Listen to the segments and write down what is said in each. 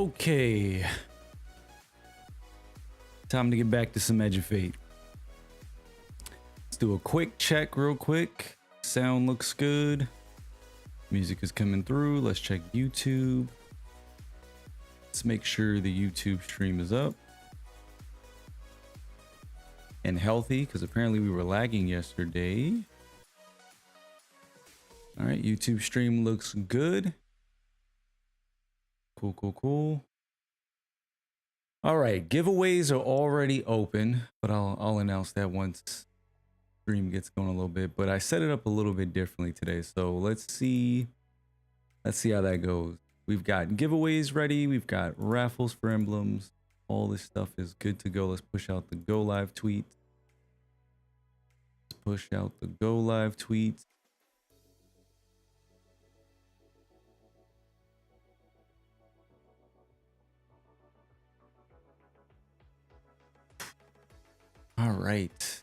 Okay. Time to get back to some Edge of Fate. Let's do a quick check real quick. Sound looks good. Music is coming through. Let's check YouTube. Let's make sure the YouTube stream is up and healthy, because apparently we were lagging yesterday. All right, YouTube stream looks good. Cool. All right, giveaways are already open, but I'll announce that once stream gets going a little bit. But I set it up a little bit differently today, so let's see how that goes. We've got giveaways ready. We've got raffles for emblems. All this stuff is good to go. Let's push out the go live tweet. All right.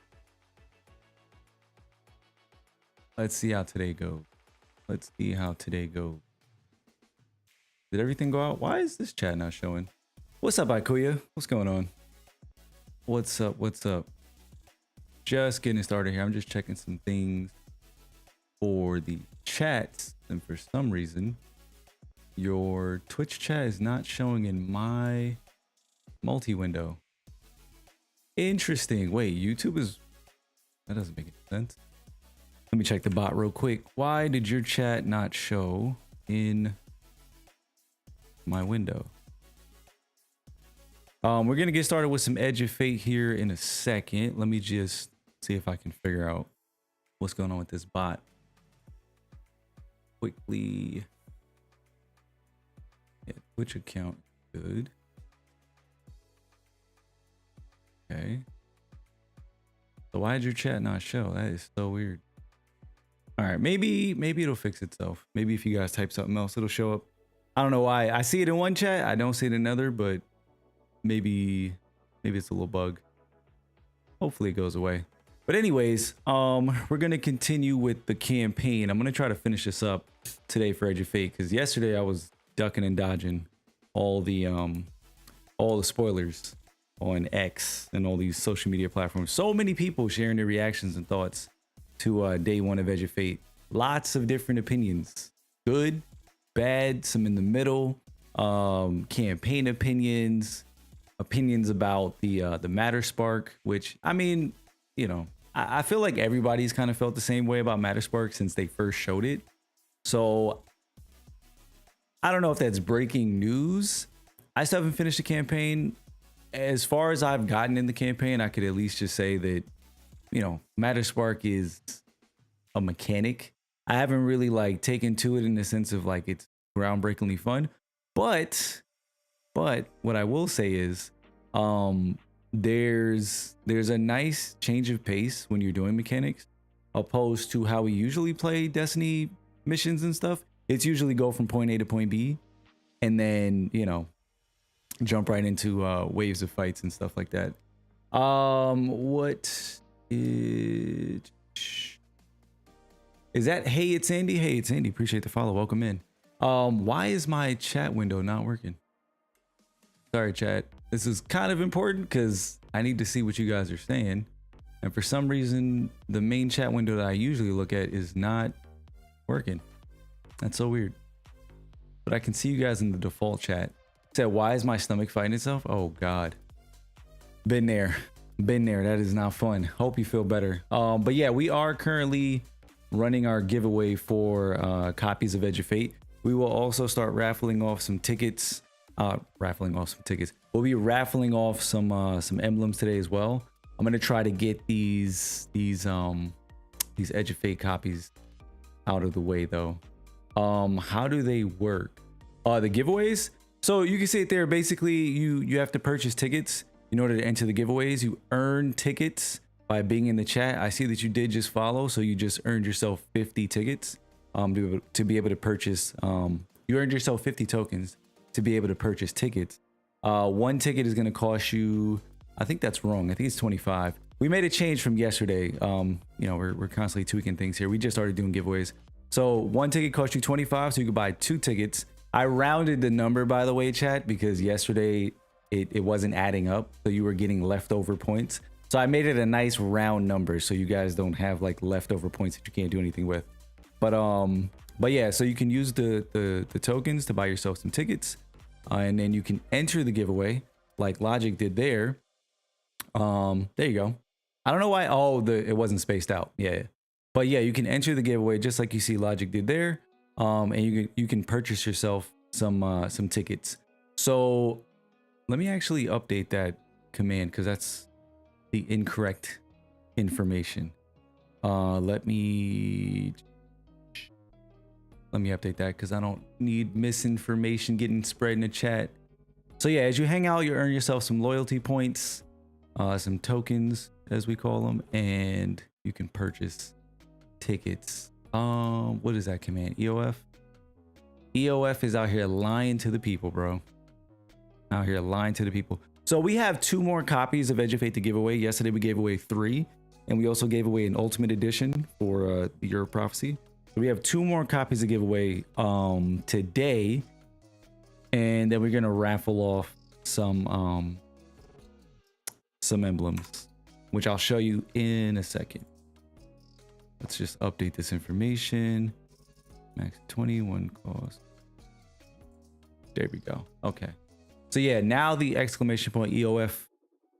Let's see how today goes. Did everything go out? Why is this chat not showing? What's up, Ikuya? What's going on? What's up? Just getting started here. I'm just checking some things for the chats, and for some reason your Twitch chat is not showing in my multi window. Interesting. Wait, that doesn't make any sense. Let me check the bot real quick. Why did your chat not show in my window? We're gonna get started with some Edge of Fate here in a second. Let me just see if I can figure out what's going on with this bot quickly. Yeah, Twitch account good. Okay. So why did your chat not show? That is so weird. All right, maybe it'll fix itself. Maybe if you guys type something else, it'll show up. I don't know why. I see it in one chat, I don't see it in another, but maybe it's a little bug. Hopefully it goes away. But anyways, we're gonna continue with the campaign. I'm gonna try to finish this up today for Edge of Fate, because yesterday I was ducking and dodging all the spoilers on X and all these social media platforms. So many people sharing their reactions and thoughts to day one of Edge of Fate. Lots of different opinions, good, bad, some in the middle, campaign opinions about the Matter Spark, which, I mean, you know, I feel like everybody's kind of felt the same way about Matter Spark since they first showed it. So I don't know if that's breaking news. I still haven't finished the campaign. As far as I've gotten in the campaign, I could at least just say that, you know, Matter Spark is a mechanic. I haven't really like taken to it in the sense of like it's groundbreakingly fun, but what I will say is there's a nice change of pace when you're doing mechanics opposed to how we usually play Destiny missions and stuff. It's usually go from point A to point B and then, you know, jump right into waves of fights and stuff like that. What is that? Hey, it's Andy. Hey, it's Andy. Appreciate the follow. Welcome in. Why is my chat window not working? Sorry, chat. This is kind of important because I need to see what you guys are saying. And for some reason, the main chat window that I usually look at is not working. That's so weird. But I can see you guys in the default chat. Said, why is my stomach fighting itself? Oh God. Been there. That is not fun. Hope you feel better. But yeah, we are currently running our giveaway for copies of Edge of Fate. We will also start raffling off some tickets. We'll be raffling off some emblems today as well. I'm gonna try to get these Edge of Fate copies out of the way though. How do they work? The giveaways. So you can see it there. Basically, you have to purchase tickets in order to enter the giveaways. You earn tickets by being in the chat. I see that you did just follow, so you just earned yourself 50 tickets to be able to purchase. You earned yourself 50 tokens to be able to purchase tickets. One ticket is going to cost you, I think that's wrong. I think it's 25. We made a change from yesterday. You know, we're constantly tweaking things here. We just started doing giveaways. So one ticket costs you 25, so you can buy 2 tickets I rounded the number, by the way, chat, because yesterday it wasn't adding up, so you were getting leftover points. So I made it a nice round number so you guys don't have like leftover points that you can't do anything with. But yeah, so you can use the tokens to buy yourself some tickets, and then you can enter the giveaway like Logic did there. There you go. I don't know why. Oh, it wasn't spaced out. Yeah, but yeah, you can enter the giveaway just like you see Logic did there. And you can purchase yourself some tickets. So let me actually update that command because that's the incorrect information. Let me update that because I don't need misinformation getting spread in the chat. So yeah, as you hang out, you earn yourself some loyalty points, some tokens as we call them, and you can purchase tickets. What is that command? EOF? EOF is out here lying to the people, bro. Out here lying to the people. So we have 2 more copies of Edge of Fate to give away. Yesterday we gave away 3, and we also gave away an Ultimate Edition for the Year of Prophecy. So we have 2 more copies to give away today, and then we're gonna raffle off some emblems, which I'll show you in a second. Let's just update this information. Max 21 cost. There we go. Okay. So yeah, now the exclamation point EOF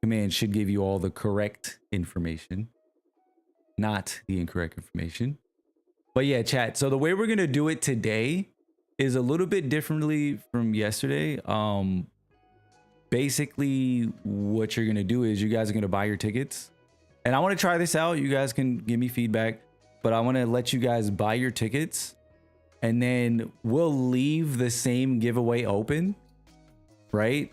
command should give you all the correct information, not the incorrect information. But yeah, chat. So the way we're going to do it today is a little bit differently from yesterday. Basically what you're going to do is you guys are going to buy your tickets. And I want to try this out. You guys can give me feedback, but I want to let you guys buy your tickets, and then we'll leave the same giveaway open, right?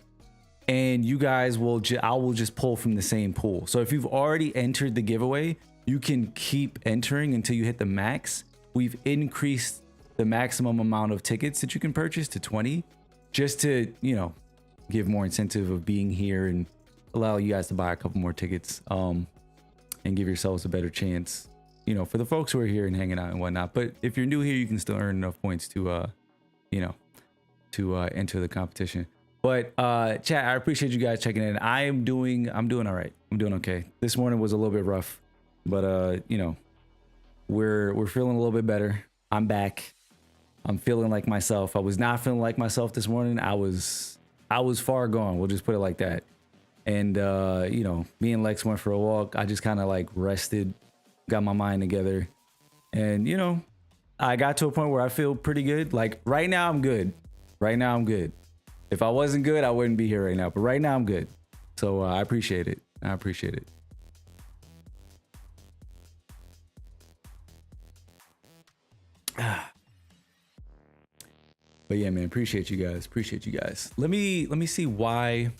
And you guys will I will just pull from the same pool. So if you've already entered the giveaway, you can keep entering until you hit the max. We've increased the maximum amount of tickets that you can purchase to 20, just to, you know, give more incentive of being here and allow you guys to buy a couple more tickets, and give yourselves a better chance, you know, for the folks who are here and hanging out and whatnot. But if you're new here, you can still earn enough points to, you know, to enter the competition. But chat, I appreciate you guys checking in. I'm doing all right. I'm doing okay. This morning was a little bit rough, but you know, we're feeling a little bit better. I'm back. I'm feeling like myself. I was not feeling like myself this morning. I was far gone. We'll just put it like that. And you know, me and Lex went for a walk. I just kind of like rested, got my mind together, and you know, I got to a point where I feel pretty good. Like right now I'm good. Right now I'm good. If I wasn't good, I wouldn't be here right now, but right now I'm good. So I appreciate it. I appreciate it. But yeah, man, appreciate you guys. Appreciate you guys. Let me see why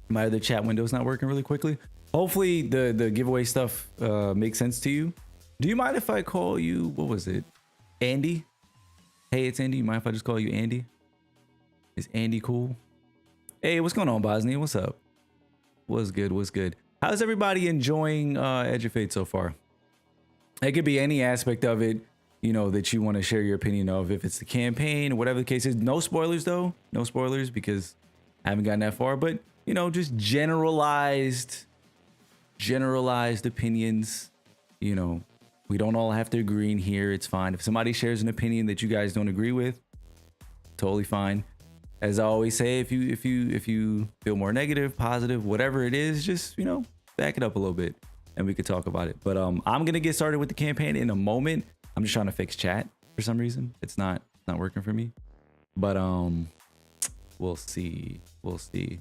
my other chat window is not working really quickly. Hopefully the giveaway stuff makes sense to you. Do you mind if I call you, what was it? Andy? Hey, it's Andy. You mind if I just call you Andy? Is Andy cool? Hey, what's going on, Bosnia? What's up? What's good? What's good? How's everybody enjoying Edge of Fate so far? It could be any aspect of it, you know, that you want to share your opinion of. If it's the campaign or whatever the case is. No spoilers though. No spoilers because I haven't gotten that far. But you know, just generalized opinions. You know, we don't all have to agree in here. It's fine. If somebody shares an opinion that you guys don't agree with, totally fine. As I always say, if you feel more negative, positive, whatever it is, just, you know, back it up a little bit and we could talk about it. But I'm gonna get started with the campaign in a moment. I'm just trying to fix chat for some reason. It's not working for me. But we'll see. We'll see.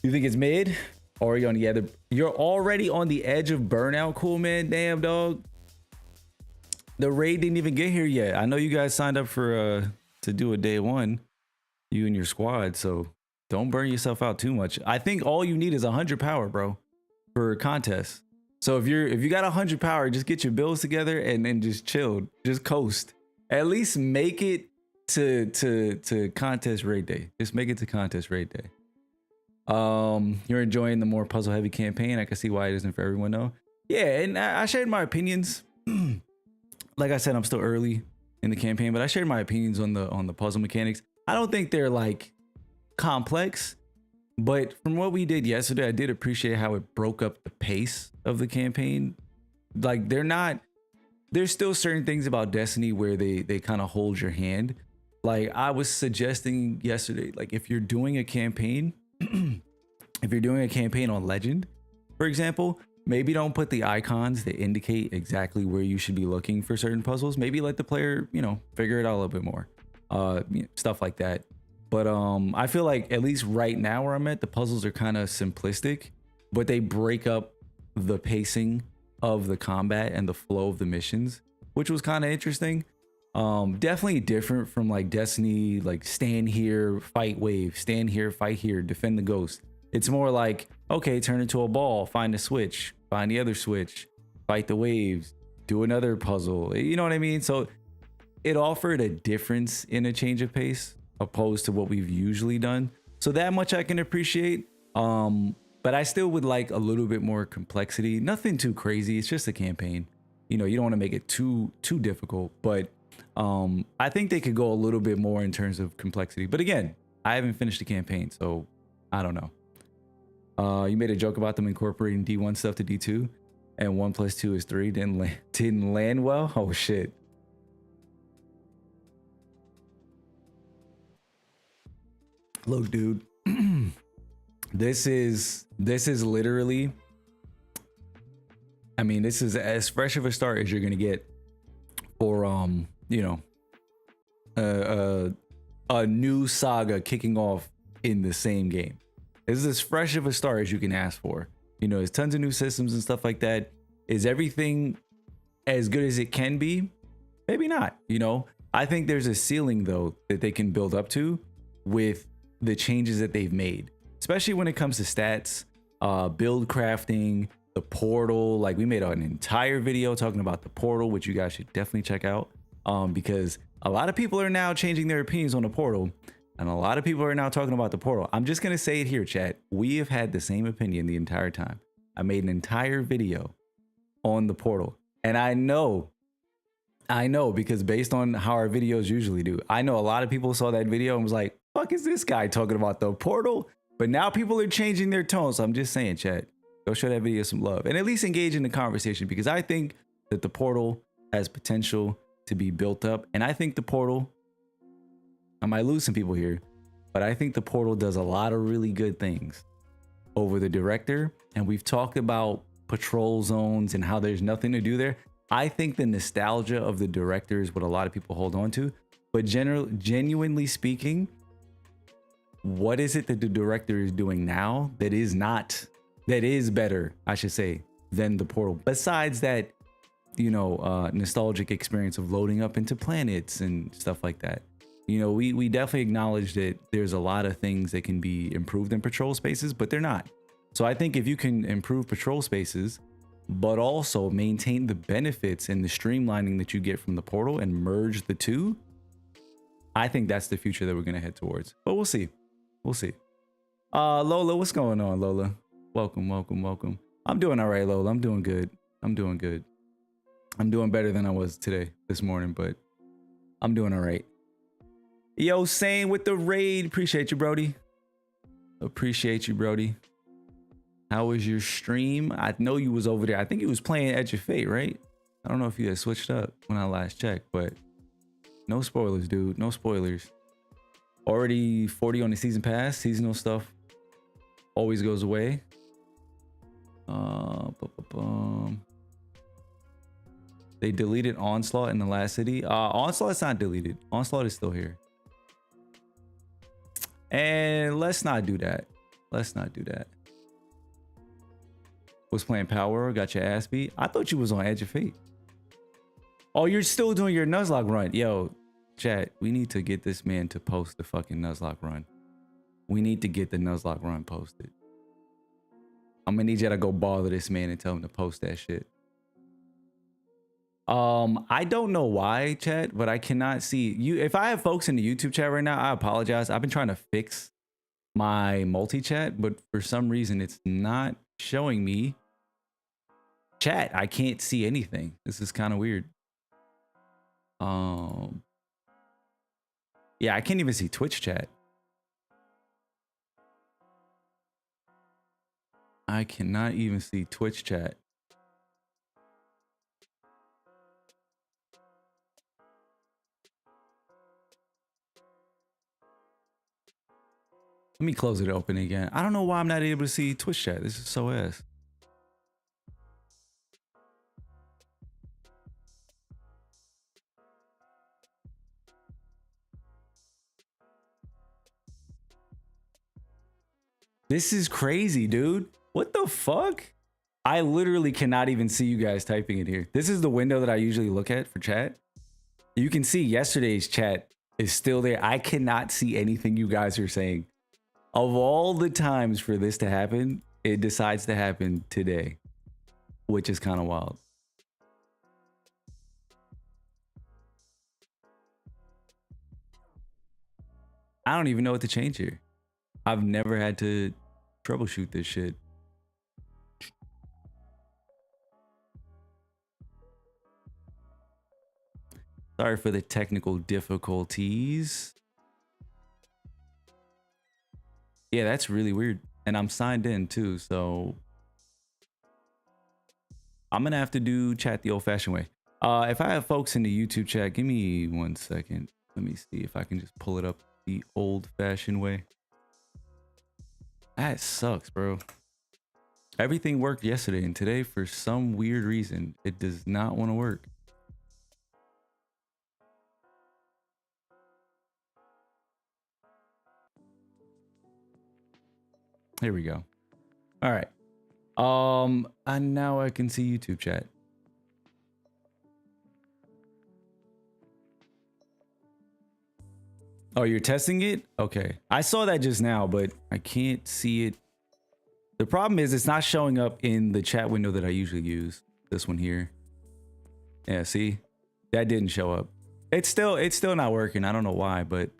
You think it's mid? Or are you on the other? You're already on the edge of burnout. Cool, man. Damn, dog. The raid didn't even get here yet. I know you guys signed up for to do a day 1, you and your squad, so don't burn yourself out too much. I think all you need is 100 power, bro, for a contest. So if you got 100 power, just get your bills together and just chill, just coast. At least make it to contest raid day. Just make it to contest raid day. You're enjoying the more puzzle heavy campaign. I can see why it isn't for everyone though. Yeah, and I shared my opinions. Like I said, I'm still early. in the campaign, but I shared my opinions on the puzzle mechanics. I don't think they're like complex, but from what we did yesterday, I did appreciate how it broke up the pace of the campaign. Like there's still certain things about Destiny where they kind of hold your hand. Like I was suggesting yesterday, like if you're doing a campaign, if you're doing a campaign on Legend, for example, maybe don't put the icons that indicate exactly where you should be looking for certain puzzles. Maybe let the player, you know, figure it out a little bit more, stuff like that. But I feel like at least right now where I'm at, the puzzles are kind of simplistic, but they break up the pacing of the combat and the flow of the missions, which was kind of interesting. Definitely different from like Destiny, like stand here, fight wave, stand here, fight here, defend the ghost. It's more like, okay, turn into a ball, find a switch, find the other switch, fight the waves, do another puzzle. You know what I mean? So it offered a difference in a change of pace opposed to what we've usually done. So that much I can appreciate. But I still would like a little bit more complexity. Nothing too crazy. It's just a campaign. You know, you don't want to make it too difficult, but I think they could go a little bit more in terms of complexity. But again, I haven't finished the campaign, so I don't know. You made a joke about them incorporating D1 stuff to D2, and 1 + 2 is 3. Didn't land well. Oh shit. Look, dude. This is literally, I mean, this is as fresh of a start as you're gonna get for you know, a new saga kicking off in the same game. This is as fresh of a start as you can ask for. You know, there's tons of new systems and stuff like that. Is everything as good as it can be? Maybe not. You know, I think there's a ceiling though that they can build up to with the changes that they've made, especially when it comes to stats, build crafting, the portal. Like we made an entire video talking about the portal, which you guys should definitely check out, because a lot of people are now changing their opinions on the portal, and a lot of people are now talking about the portal. I'm just gonna say it here, chat. We have had the same opinion the entire time. I made an entire video on the portal, and I know because based on how our videos usually do, I know a lot of people saw that video and was like, fuck is this guy talking about the portal? But now people are changing their tone. So I'm just saying, chat, go show that video some love and at least engage in the conversation, because I think that the portal has potential to be built up. And I think the portal, I might lose some people here, but I think the portal does a lot of really good things over the director. And we've talked about patrol zones and how there's nothing to do there. I think the nostalgia of the director is what a lot of people hold on to, but genuinely speaking, what is it that the director is doing now that is better, I should say, than the portal? Besides that, you know, nostalgic experience of loading up into planets and stuff like that. You know, we definitely acknowledge that there's a lot of things that can be improved in patrol spaces, but they're not. So I think if you can improve patrol spaces, but also maintain the benefits and the streamlining that you get from the portal and merge the two, I think that's the future that we're going to head towards. But we'll see. We'll see. Lola, what's going on, Lola? Welcome. I'm doing all right, Lola. I'm doing good. I'm doing better than I was this morning, but I'm doing all right. Yo, Sane with the raid. Appreciate you, Brody. How was your stream? I know you was over there. I think you was playing Edge of Fate, right? I don't know if you had switched up when I last checked, but no spoilers, dude. No spoilers. Already 40 on the season pass. Seasonal stuff always goes away. They deleted Onslaught in the last city. Onslaught's not deleted. Onslaught is still here. And let's not do that. Was playing Power, got your ass beat. I thought you was on Edge of Fate. Oh, you're still doing your Nuzlocke run. Yo, chat, we need to get this man to post the fucking Nuzlocke run. We need to get the Nuzlocke run posted. I'm gonna need you to go bother this man and tell him to post that shit. I don't know why, chat, but I cannot see you. If I have folks in the YouTube chat right now, I apologize. I've been trying to fix my multi-chat, but for some reason it's not showing me chat. I can't see anything. This is kind of weird. Yeah, I can't even see Twitch chat. I cannot even see Twitch chat. Let me close it open again. I don't know why I'm not able to see Twitch chat. This is so ass. This is crazy, dude. What the fuck? I literally cannot even see you guys typing in here. This is the window that I usually look at for chat. You can see yesterday's chat is still there. I cannot see anything you guys are saying. Of all the times for this to happen, it decides to happen today, which is kind of wild. I don't even know what to change here. I've never had to troubleshoot this shit. Sorry for the technical difficulties. Yeah, that's really weird. And I'm signed in too, so I'm gonna have to do chat the old-fashioned way. If I have folks in the YouTube chat, give me 1 second. Let me see if I can just pull it up the old-fashioned way. That sucks, bro. Everything worked yesterday, and today, for some weird reason, it does not want to work. Here we go. All right. And now I can see YouTube chat. Oh, you're testing it? Okay. I saw that just now, but I can't see it. The problem is it's not showing up in the chat window that I usually use. This one here. Yeah, see? That didn't show up. It's still not working. I don't know why, but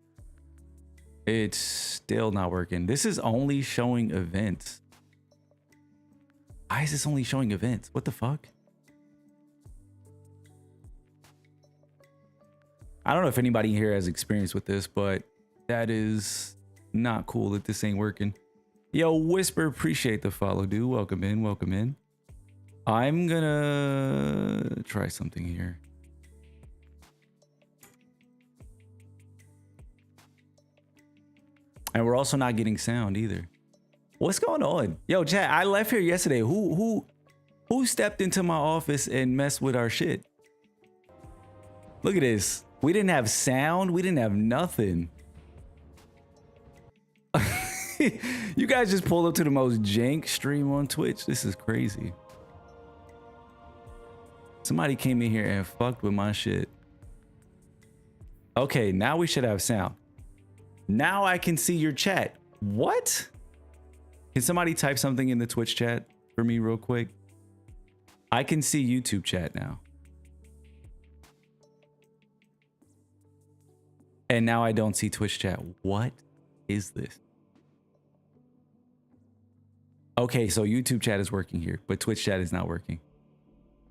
it's still not working. This is only showing events. Why is this only showing events? What the fuck? I don't know if anybody here has experience with this, but that is not cool that this ain't working. Yo, Whisper, appreciate the follow, dude. Welcome in, welcome in. I'm gonna try something here. And we're also not getting sound either. What's going on? Yo, chat, I left here yesterday. Who stepped into my office and messed with our shit? Look at this. We didn't have sound. We didn't have nothing. You guys just pulled up to the most jank stream on Twitch. This is crazy. Somebody came in here and fucked with my shit. Okay, now we should have sound. Now I can see your chat. What? Can somebody type something in the Twitch chat for me real quick? I can see YouTube chat now. And now I don't see Twitch chat. What is this? Okay, so YouTube chat is working here, but Twitch chat is not working.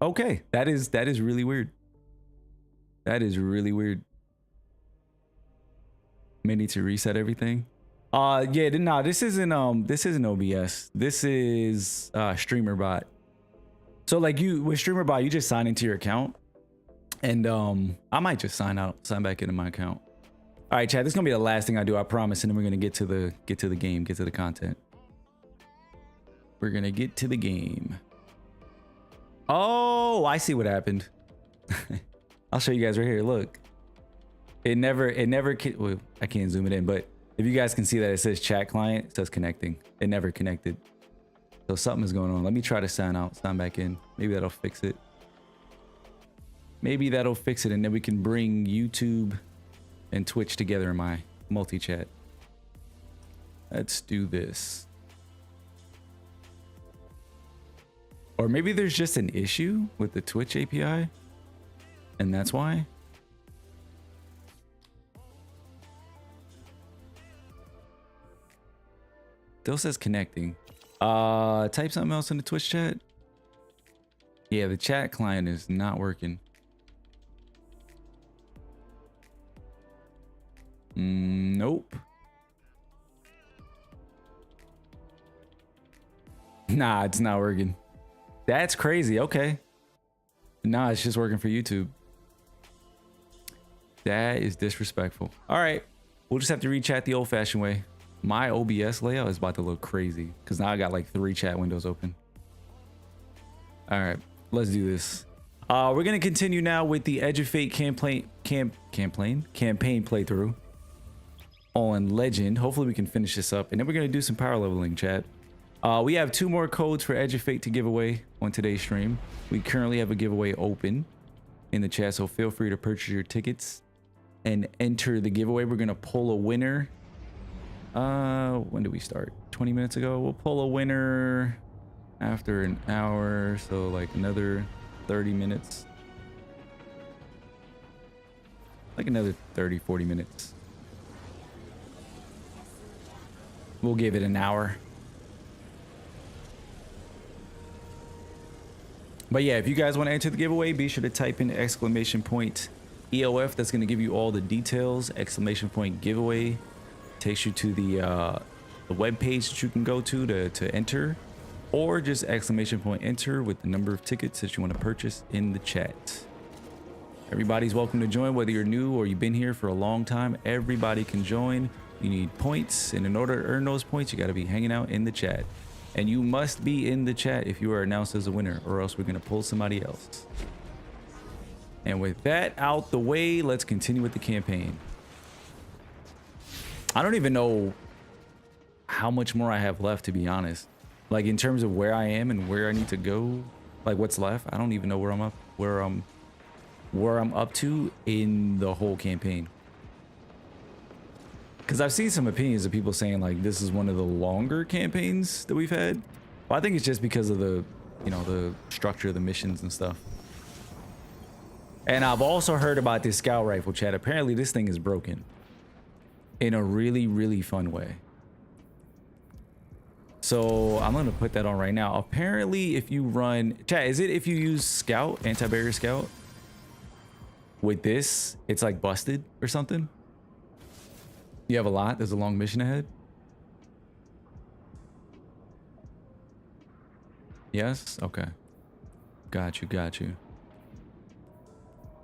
Okay, that is really weird. That is really weird. May need to reset everything. Yeah, no, this isn't OBS. This is StreamerBot. So like with StreamerBot, you just sign into your account, and I might just sign back into my account. All right, chat, this is gonna be the last thing I do, I promise, and then we're gonna get to the game, get to the content. We're gonna get to the game. Oh, I see what happened. I'll show you guys right here. Look, it never well, I can't zoom it in, but if you guys can see that it says chat client, it says connecting. It never connected. So something is going on. Let me try to sign back in. Maybe that'll fix it. Maybe that'll fix it, and then we can bring YouTube and Twitch together in my multi-chat. Let's do this. Or maybe there's just an issue with the Twitch API, and that's why. Still says connecting. Type something else in the Twitch chat. Yeah, the chat client is not working. Nah, it's not working. That's crazy. Okay. Nah, it's just working for YouTube. That is disrespectful. All right. We'll just have to re-chat the old-fashioned way. My OBS layout is about to look crazy because now I got like 3 chat windows open. All right. Let's do this. We're going to continue now with the Edge of Fate campaign playthrough on Legend. Hopefully we can finish this up. And then we're going to do some power leveling, chat. We have 2 more codes for Edge of Fate to give away on today's stream. We currently have a giveaway open in the chat, so feel free to purchase your tickets and enter the giveaway. We're going to pull a winner. When did we start? 20 minutes ago. We'll pull a winner after an hour, so like another 30 minutes. Like another 30, 40 minutes. We'll give it an hour. But yeah, if you guys want to enter the giveaway, be sure to type in exclamation point EOF. That's going to give you all the details. Exclamation point giveaway takes you to the web page that you can go to enter, or just exclamation point enter with the number of tickets that you want to purchase in the chat. Everybody's welcome to join, whether you're new or you've been here for a long time. Everybody can join. You need points, and in order to earn those points, you got to be hanging out in the chat. And you must be in the chat if you are announced as a winner, or else we're going to pull somebody else. And with that out the way, let's continue with the campaign. I don't even know how much more I have left, to be honest. Like in terms of where I am and where I need to go, like what's left. I don't even know where I'm up to in the whole campaign. Because I've seen some opinions of people saying like this is one of the longer campaigns that we've had. Well, I think it's just because of the, you know, the structure of the missions and stuff. And I've also heard about this scout rifle, chat. Apparently this thing is broken in a really, really fun way. So I'm going to put that on right now. Apparently if you run, chat, is it if you use scout, anti-barrier scout with this, it's like busted or something? You have a lot? There's a long mission ahead? Yes? Okay. Got you, got you.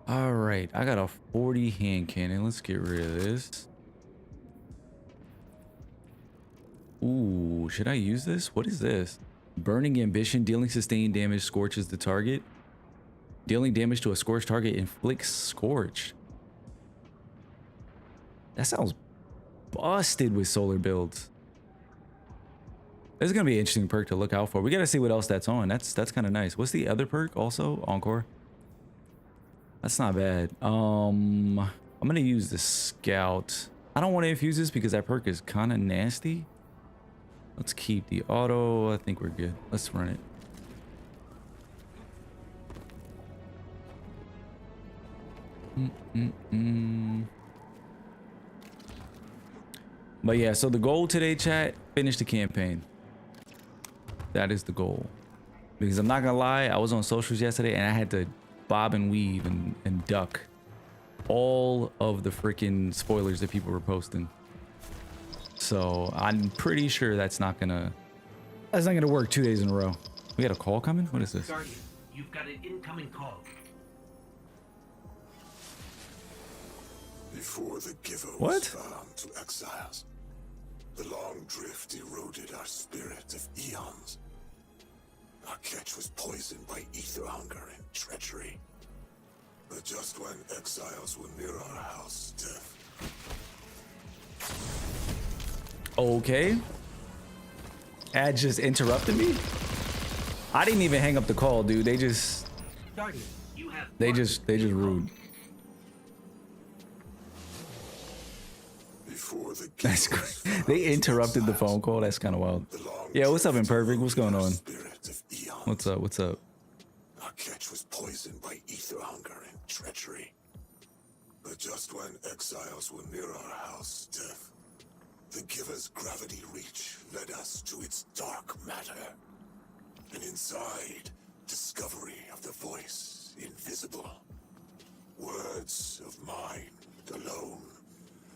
All right, I got a 40 hand cannon. Let's get rid of this. Ooh, should I use this? What is this? Burning Ambition, dealing sustained damage, scorches the target. Dealing damage to a scorched target inflicts scorch. That sounds busted with solar builds. This is gonna be an interesting perk to look out for. We gotta see what else that's on. That's kind of nice. What's the other perk also? Encore. That's not bad. I'm gonna use the scout. I don't want to infuse this because that perk is kind of nasty. Let's keep the auto. I think we're good. Let's run it. But yeah, so the goal today, chat, finish the campaign. That is the goal. Because I'm not gonna lie, I was on socials yesterday and I had to bob and weave and duck all of the freaking spoilers that people were posting. So I'm pretty sure that's not gonna work 2 days in a row. We got a call coming? What is this? Guardian, you've got an incoming call. Before the giver What? was found to exiles, the long drift eroded our spirit of eons. Our catch was poisoned by ether hunger and treachery. But just when exiles were near our house, death. Okay. Ad just interrupted me? I didn't even hang up the call, dude. They just Guardian, you have rude. That's crazy. They interrupted the phone call. That's kind of wild. Yeah, what's up, Imperfect? What's going on? What's up? What's up? Our catch was poisoned by ether hunger and treachery. But just when exiles were near our house, death, the giver's gravity reach led us to its dark matter. And inside, discovery of the voice invisible. Words of mind alone.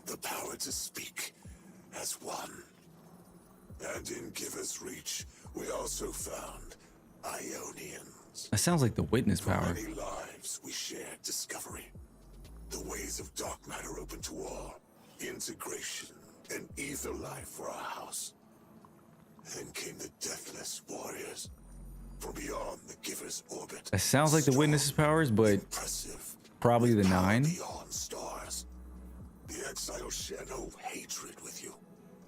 The power to speak as one. And in Giver's reach, We also found Ionians. That sounds like the witness For power. many lives, we shared discovery. The ways of dark matter open to all. Integration and ether life for our house. Then came the deathless warriors from beyond the giver's orbit. That sounds like the witness's powers, but Impressive. probably the Power 9. beyond stars. The exiles share no hatred with you.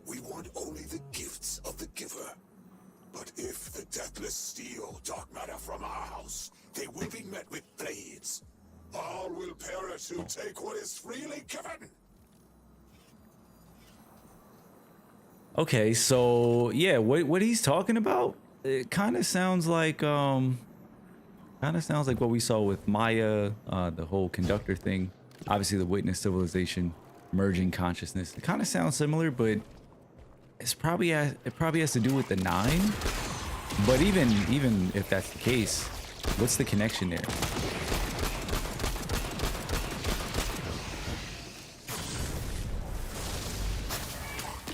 We want only the gifts of the giver. But if the deathless steal dark matter from our house, they will be met with blades. All will perish who take what is freely given. Okay, so yeah, what he's talking about, it kind of sounds like what we saw with Maya, the whole conductor thing. Obviously, the witness civilization merging consciousness. It kind of sounds similar, but it probably has to do with the 9. But even if that's the case, what's the connection there?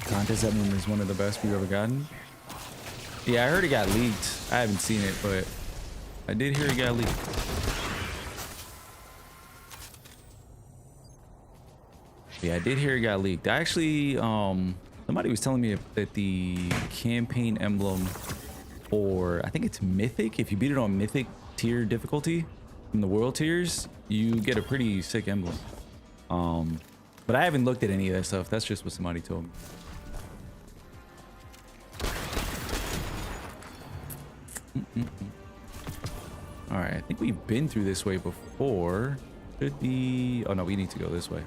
Contest that room is one of the best we've ever gotten. Yeah, I heard it got leaked. I haven't seen it, but I did hear it got leaked. Yeah, I did hear it got leaked. I actually, somebody was telling me that the campaign emblem for, I think it's Mythic. If you beat it on Mythic tier difficulty from the world tiers, you get a pretty sick emblem. But I haven't looked at any of that stuff. That's just what somebody told me. All right, I think we've been through this way before. Should be, oh no, we need to go this way.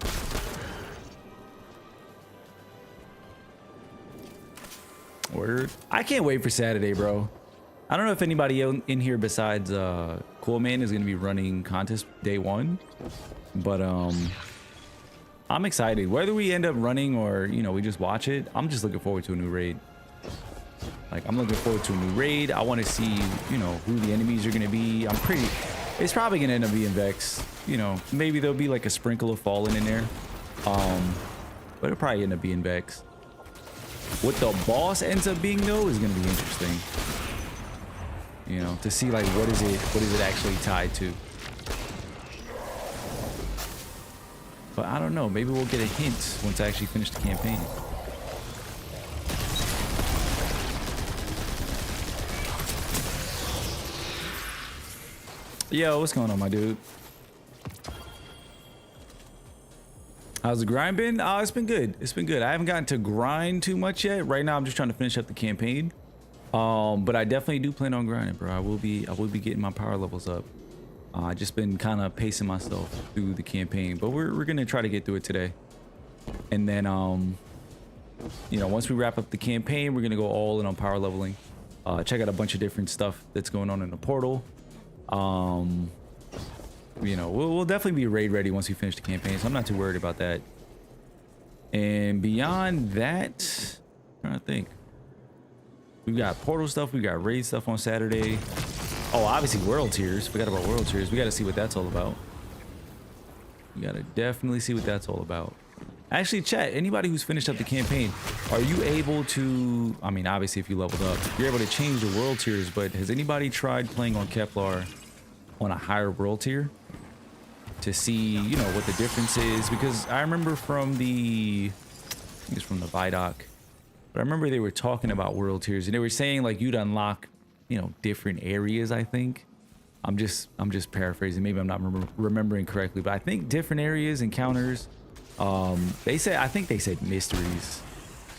Word. I can't wait for Saturday, bro. I don't know if anybody in here besides Cool Man is gonna be running contest day 1, but I'm excited. Whether we end up running or, you know, we just watch it, I'm just looking forward to a new raid. Like, I'm looking forward to a new raid. I want to see, you know, who the enemies are gonna be. It's probably gonna end up being Vex. You know, maybe there'll be like a sprinkle of Fallen in there, but it'll probably end up being Vex. What the boss ends up being though is gonna be interesting. You know, to see like what is it actually tied to. But I don't know, maybe we'll get a hint once I actually finish the campaign. Yo, what's going on, my dude? How's the grind been? Oh, it's been good. It's been good. I haven't gotten to grind too much yet. Right now, I'm just trying to finish up the campaign. But I definitely do plan on grinding, bro. I will be getting my power levels up. I just been kind of pacing myself through the campaign, but we're gonna try to get through it today. And then, you know, once we wrap up the campaign, we're gonna go all in on power leveling. Check out a bunch of different stuff that's going on in the portal. You know, we'll definitely be raid ready once we finish the campaign, so I'm not too worried about that. And beyond that, I'm trying to think. We've got portal stuff, we got raid stuff on Saturday. Oh, obviously world tiers. Forgot about world tiers. We got to see what that's all about. We got to definitely see what that's all about. Actually, chat, anybody who's finished up the campaign, are you able to, I mean, obviously if you leveled up, you're able to change the world tiers, but has anybody tried playing on Kepler on a higher world tier to see, you know, what the difference is? Because I remember from the, I think it's from the Vidoc, but I remember they were talking about world tiers and they were saying like you'd unlock, you know, different areas. I think I'm just paraphrasing. Maybe I'm not remembering correctly, but I think different areas, encounters. They said, I think they said mysteries,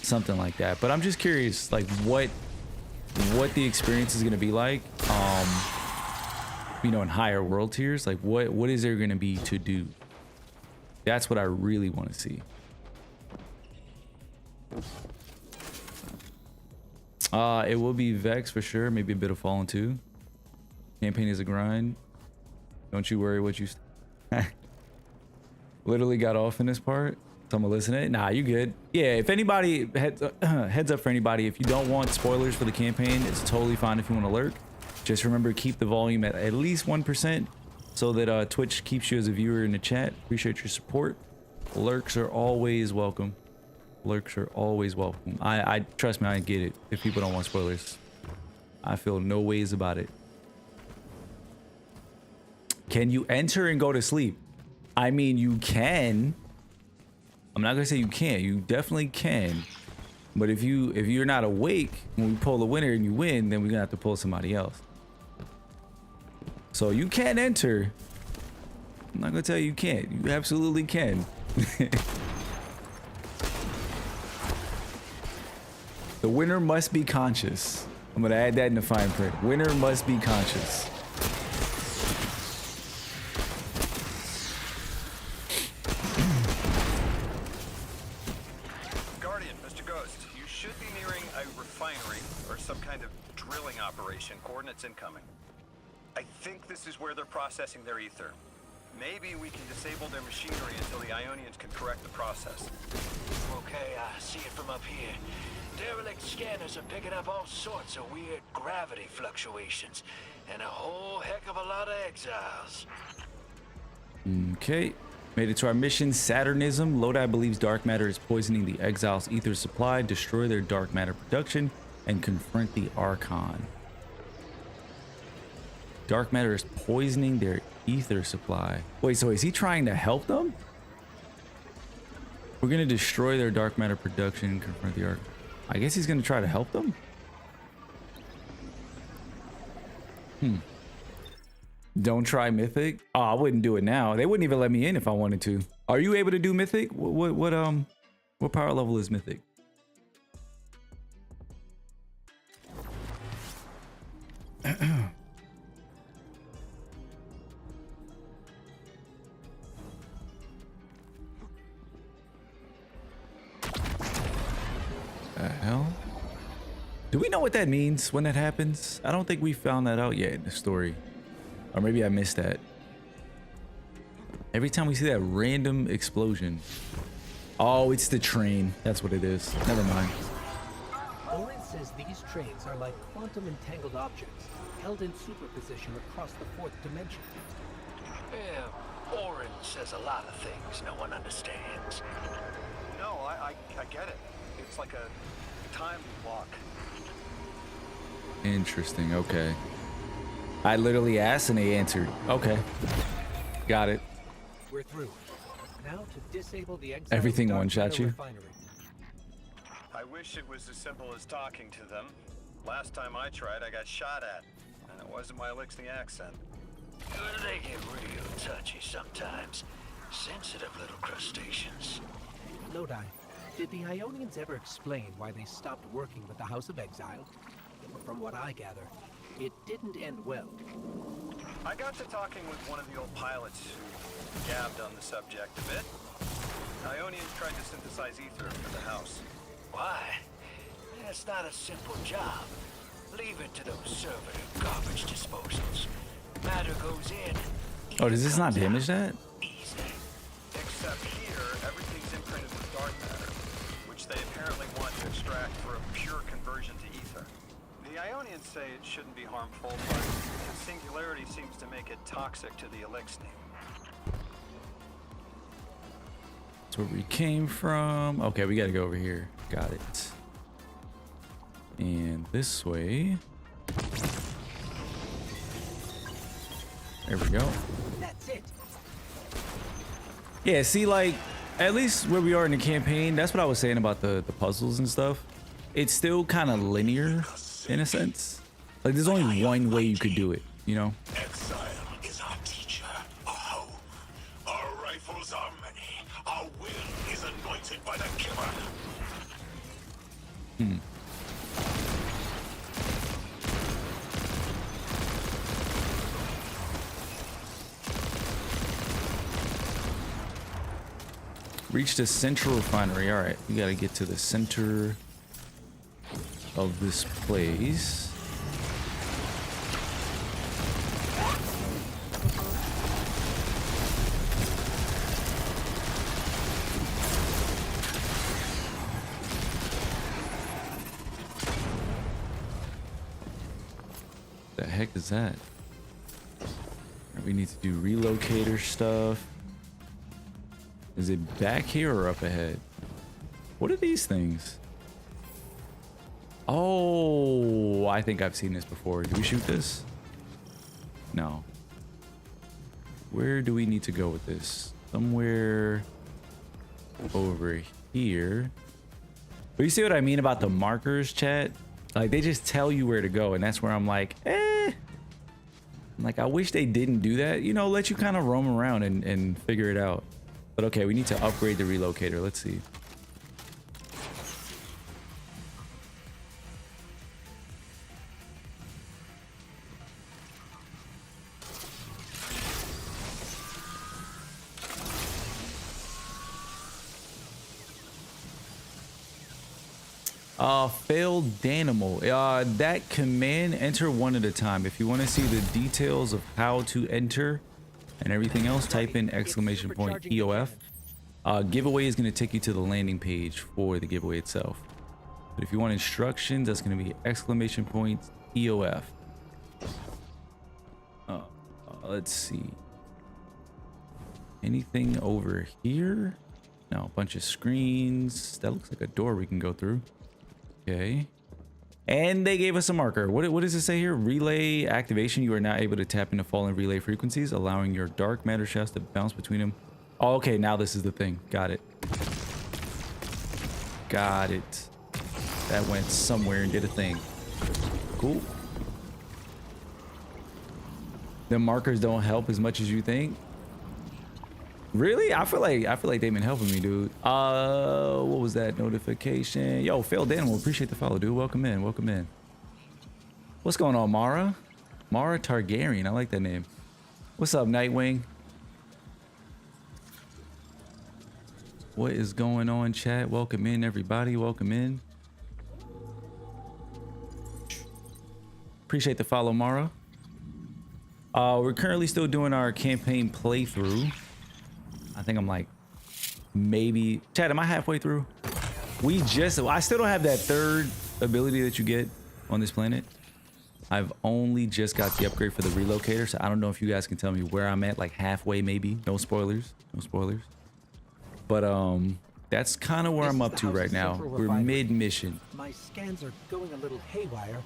something like that. But I'm just curious, like what the experience is gonna be like. You know, in higher world tiers, like what is there gonna be to do? That's what I really want to see. It will be Vex for sure. Maybe a bit of Fallen too. Campaign is a grind. Don't you worry what you literally got off in this part. So I'm gonna listen to it. Nah, you good. Yeah, if anybody heads up for anybody, if you don't want spoilers for the campaign, it's totally fine if you want to lurk. Just remember, keep the volume at least 1% so that Twitch keeps you as a viewer in the chat. Appreciate your support. Lurks are always welcome. Lurks are always welcome. I trust me, I get it if people don't want spoilers. I feel no ways about it. Can you enter and go to sleep? I mean, you can. I'm not gonna say you can't. You definitely can. But if you're not awake when we pull the winner and you win, then we're gonna have to pull somebody else. So you can enter. I'm not gonna tell you can't. You absolutely can. The winner must be conscious. I'm gonna add that in the fine print. Winner must be conscious. Guardian, Mr. Ghost, you should be nearing a refinery or some kind of drilling operation. Coordinates incoming. I think this is where they're processing their ether. Maybe we can disable their machinery until the Ionians can correct the process. Okay, I see it from up here. Derelict scanners are picking up all sorts of weird gravity fluctuations, and a whole heck of a lot of exiles. Okay. Made it to our mission, Saturnism. Lodi believes dark matter is poisoning the exiles' ether supply, destroy their dark matter production, and confront the Archon. Dark matter is poisoning their ether supply. Wait, so is he trying to help them? We're gonna destroy their dark matter production and confront the Archon. I guess he's gonna try to help them. Don't try Mythic. Oh, I wouldn't do it now. They wouldn't even let me in if I wanted to. Are you able to do Mythic? What power level is Mythic? The hell? Do we know what that means when that happens? I don't think we found that out yet in the story. Or maybe I missed that. Every time we see that random explosion. Oh, it's the train. That's what it is. Never mind. Orin says these trains are like quantum entangled objects, held in superposition across the fourth dimension. Yeah, Orin says a lot of things no one understands. No, I get it. It's like a time block. Interesting. Okay. I literally asked and they answered. Okay. Got it. We're through. Now to disable the exile Everything dark one-shot matter you? refinery. I wish it was as simple as talking to them. Last time I tried, I got shot at. And it wasn't my Elixir accent. They get real touchy sometimes. Sensitive little crustaceans. Lodi, did the Ionians ever explain why they stopped working with the House of Exile? From what I gather, it didn't end well. I got to talking with one of the old pilots who gabbed on the subject a bit. Ionians tried to synthesize ether for the house. Why? That's not a simple job. Leave it to those servitor garbage disposals. Matter goes in. Oh, does this not comes damage out that? easy. Except here, everything's imprinted with dark matter, which they apparently want to extract for a pure conversion to ether. The Ionians say it shouldn't be harmful, but the singularity seems to make it toxic to the Elixir. That's where we came from. Okay, we gotta go over here. Got it. And this way. There we go. That's it. Yeah, see, like, at least where we are in the campaign, that's what I was saying about the puzzles and stuff. It's still kind of linear, in a sense. Like, there's only one way you could do it, you know? Exile is our teacher. Oh, our rifles are many. Our will is anointed by the giver. Reach the central refinery. All right, we gotta get to the center of this place. The heck is that? We need to do relocator stuff. Is it back here or up ahead? What are these things? Oh, I think I've seen this before. Do we shoot this? No. Where do we need to go with this? Somewhere over here. But you see what I mean about the markers, chat? Like, they just tell you where to go, and that's where I'm like, I'm like, I wish they didn't do that. You know, let you kind of roam around and figure it out. But okay, we need to upgrade the relocator. Let's see. Failed Danimal. That command, enter one at a time. If you want to see the details of how to enter and everything else, type in exclamation point EOF. Giveaway is going to take you to the landing page for the giveaway itself. But if you want instructions, that's going to be exclamation point EOF. Let's see. Anything over here? No, a bunch of screens. That looks like a door we can go through. Okay. And they gave us a marker. What does it say here? Relay activation. You are now able to tap into fallen relay frequencies, allowing your dark matter shafts to bounce between them. Oh, okay, now this is the thing. Got it. Got it. That went somewhere and did a thing. Cool. The markers don't help as much as you think. Really? I feel like they've been helping me, dude. What was that notification? Yo, failed animal. Appreciate the follow, dude. Welcome in. Welcome in. What's going on, Mara? Mara Targaryen. I like that name. What's up, Nightwing? What is going on, chat? Welcome in, everybody. Welcome in. Appreciate the follow, Mara. We're currently still doing our campaign playthrough. I think I'm like maybe, Chad, am I halfway through? I still don't have that third ability that you get on this planet. I've only just got the upgrade for the relocator, so I don't know if you guys can tell me where I'm at, like halfway maybe. No spoilers, no spoilers. But that's kind of where I'm up to right now. We're mid-mission. My scans are going a little haywire,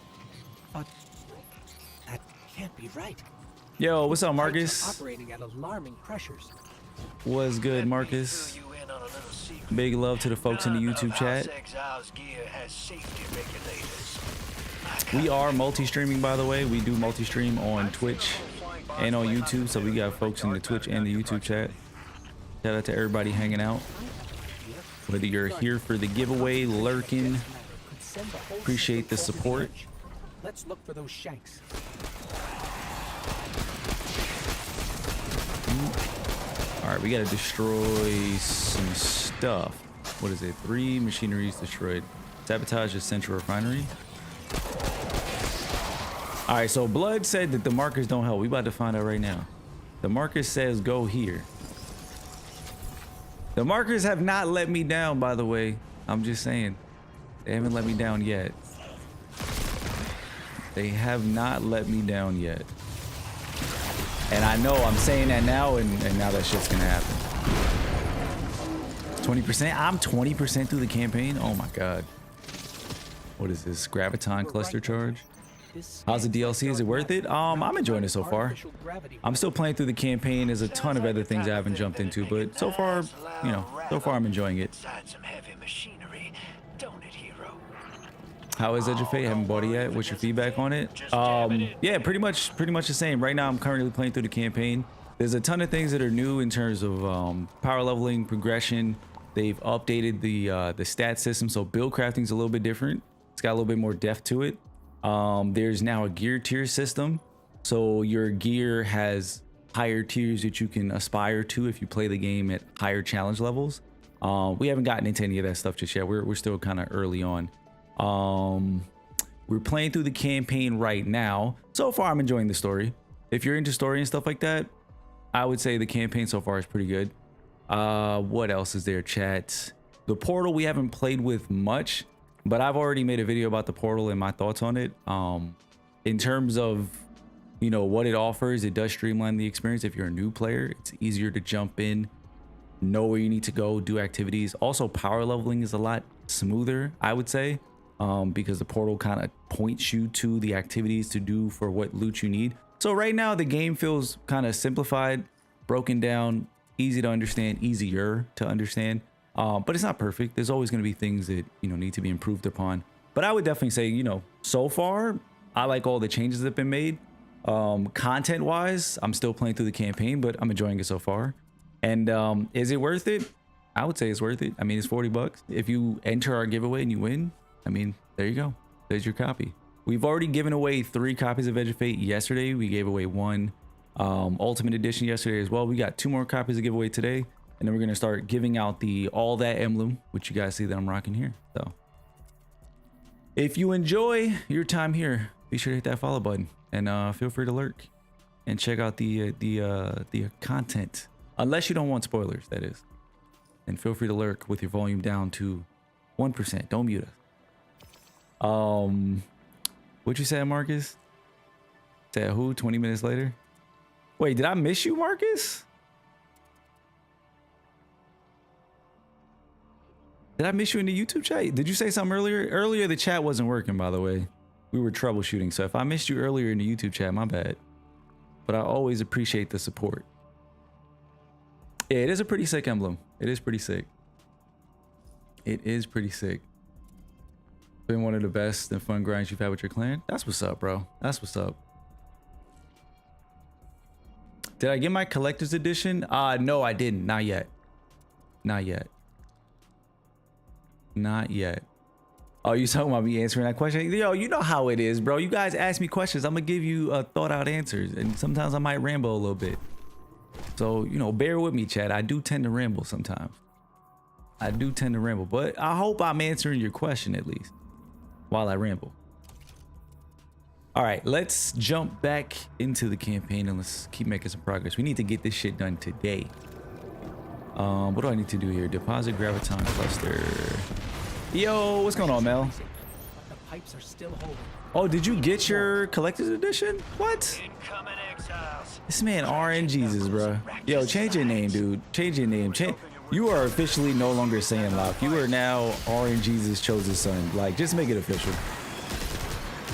but that can't be right. Yo, what's up, Marcus? Operating at alarming pressures. What's good, Marcus? Big love to the folks in the YouTube chat. We are multi-streaming, by the way. We do multi-stream on Twitch and on YouTube, so we got folks in the Twitch and the YouTube chat. Shout out to everybody hanging out. Whether you're here for the giveaway, lurking, appreciate the support. Let's look for those shanks. All right, we got to destroy some stuff. What is it? 3 machineries destroyed. Sabotage the central refinery. All right, so Blood said that the markers don't help. We about to find out right now. The marker says go here. The markers have not let me down, by the way. I'm just saying. They haven't let me down yet. They have not let me down yet. And I know I'm saying that now, and now that shit's gonna happen. 20%? I'm 20% through the campaign? Oh my god. What is this? Graviton cluster charge? How's the DLC? Is it worth it? I'm enjoying it so far. I'm still playing through the campaign. There's a ton of other things I haven't jumped into, but so far, you know, so far I'm enjoying it. How is Edufate? Haven't bought it yet. What's your feedback on it? Yeah, pretty much the same. Right now I'm currently playing through the campaign. There's a ton of things that are new in terms of power leveling, progression. They've updated the stat system, so build crafting's a little bit different. It's got a little bit more depth to it. There's now a gear tier system, so your gear has higher tiers that you can aspire to if you play the game at higher challenge levels. We haven't gotten into any of that stuff just yet. We're still kind of early on. We're playing through the campaign right now. So far I'm enjoying the story. If you're into story and stuff like that, I would say the campaign so far is pretty good. What else is there, chat? The portal we haven't played with much, but I've already made a video about the portal and my thoughts on it. In terms of, you know, what it offers, it does streamline the experience. If you're a new player, it's easier to jump in, know where you need to go, do activities. Also, power leveling is a lot smoother, I would say. because the portal kind of points you to the activities to do for what loot you need. So right now the game feels kind of simplified, broken down, easy to understand, easier to understand. But it's not perfect. There's always going to be things that, you know, need to be improved upon. But I would definitely say, you know, so far, I like all the changes that have been made. Content wise, I'm still playing through the campaign, but I'm enjoying it so far. And is it worth it? I would say it's worth it. I mean, it's 40 bucks. If you enter our giveaway and you win, I mean, there you go. There's your copy. We've already given away 3 copies of Edge of Fate yesterday. We gave away 1 Ultimate Edition yesterday as well. We got 2 more copies to give away today. And then we're going to start giving out the All That emblem, which you guys see that I'm rocking here. So if you enjoy your time here, be sure to hit that follow button and feel free to lurk and check out the content. Unless you don't want spoilers, that is. And feel free to lurk with your volume down to 1%. Don't mute us. What you said, Marcus? Said who? 20 minutes later? Wait, did I miss you, Marcus? Did I miss you in the YouTube chat? Did you say something earlier? Earlier, the chat wasn't working, by the way. We were troubleshooting. So if I missed you earlier in the YouTube chat, my bad. But I always appreciate the support. Yeah, it is a pretty sick emblem. It is pretty sick. It is pretty sick. Been one of the best and fun grinds you've had with your clan. That's what's up, bro. That's what's up. Did I get my collector's edition? No, I didn't. Not yet. Not yet. Not yet. Oh, you talking about me answering that question? Yo, you know how it is, bro. You guys ask me questions. I'm gonna give you thought out answers. And sometimes I might ramble a little bit. So, you know, bear with me, Chad. I do tend to ramble sometimes. I do tend to ramble. But I hope I'm answering your question at least while I ramble. All right, let's jump back into the campaign and let's keep making some progress. We need to get this shit done today. What do I need to do here? Deposit graviton cluster. Yo, what's going on, Mel? The pipes are still holding. Oh, did you get your collector's edition? What? Incoming exiles. This man RN Jesus, bro. Yo, change your name, dude. Change your name. You are officially no longer Sandlock. You are now RN Jesus chosen son. Like, just make it official.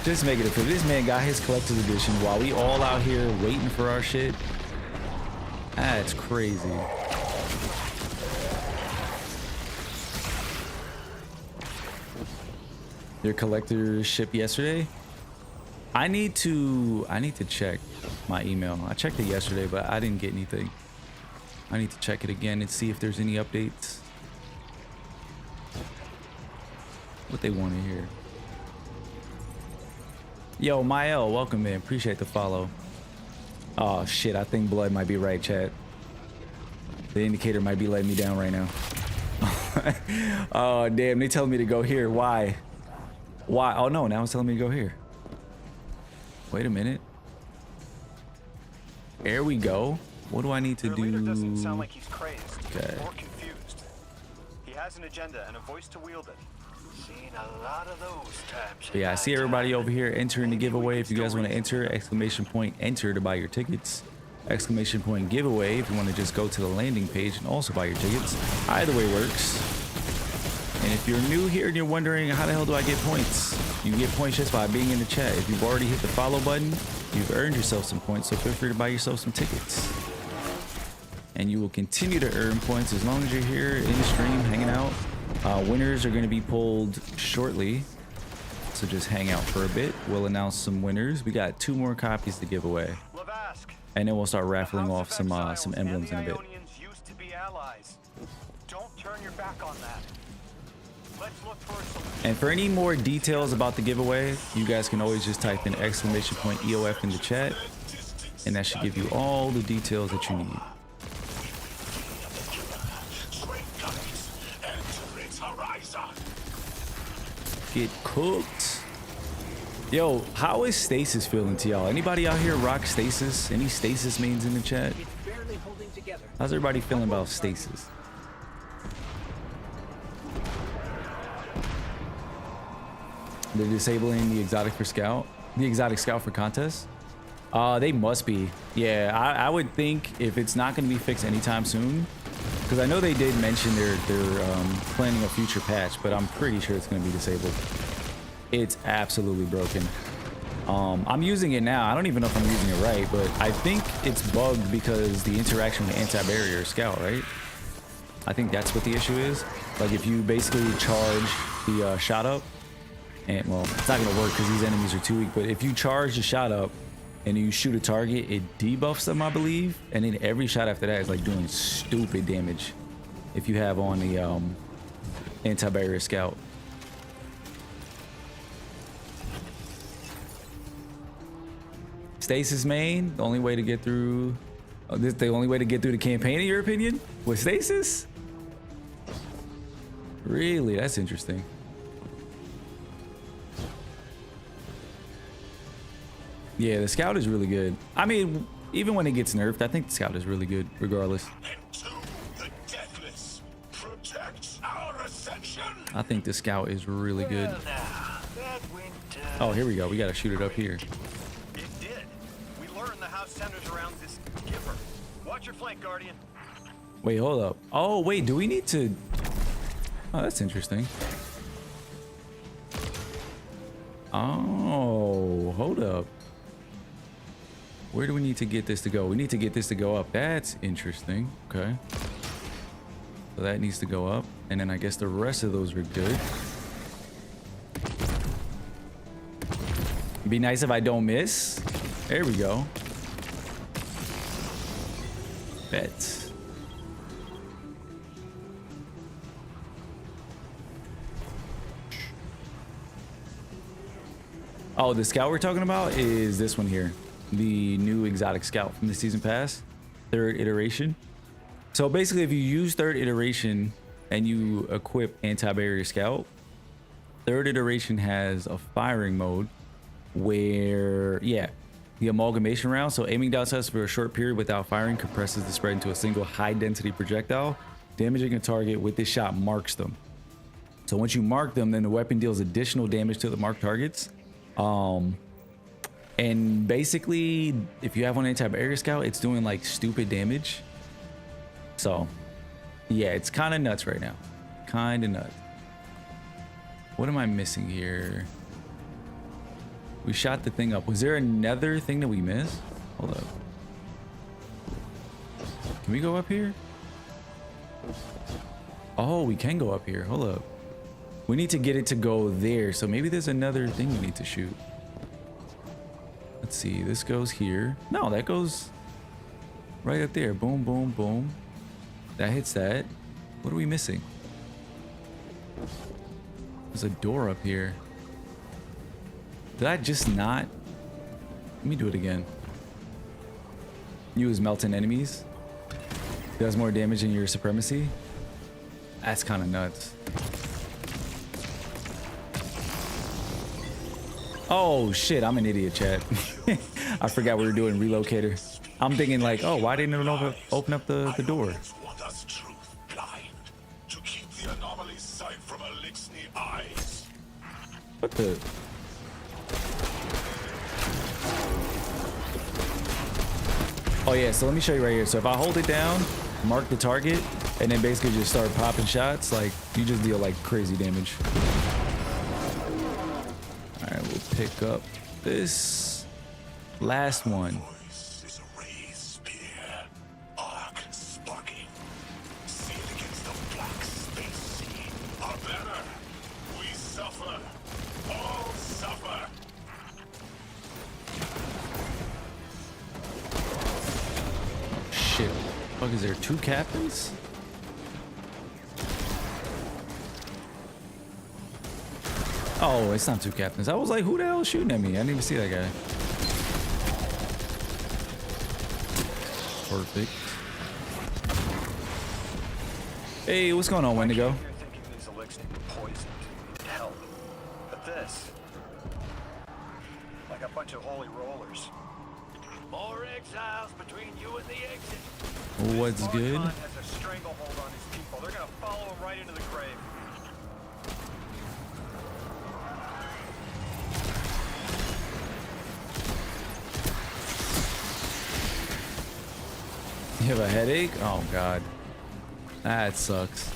Just make it official. This man got his collector's edition while we all out here waiting for our shit. That's crazy. Your collector shipped yesterday? I need to check my email. I checked it yesterday, but I didn't get anything. I need to check it again and see if there's any updates. What they want to hear. Yo, Mael, welcome in. Appreciate the follow. Oh shit, I think blood might be right, chat. The indicator might be letting me down right now. Oh damn, they telling me to go here. Why? Why? Oh no, now it's telling me to go here. Wait a minute. There we go. What do I need to do? Leader doesn't sound like he's crazed Okay. or confused. He has an agenda and a voice to wield it. Seen a lot of those times. But yeah, I see everybody over here entering the giveaway. If you guys want to enter, exclamation point enter to buy your tickets. Exclamation point giveaway if you want to just go to the landing page and also buy your tickets. Either way works. And if you're new here and you're wondering how the hell do I get points, you get points just by being in the chat. If you've already hit the follow button, you've earned yourself some points, so feel free to buy yourself some tickets. And you will continue to earn points as long as you're here in the stream hanging out. Winners are going to be pulled shortly, so just hang out for a bit. We'll announce some winners. We got 2 more copies to give away, and then we'll start raffling off some emblems in a bit. Used to be allies. Don't turn your back on that. Let's look for a solution. And for any more details about the giveaway, you guys can always just type in exclamation point EOF in the chat, and that should give you all the details that you need. Get cooked. Yo, how is stasis feeling to y'all? Anybody out here rock stasis? Any stasis mains in the chat? It's barely holding together. How's everybody feeling about stasis? They're disabling the exotic for scout, the exotic scout for contest. They must be. Yeah, I would think if it's not going to be fixed anytime soon, because I know they did mention they're planning a future patch, but I'm pretty sure it's going to be disabled. It's absolutely broken. I'm using it now. I don't even know if I'm using it right, but I think it's bugged because the interaction with anti-barrier scout, right? I think that's what the issue is. Like if you basically charge the shot up, and well, it's not gonna work because these enemies are too weak, but if you charge the shot up and you shoot a target, it debuffs them, I believe, and then every shot after that is like doing stupid damage if you have on the anti-barrier scout. Stasis main, the only way to get through this, the only way to get through the campaign in your opinion, with stasis? Really? That's interesting. Yeah, the scout is really good. I mean, even when it gets nerfed, I think the scout is really good regardless. The deathless protects our ascension. I think the scout is really good. Well, now, that went, Oh, here we go. We gotta shoot it up here. It did. We learned the house centers around this giver. Watch your flank, Guardian. Wait, hold up. Oh, wait, do we need to... Oh, that's interesting. Oh, hold up. Where do we need to get this to go? We need to get this to go up. That's interesting. Okay. So that needs to go up. And then I guess the rest of those are good. Be nice if I don't miss. There we go. Bet. Oh, the scout we're talking about is this one here. The new exotic scout from the season pass, 3rd iteration. So basically, if you use 3rd iteration and you equip anti-barrier scout, 3rd iteration has a firing mode where, yeah, the amalgamation round. So aiming down sights for a short period without firing compresses the spread into a single high density projectile. Damaging a target with this shot marks them. So once you mark them, then the weapon deals additional damage to the marked targets. And basically, if you have one anti-barrier scout, it's doing like stupid damage. So yeah, it's kind of nuts right now. Kind of nuts. What am I missing here? We shot the thing up. Was there another thing that we missed? Hold up. Can we go up here? Oh, we can go up here. Hold up. We need to get it to go there. So maybe there's another thing we need to shoot. Let's see. This goes here. No, that goes right up there. Boom, boom, boom. That hits that. What are we missing? There's a door up here. Did I just not? Let me do it again. Use melting enemies. Does more damage than your supremacy. That's kind of nuts. Oh shit, I'm an idiot, chat. I forgot we were doing relocator. I'm thinking like, oh, why didn't it open up the door? Want us truth blind to keep the anomaly sight from Elixni eyes. What the? Oh yeah, so let me show you right here. So if I hold it down, mark the target, and then basically just start popping shots, like you just deal like crazy damage. All right, we'll pick up this last one. Voice is a raised spear, arc sparking, sealed against the black space sea. Our banner, we suffer, all suffer. Shit. Fuck, is there 2 captains? Oh, it's not 2 captains. I was like, who the hell is shooting at me? I didn't even see that guy. Perfect. Hey, what's going on, Wendigo? You're thinking these elixirs were poisoned. Hell. But this, like a bunch of holy rollers. More exiles between you and the exit. What's good? Archon has a stranglehold on his people. They're gonna follow him right into the grave. You have a headache? Oh god. That sucks.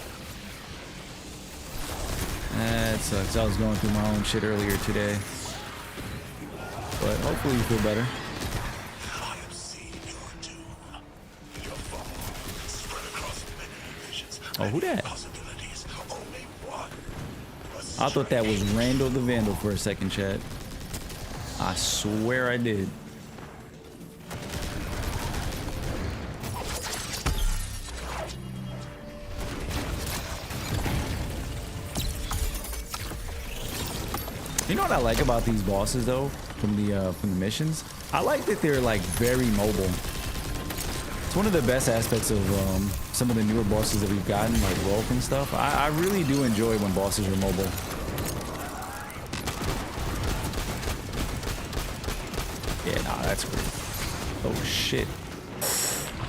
That sucks. I was going through my own shit earlier today. But hopefully you feel better. I have seen your doom. Your fall spread across many visions. Oh, who that? Possibilities. Only one. I thought that was Randall the Vandal for a second, chat. I swear I did. You know what I like about these bosses though, from the missions? I like that they're like very mobile. It's one of the best aspects of some of the newer bosses that we've gotten, like Rolf and stuff. I really do enjoy when bosses are mobile. Yeah, nah, that's great. Oh shit.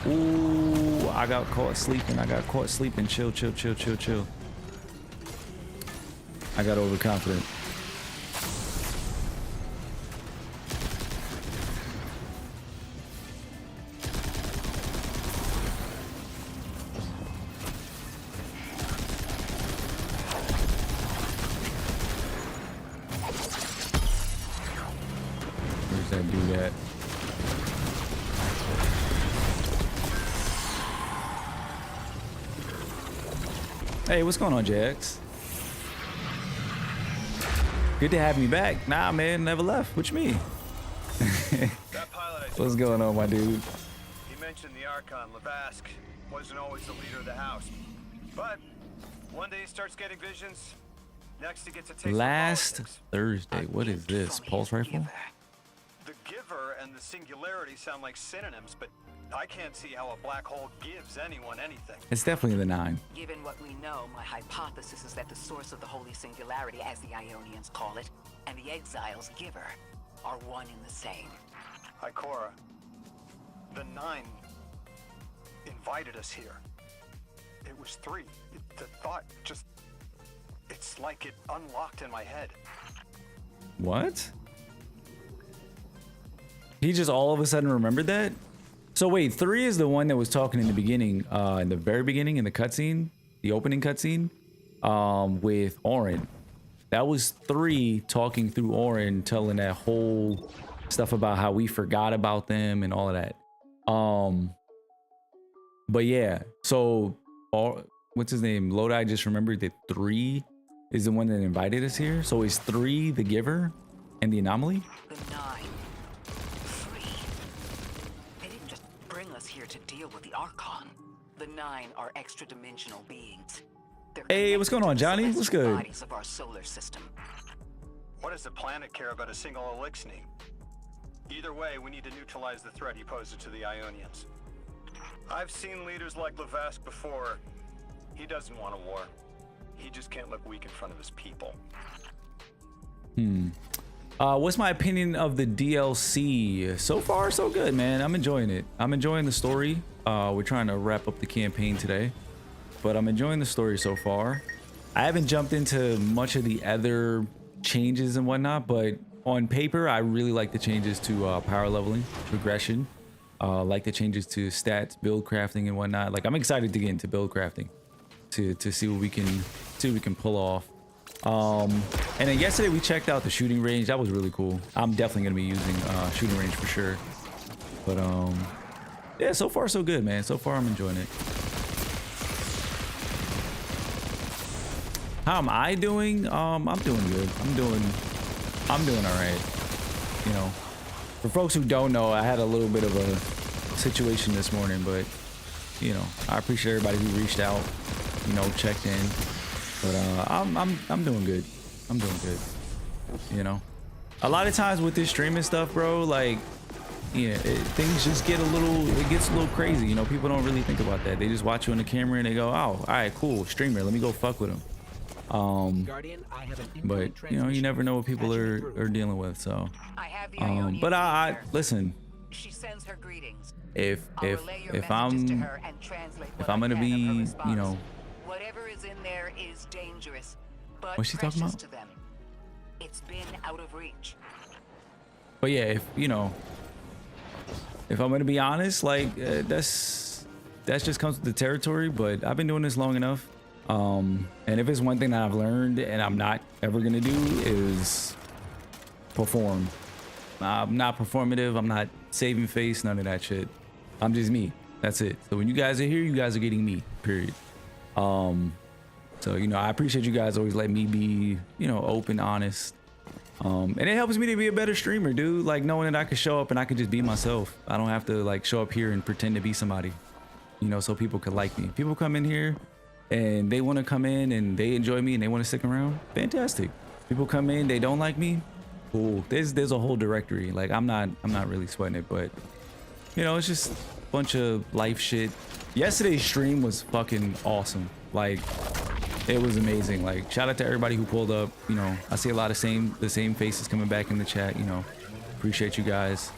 Ooh, I got caught sleeping. Chill, chill, chill, chill, chill. I got overconfident. Where's that dude at? Hey, what's going on, JX? Good to have me back. Nah, man, never left. What you mean? That pilot I What's going on, my dude? He mentioned the Archon, Levask, wasn't always the leader of the house. But one day he starts getting visions. Next he gets a taste of Last politics. Thursday. What is this? Pulse rifle? The Giver and the Singularity sound like synonyms, but I can't see how a black hole gives anyone anything. It's definitely the 9. Given what we know, my hypothesis is that the source of the Holy Singularity, as the Ionians call it, and the Exile's Giver are one and the same. Ikora, the 9 invited us here. It was 3. The thought just... It's like it unlocked in my head. What? He just all of a sudden remembered that? So wait, 3 is the one that was talking in the beginning, in the very beginning, in the cutscene, the opening cutscene, with Orin. That was 3 talking through Orin, telling that whole stuff about how we forgot about them and all of that. But yeah, so what's his name? Lodi just remembered that 3 is the one that invited us here. So is 3 the Giver and the Anomaly? The 9. 3. They didn't just bring us here to deal with the Archon. The 9 are extra-dimensional beings. They're Hey, what's going on, connected to the Johnny? What's celestial good? bodies of our solar system. What does the planet care about a single Elixni? Either way, we need to neutralize the threat he poses to the Ionians. I've seen leaders like Levask before. He doesn't want a war. He just can't look weak in front of his people. What's my opinion of the DLC? So far, so good, man. I'm enjoying it. I'm enjoying the story. We're trying to wrap up the campaign today, but I'm enjoying the story so far. I haven't jumped into much of the other changes and whatnot, but on paper, I really like the changes to power leveling, progression. Like the changes to stats, build crafting, and whatnot. Like, I'm excited to get into build crafting to see what we can pull off. And then yesterday we checked out the shooting range. That was really cool. I'm definitely gonna be using shooting range for sure. But yeah, so far so good, man. So far I'm enjoying it. How am I doing? I'm doing good. I'm doing all right. You know, for folks who don't know, I had a little bit of a situation this morning, but you know, I appreciate everybody who reached out, you know, checked in. But I'm doing good. I'm doing good. You know, a lot of times with this streaming stuff, bro, like, yeah, things just get it gets a little crazy. You know, people don't really think about that. They just watch you on the camera and they go, oh, all right, cool, streamer, let me go fuck with him. Guardian, I have an But incoming you know, you transmission. never know what people Patching are through. dealing with. So, I have the Ionian but I here. listen. She sends her greetings. If I'll relay your if messages to I'm her and translate if what I'm I gonna can of her be, response. you know, Whatever is in there is dangerous, but What's she talking precious about? to them. It's been out of reach. but yeah, if you know, if I'm gonna be honest, like that's just comes with the territory. But I've been doing this long enough. And if it's one thing that I've learned and I'm not ever gonna do is perform. I'm not performative. I'm not saving face. None of that shit. I'm just me. That's it. So when you guys are here, you guys are getting me. Period. So you know, I appreciate you guys always let me be, you know, open, honest. And it helps me to be a better streamer, dude. Like knowing that I could show up and I could just be myself. I don't have to like show up here and pretend to be somebody, you know, so people could like me. People come in here and they want to come in and they enjoy me and they want to stick around. Fantastic. People come in, they don't like me. Cool. There's a whole directory. Like I'm not really sweating it, but you know, it's just a bunch of life shit. Yesterday's stream was fucking awesome. Like it was amazing. Like shout out to everybody who pulled up. You know, I see a lot of the same faces coming back in the chat. You know, appreciate you guys.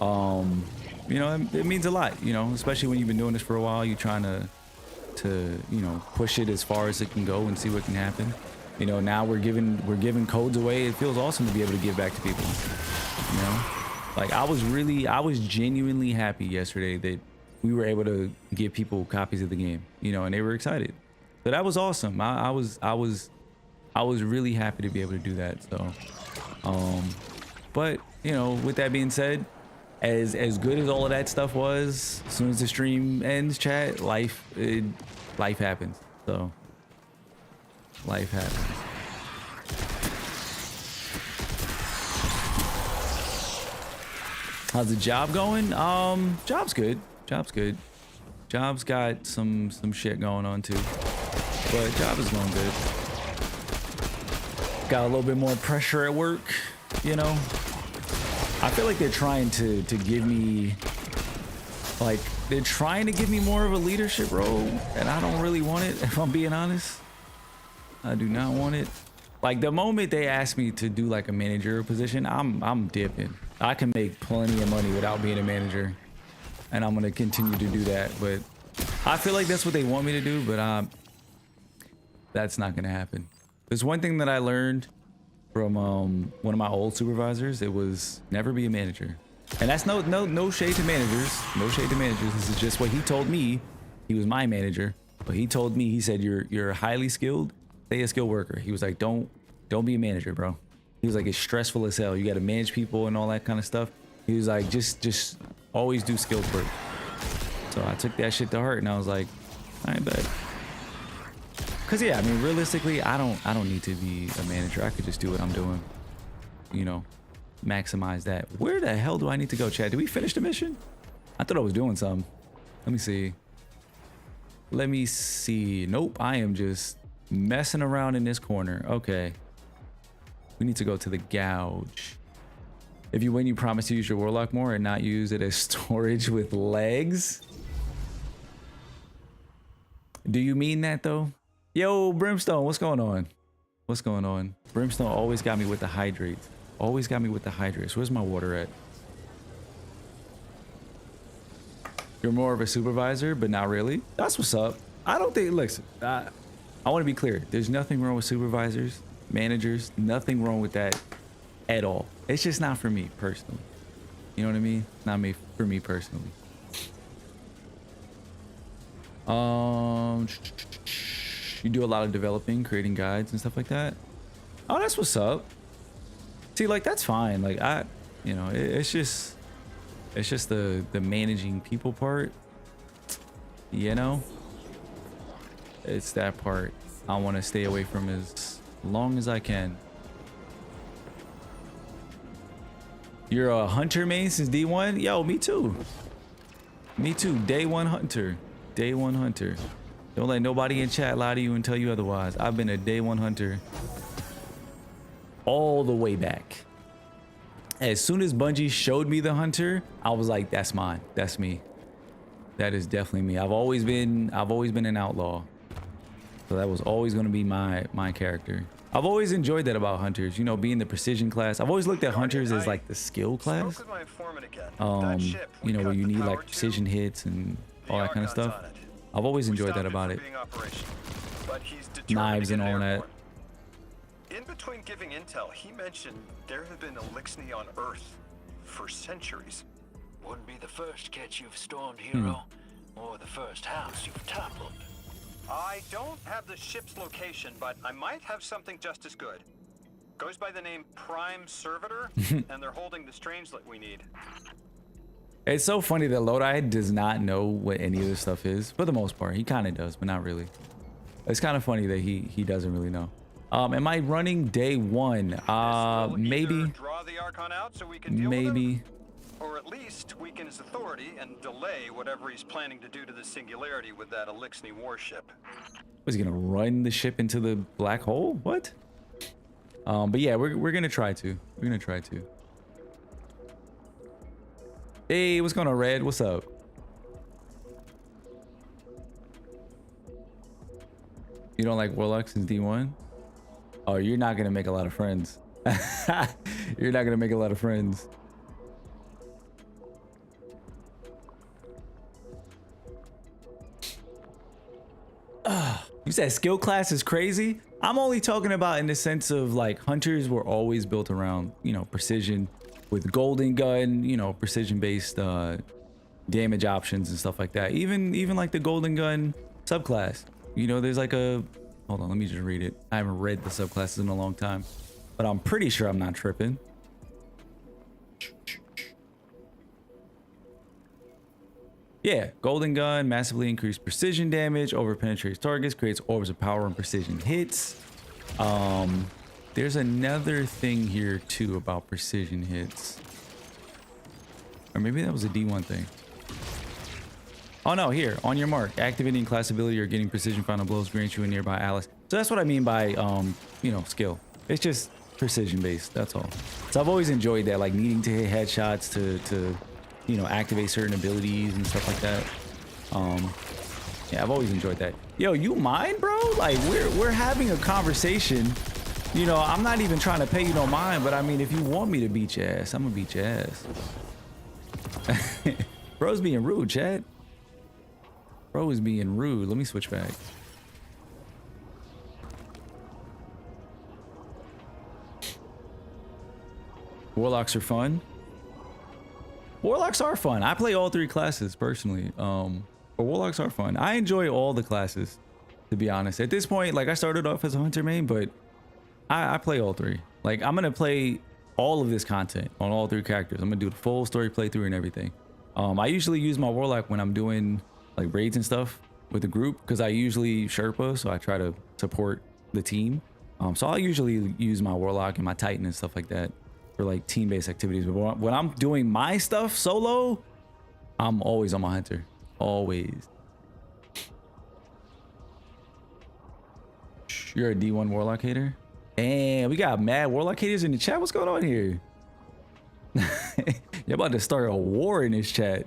You know, it means a lot. You know, especially when you've been doing this for a while. You're trying to you know, push it as far as it can go and see what can happen. You know, now we're giving codes away. It feels awesome to be able to give back to people. You know, like I was genuinely happy yesterday that we were able to give people copies of the game. You know, and they were excited. So that was awesome. I was really happy to be able to do that. So, but you know, with that being said, as good as all of that stuff was, as soon as the stream ends, chat, life happens. So, life happens. How's the job going? Job's good. Job's good. Job's got some shit going on too. But job is going good. Got a little bit more pressure at work, you know. I feel like they're trying to give me, like, they're trying to give me more of a leadership role, and I don't really want it, if I'm being honest. I do not want it. Like, the moment they ask me to do, like, a managerial position, I'm dipping. I can make plenty of money without being a manager, and I'm going to continue to do that. But I feel like that's what they want me to do, but that's not going to happen. There's one thing that I learned from one of my old supervisors. It was never be a manager. And that's no shade to managers. No shade to managers. This is just what he told me. He was my manager, but he told me, he said, you're highly skilled. Stay a skilled worker. He was like, don't be a manager, bro. He was like, it's stressful as hell. You got to manage people and all that kind of stuff. He was like, just always do skilled work. So I took that shit to heart and I was like, I ain't bad. Cause yeah, I mean, realistically, I don't need to be a manager. I could just do what I'm doing, you know, maximize that. Where the hell do I need to go, Chad? Did we finish the mission? I thought I was doing something. Let me see. Nope, I am just messing around in this corner. Okay. We need to go to the gouge. If you win, you promise to use your warlock more and not use it as storage with legs. Do you mean that though? Yo, Brimstone, what's going on? What's going on? Brimstone always got me with the hydrates. Always got me with the hydrates. Where's my water at? You're more of a supervisor, but not really. That's what's up. I don't think, listen, I want to be clear. There's nothing wrong with supervisors, managers, nothing wrong with that at all. It's just not for me personally. You know what I mean? Not me, for me personally. You do a lot of developing, creating guides and stuff like that. Oh, that's what's up. See, like, that's fine. Like, you know, it's just the managing people part, you know. It's that part I want to stay away from as long as I can. You're a hunter main since D1? Yo, me too. Me too. Day one hunter. Day one hunter. Don't let nobody in chat lie to you and tell you otherwise. I've been a day one hunter all the way back. As soon as Bungie showed me the hunter, I was like, that's mine. That's me. That is definitely me. I've always been an outlaw. So that was always going to be my character. I've always enjoyed that about hunters, you know, being the precision class. I've always looked at hunters as like the skill class. You know, where you need like precision hits and all that kind of stuff. I've always enjoyed that about it. Knives and all that. In between giving intel, he mentioned there have been Elixni on Earth for centuries. Wouldn't be the first catch you've stormed, hero, or the first house you've toppled. I don't have the ship's location, but I might have something just as good. Goes by the name Prime Servitor, and they're holding the strangelet we need. It's so funny that Lodi does not know what any of this stuff is. For the most part, he kind of does, but not really. It's kind of funny that he doesn't really know. Am I running day 1? Maybe. Draw the Archon out so we can deal with him, or at least weaken his authority and delay whatever he's planning to do to the Singularity with that Elixni warship. Was he gonna run the ship into the black hole? What? But yeah, we're gonna try to. We're gonna try to. Hey, what's going on, Red? What's up? You don't like Warlocks since D1? Oh, you're not gonna make a lot of friends. You're not gonna make a lot of friends. You said skill class is crazy? I'm only talking about in the sense of like hunters were always built around, you know, precision with golden gun, you know, precision based damage options and stuff like that. Even like the golden gun subclass, you know, there's like a, hold on, let me just read it. I haven't read the subclasses in a long time, but I'm pretty sure I'm not tripping. Yeah, golden gun, massively increased precision damage, over penetrates targets, creates orbs of power and precision hits. There's another thing here too about precision hits. Or maybe that was a D1 thing. Oh no, here, on your mark, activating class ability or getting precision final blows grants you a nearby ally. So that's what I mean by, you know, skill. It's just precision based, that's all. So I've always enjoyed that, like needing to hit headshots to you know, activate certain abilities and stuff like that. Yeah, I've always enjoyed that. Yo, you mind, bro? Like we're having a conversation. You know, I'm not even trying to pay you no mind, but I mean, if you want me to beat your ass, I'm gonna beat your ass. Bro's being rude, chat. Bro is being rude. Let me switch back. Warlocks are fun. Warlocks are fun. I play all 3 classes personally. But Warlocks are fun. I enjoy all the classes, to be honest. At this point, like I started off as a hunter main, but I play all 3. Like I'm gonna play all of this content on all 3 characters. I'm gonna do the full story playthrough and everything. I usually use my Warlock when I'm doing like raids and stuff with the group, because I usually Sherpa, so I try to support the team. So I'll usually use my Warlock and my Titan and stuff like that for like team-based activities. But when I'm doing my stuff solo, I'm always on my hunter. Always. You're a D1 Warlock hater? And we got mad Warlock haters in the chat. What's going on here? You're about to start a war in this chat.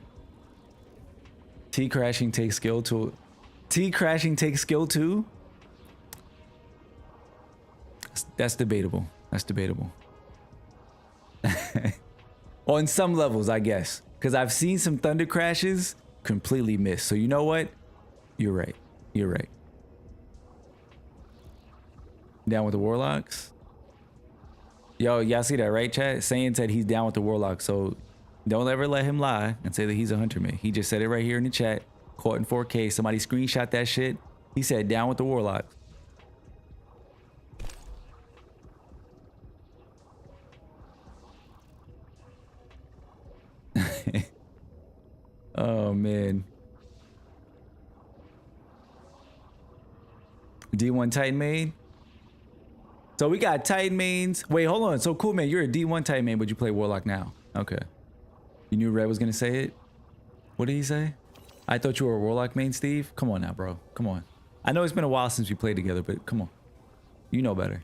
T crashing takes skill to T crashing takes skill too. That's debatable. That's debatable. On some levels, I guess, because I've seen some thunder crashes completely miss. So you know what? You're right. You're right. Down with the Warlocks. Yo, y'all see that, right, chat? Saiyan said he's down with the Warlocks, so don't ever let him lie and say that he's a hunter man. He just said it right here in the chat. Caught in 4K. Somebody screenshot that shit. He said down with the Warlocks. Oh man. D1 Titan main. So we got Titan mains. Wait, hold on. So cool, man. You're a D1 Titan main, but you play Warlock now. Okay. You knew Red was gonna say it? What did he say? I thought you were a Warlock main, Steve. Come on now, bro. Come on. I know it's been a while since we played together, but come on. You know better.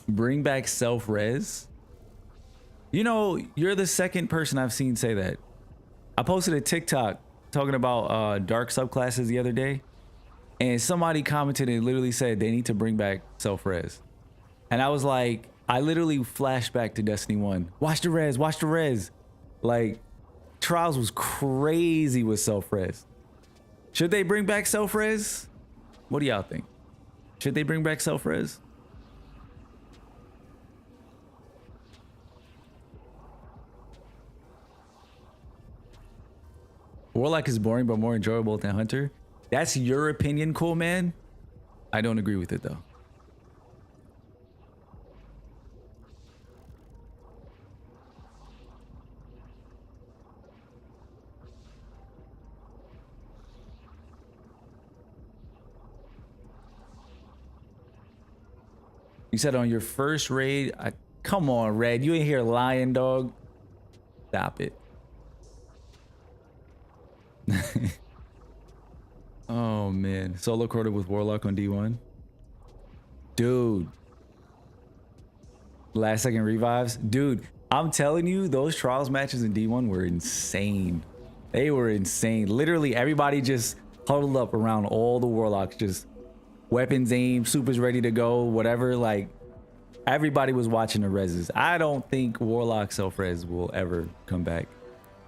Bring back self-res. You know, you're the second person I've seen say that. I posted a TikTok talking about dark subclasses the other day, and somebody commented and literally said they need to bring back self-res. And I was like, I literally flashed back to Destiny 1. Watch the res, watch the res. Like, Trials was crazy with self-res. Should they bring back self-res? What do y'all think? Should they bring back self-res? Warlock is boring but more enjoyable than Hunter. That's your opinion, cool man. I don't agree with it though. You said on your first raid, come on, Red. You ain't here lying, dog. Stop it. Oh, man. Solo quota with Warlock on D1. Dude. Last second revives. Dude, I'm telling you, those trials matches in D1 were insane. They were insane. Literally, everybody just huddled up around all the Warlocks, just weapons aim, supers ready to go, whatever. Like, everybody was watching the reses. I don't think Warlock self-res will ever come back.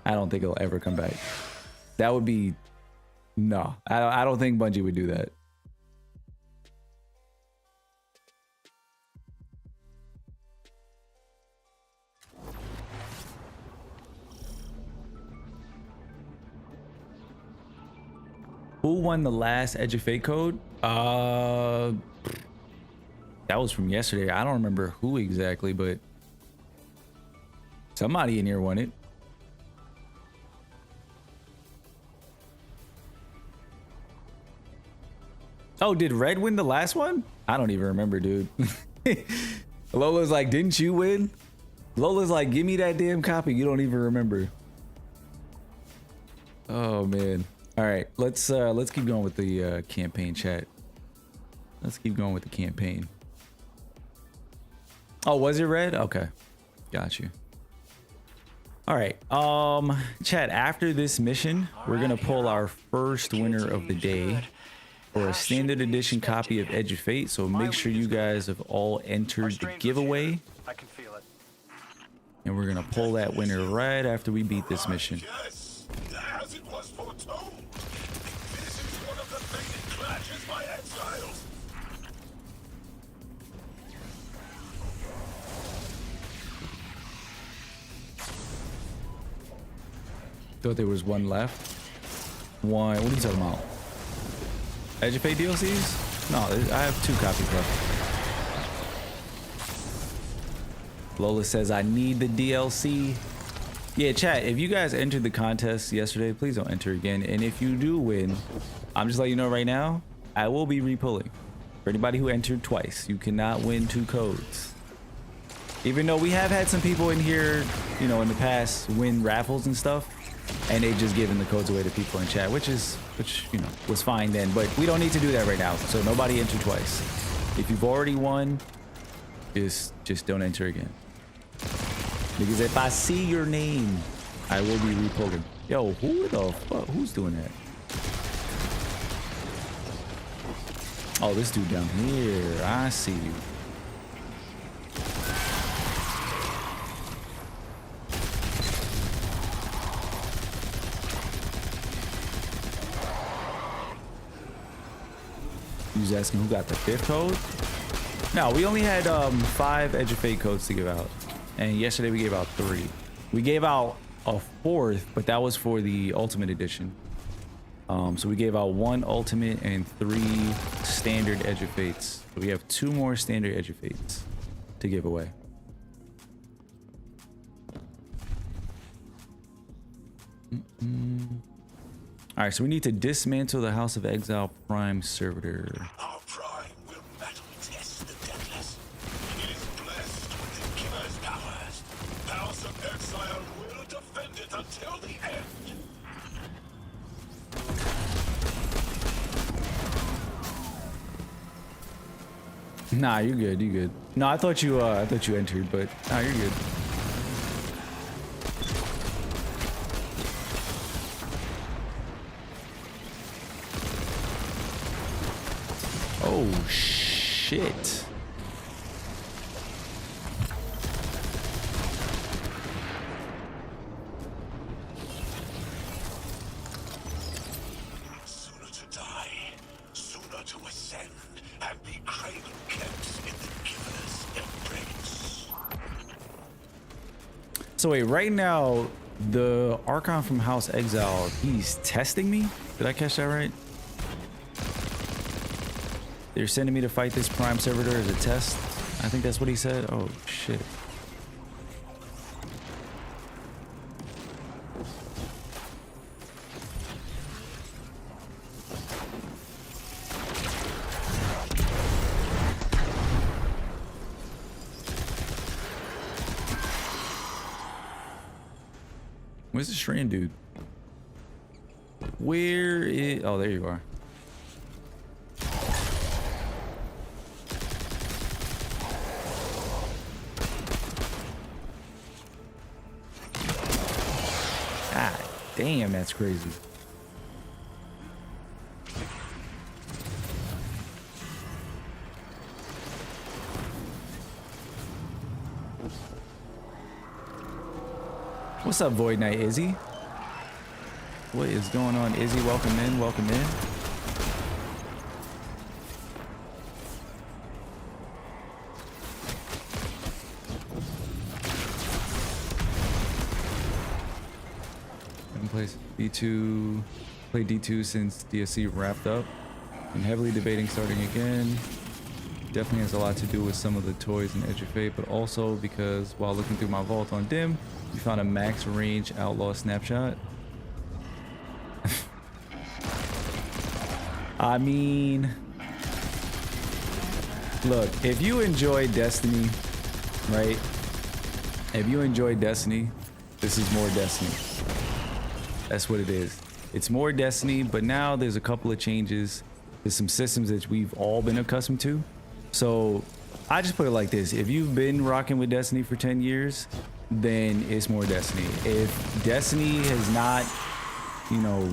I don't think it'll ever come back. That would be... No, I don't think Bungie would do that. Who won the last Edge of Fate code? That was from yesterday. I don't remember who exactly, but somebody in here won it. Oh, did Red win the last one? I don't even remember, dude. Lola's like, didn't you win? Lola's like, give me that damn copy. You don't even remember. Oh man. All right, let's keep going with the campaign chat. Let's keep going with the campaign. Oh, was it Red? Okay, got you. All right, chat. After this mission, we're gonna pull our first winner of the day for a standard edition copy of Edge of Fate. So make sure you guys have all entered the giveaway. I can feel it. And we're gonna pull that winner right after we beat this mission. Yes, as it was foretold. This is one of the fated clashes by exiles. Thought there was one left. One. What are you talking about? Edge of Fate DLCs? No, I have 2 copies left. Lola says I need the DLC. Yeah, chat, if you guys entered the contest yesterday, please don't enter again. And if you do win, I'm just letting you know right now, I will be repulling. For anybody who entered twice, you cannot win 2 codes. Even though we have had some people in here, you know, in the past win raffles and stuff, and they just giving the codes away to people in chat, which you know was fine then, but we don't need to do that right now. So nobody enter twice. If you've already won, just don't enter again. Because if I see your name, I will be repulling. Yo, who the fuck? Who's doing that? Oh, this dude down here. I see you. He's asking who got the 5th code? No, we only had 5 Edge of Fate codes to give out. And yesterday we gave out 3. We gave out a 4th, but that was for the Ultimate Edition. So we gave out 1 Ultimate and 3 Standard Edge of Fates. So we have 2 more Standard Edge of Fates to give away. All right, so we need to dismantle the House of Exile Prime servitor. Our prime will battle test the deathless. It is blessed with the giver's powers. House of Exile will defend it until the end. Nah, you're good. You good? No, I thought you entered, but nah, you're good. Oh shit. Sooner to die, sooner to ascend, and be cradle kept in the giver's embrace. So wait, right now The Archon from House Exile, he's testing me? Did I catch that right? They're sending me to fight this Prime Servitor as a test? I think that's what he said. Oh, shit. Where's the Strand dude? Where is... Oh, there you are. God damn, that's crazy. What's up, Void Knight Izzy? What is going on, Izzy? Welcome in, welcome in. Haven't played D2, played D2 since DSC wrapped up. I'm heavily debating starting again. Definitely has a lot to do with some of the toys in Edge of Fate, but also because while looking through my vault on Dim, we found a max range outlaw snapshot. I mean, look, if you enjoy Destiny, right? If you enjoy Destiny, this is more Destiny. That's what it is. It's more Destiny, but now there's a couple of changes. There's some systems that we've all been accustomed to. So I just put it like this. If you've been rocking with Destiny for 10 years, then it's more Destiny. If Destiny has not, you know,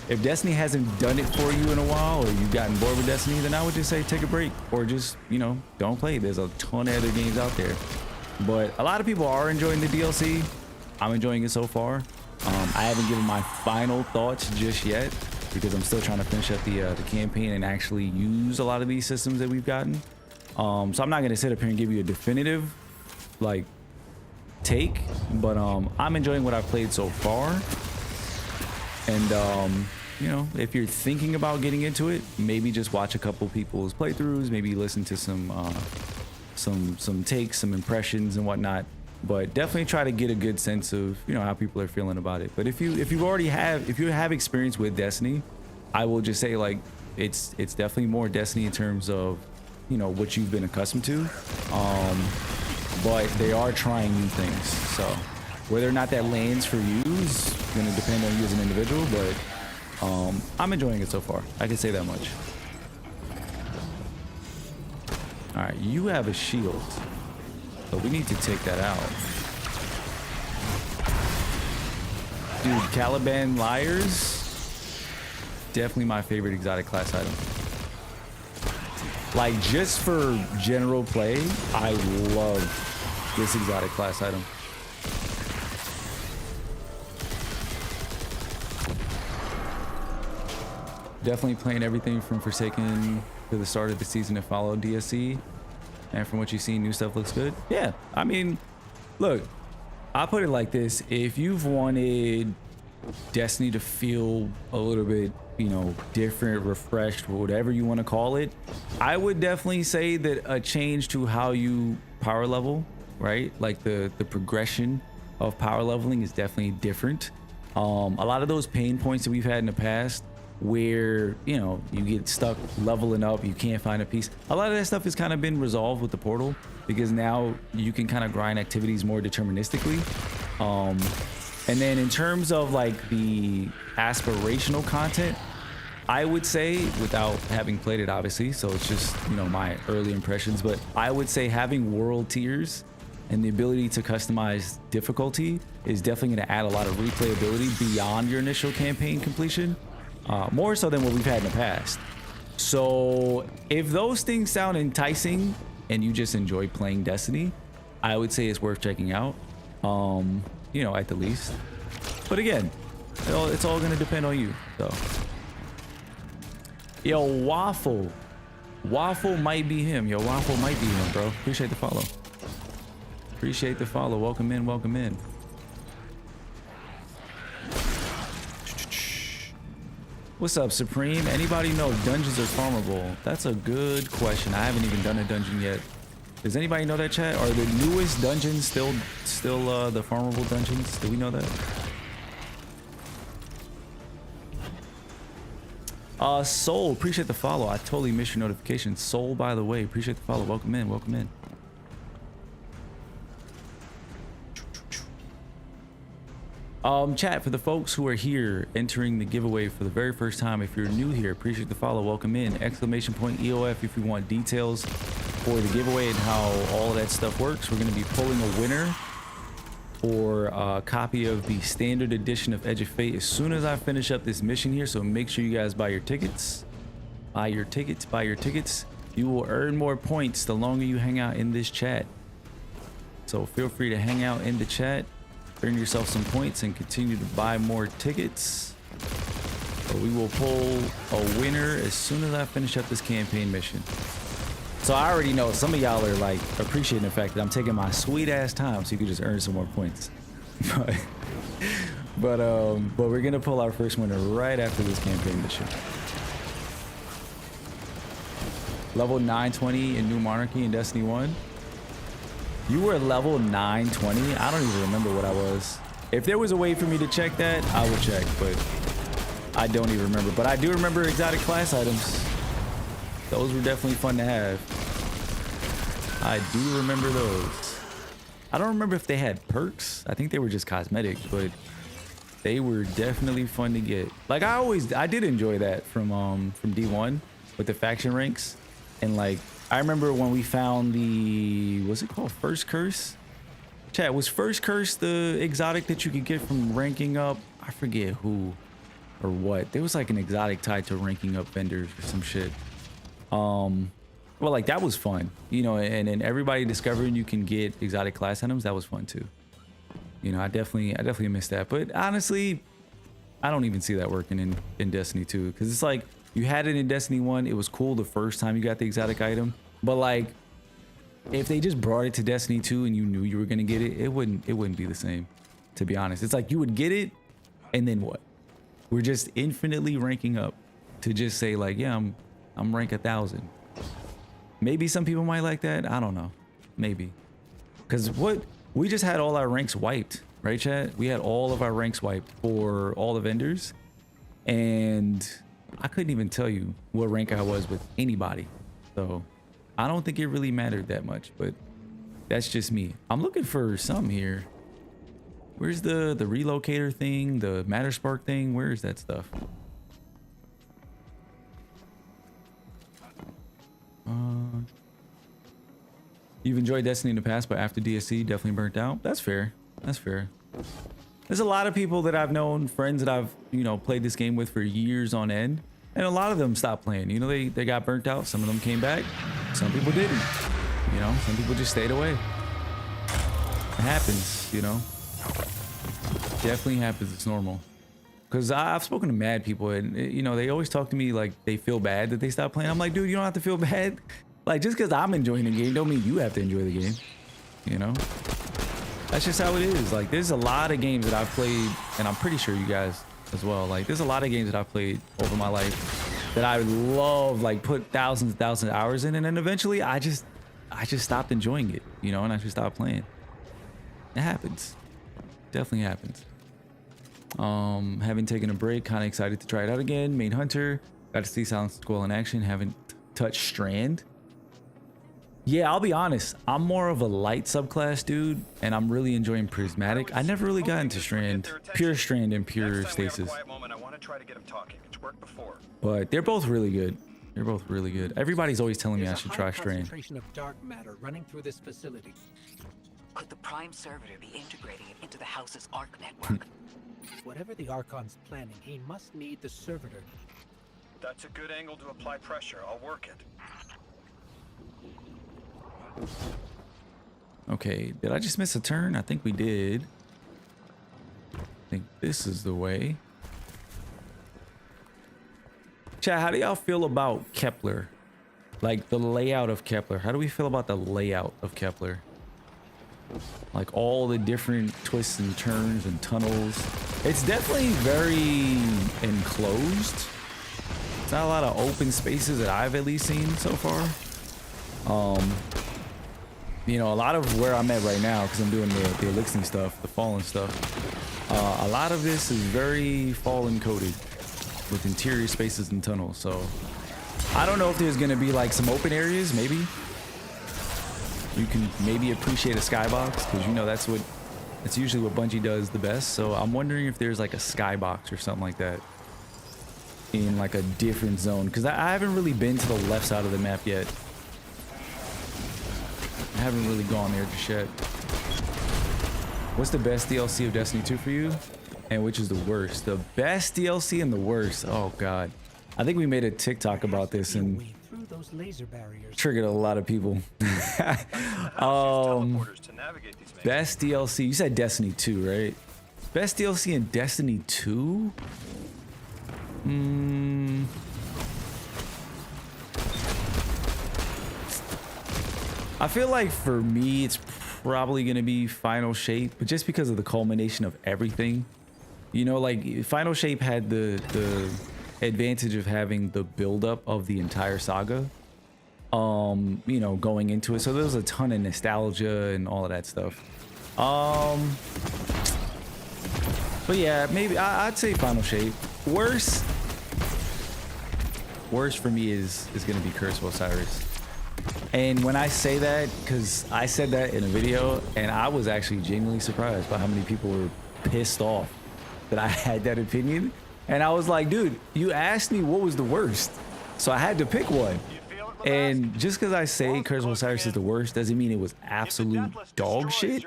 if Destiny hasn't done it for you in a while, or you've gotten bored with Destiny, then I would just say take a break, or just, you know, don't play. There's a ton of other games out there. But a lot of people are enjoying the DLC. I'm enjoying it so far. I haven't given my final thoughts just yet, because I'm still trying to finish up the campaign and actually use a lot of these systems that we've gotten. So I'm not gonna sit up here and give you a definitive like take, but I'm enjoying what I've played so far. And you know, if you're thinking about getting into it, maybe just watch a couple people's playthroughs, maybe listen to some takes, some impressions and whatnot. But definitely try to get a good sense of, you know, how people are feeling about it. But if you have experience with Destiny, I will just say, like, it's definitely more Destiny in terms of, you know, what you've been accustomed to. But they are trying new things. So whether or not that lands for you is gonna depend on you as an individual, but I'm enjoying it so far. I can say that much. All right, you have a shield. So we need to take that out. Dude, Caliban Liars, definitely my favorite exotic class item. Like, just for general play, I love this exotic class item. Definitely playing everything from Forsaken to the start of the season to follow DSC. And from what you've seen, new stuff looks good. Yeah, I mean, look, I put it like this. If you've wanted Destiny to feel a little bit, you know, different, refreshed, whatever you want to call it, I would definitely say that a change to how you power level, right? Like the progression of power leveling is definitely different. A lot of those pain points that we've had in the past, where, you know, you get stuck leveling up, you can't find a piece, a lot of that stuff has kind of been resolved with the portal, because now you can kind of grind activities more deterministically. And then in terms of like the aspirational content, I would say, without having played it obviously, so it's just, you know, my early impressions, but I would say having world tiers and the ability to customize difficulty is definitely going to add a lot of replayability beyond your initial campaign completion. More so than what we've had in the past. So if those things sound enticing and you just enjoy playing Destiny, I would say it's worth checking out, you know, at the least. But again, it's all gonna depend on you. So, yo, Waffle might be him. Yo, Waffle might be him, bro. Appreciate the follow. Appreciate the follow. Welcome in, welcome in. What's up, Supreme? Anybody know if dungeons are farmable? That's a good question. I haven't even done a dungeon yet. Does anybody know that, chat? Are the newest dungeons still the farmable dungeons? Do we know that? Soul, appreciate the follow. I totally missed your notification. Soul, by the way, appreciate the follow. Welcome in, welcome in. Chat, for the folks who are here entering the giveaway for the very first time, if you're new here, appreciate the follow. Welcome in. Exclamation point EOF if you want details for the giveaway and how all of that stuff works. We're going to be pulling a winner for a copy of the standard edition of Edge of Fate as soon as I finish up this mission here. So make sure you guys buy your tickets. Buy your tickets. Buy your tickets. You will earn more points the longer you hang out in this chat. So feel free to hang out in the chat, earn yourself some points, and continue to buy more tickets. So we will pull a winner as soon as I finish up this campaign mission. So I already know some of y'all are like appreciating the fact that I'm taking my sweet ass time so you can just earn some more points. but we're gonna pull our first winner right after this campaign mission. Level 920 in New Monarchy in Destiny 1. You were level 920? I don't even remember what I was. If there was a way for me to check that, I would check, but I don't even remember. But I do remember exotic class items. Those were definitely fun to have. I do remember those. I don't remember if they had perks. I think they were just cosmetic, but they were definitely fun to get. Like I did enjoy that from D1 with the faction ranks. And like, I remember when we found the, what's it called? First Curse? Chat, was First Curse the exotic that you could get from ranking up? I forget who or what. There was like an exotic tied to ranking up vendors or some shit. Well, like that was fun, you know, and then everybody discovering you can get exotic class items, that was fun too. You know, I definitely missed that. But honestly, I don't even see that working in Destiny 2, because it's like you had it in Destiny 1, it was cool the first time you got the exotic item, but like if they just brought it to Destiny 2 and you knew you were gonna get it, it wouldn't be the same, to be honest. It's like you would get it and then what? We're just infinitely ranking up to just say like, yeah, I'm rank 1,000. Maybe some people might like that. I don't know. Maybe. Because we just had all our ranks wiped, right, chat? We had all of our ranks wiped for all the vendors. And I couldn't even tell you what rank I was with anybody. So I don't think it really mattered that much, but that's just me. I'm looking for some here. Where's the relocator thing, the matter spark thing? Where is that stuff? You've enjoyed Destiny in the past, but after DSC definitely burnt out. That's fair. That's fair. There's a lot of people that I've known, friends that I've, you know, played this game with for years on end, and a lot of them stopped playing. You know, they got burnt out. Some of them came back. Some people didn't. You know, some people just stayed away. It happens, you know. Definitely happens. It's normal. Because I've spoken to mad people, and you know, they always talk to me like they feel bad that they stopped playing. I'm like, dude, you don't have to feel bad. Like, just because I'm enjoying the game don't mean you have to enjoy the game. You know, that's just how it is. Like, there's a lot of games that I've played, and I'm pretty sure you guys as well. Like, there's a lot of games that I've played over my life that I love, like put thousands of hours in, and then eventually I just stopped enjoying it, you know, and I just stopped playing. It happens. Definitely happens. Having taken a break, kind of excited to try it out again. Main Hunter, got to see Silent Squall in action. Haven't touched Strand. Yeah, I'll be honest, I'm more of a light subclass dude, and I'm really enjoying Prismatic. I never really got into Strand, pure Strand and pure Stasis. But they're both really good. They're both really good. Everybody's always telling me I should try Strand. Concentration of dark matter running through this facility. Could the Prime Servitor be integrating it into the House's Arc network? Whatever the Archon's planning, he must need the Servitor. That's a good angle to apply pressure. I'll work it. Okay, did I just miss a turn? I think we did. I think this is the way. Chat, how do y'all feel about Kepler? Like the layout of Kepler. How do we feel about the layout of Kepler? Like all the different twists and turns and tunnels. It's definitely very enclosed, It's not a lot of open spaces that I've at least seen so far. You know, a lot of where I'm at right now, because I'm doing the elixir stuff, the fallen stuff. A lot of this is very fallen coded with interior spaces and tunnels. So I don't know if there's gonna be like some open areas. Maybe you can maybe appreciate a skybox, because you know that's usually what Bungie does the best. So I'm wondering if there's like a skybox or something like that in like a different zone, because I haven't really been to the left side of the map yet. I haven't really gone there just yet. What's the best DLC of Destiny 2 for you? And which is the worst? The best DLC and the worst. Oh God. I think we made a TikTok about this and triggered a lot of people. Best DLC. You said Destiny 2, right? Best DLC in Destiny 2? I feel like for me, it's probably going to be Final Shape, but just because of the culmination of everything. You know, like Final Shape had the advantage of having the buildup of the entire saga, you know, going into it. So there was a ton of nostalgia and all of that stuff. But yeah, maybe I'd say Final Shape. Worst for me is going to be Curse of Osiris. And when I say that, because I said that in a video, and I was actually genuinely surprised by how many people were pissed off that I had that opinion. And I was like, dude, you asked me what was the worst, so I had to pick one. And just because I say Curse of Osiris is the worst doesn't mean it was absolute dog shit.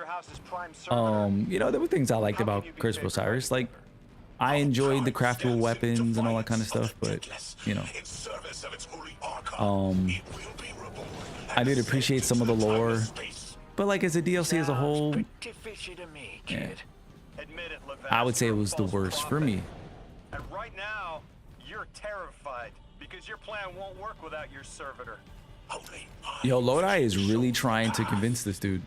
You know, there were things I liked about Curse of Osiris, like I enjoyed the craftable weapons and all that kind of stuff, but you know, I did appreciate some of the lore, but like as a DLC as a whole, yeah, I would say it was the worst for me. And right now, you're terrified because your plan won't work without your servitor. Yo, Lodi is really trying to convince this dude,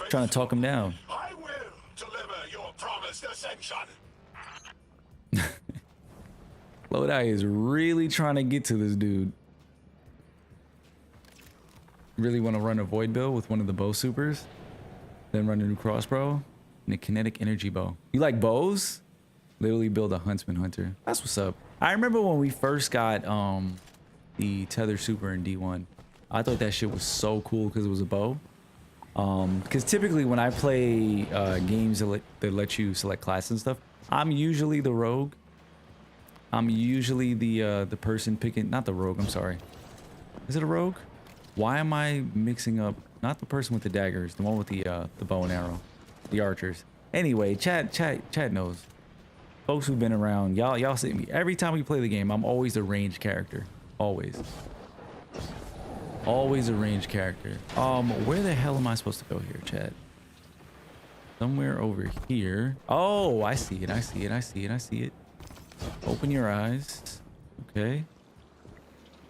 trying to talk him down. I will deliver your promised ascension. Lodi is really trying to get to this dude. Really want to run a void bill with one of the bow supers, then run a new crossbow and a kinetic energy bow. You like bows? Literally build a huntsman hunter. That's what's up. I remember when we first got the tether super in D1. I thought that shit was so cool because it was a bow. Because typically when I play games that let you select classes and stuff, I'm usually the rogue. I'm usually the person picking, not the rogue, I'm sorry. Is it a rogue? Why am I mixing up, not the person with the daggers, the one with the bow and arrow, the archers. Anyway, chat knows. Folks who've been around, y'all see me. Every time we play the game, I'm always a ranged character. Always. Always a ranged character. Where the hell am I supposed to go here, chat? Somewhere over here. Oh, I see it, I see it, I see it, I see it. Open your eyes. Okay.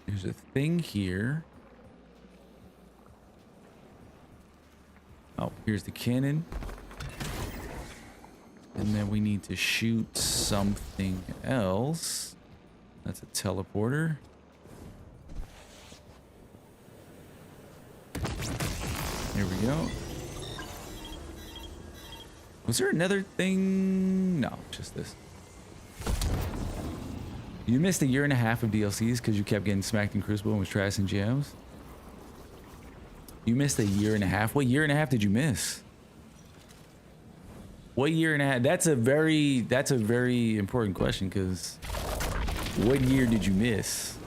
There's a thing here. Oh, here's the cannon. And then we need to shoot something else. That's a teleporter. Here we go. Was there another thing? No, just this. You missed a year and a half of DLCs because you kept getting smacked in Crucible and was trash in GMs. You missed a year and a half. What year and a half did you miss? What year and a half? That's a very important question, because what year did you miss?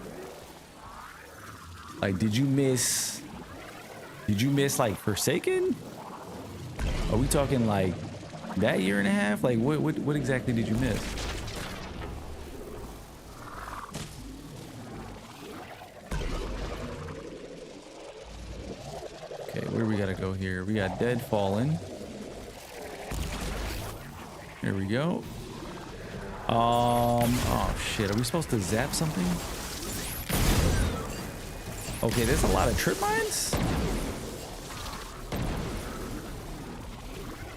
Like, did you miss like Forsaken? Are we talking like that year and a half? Like what exactly did you miss? Okay, where we gotta go here? We got Dead Fallen. Here we go. Oh shit, are we supposed to zap something? Okay, there's a lot of trip mines?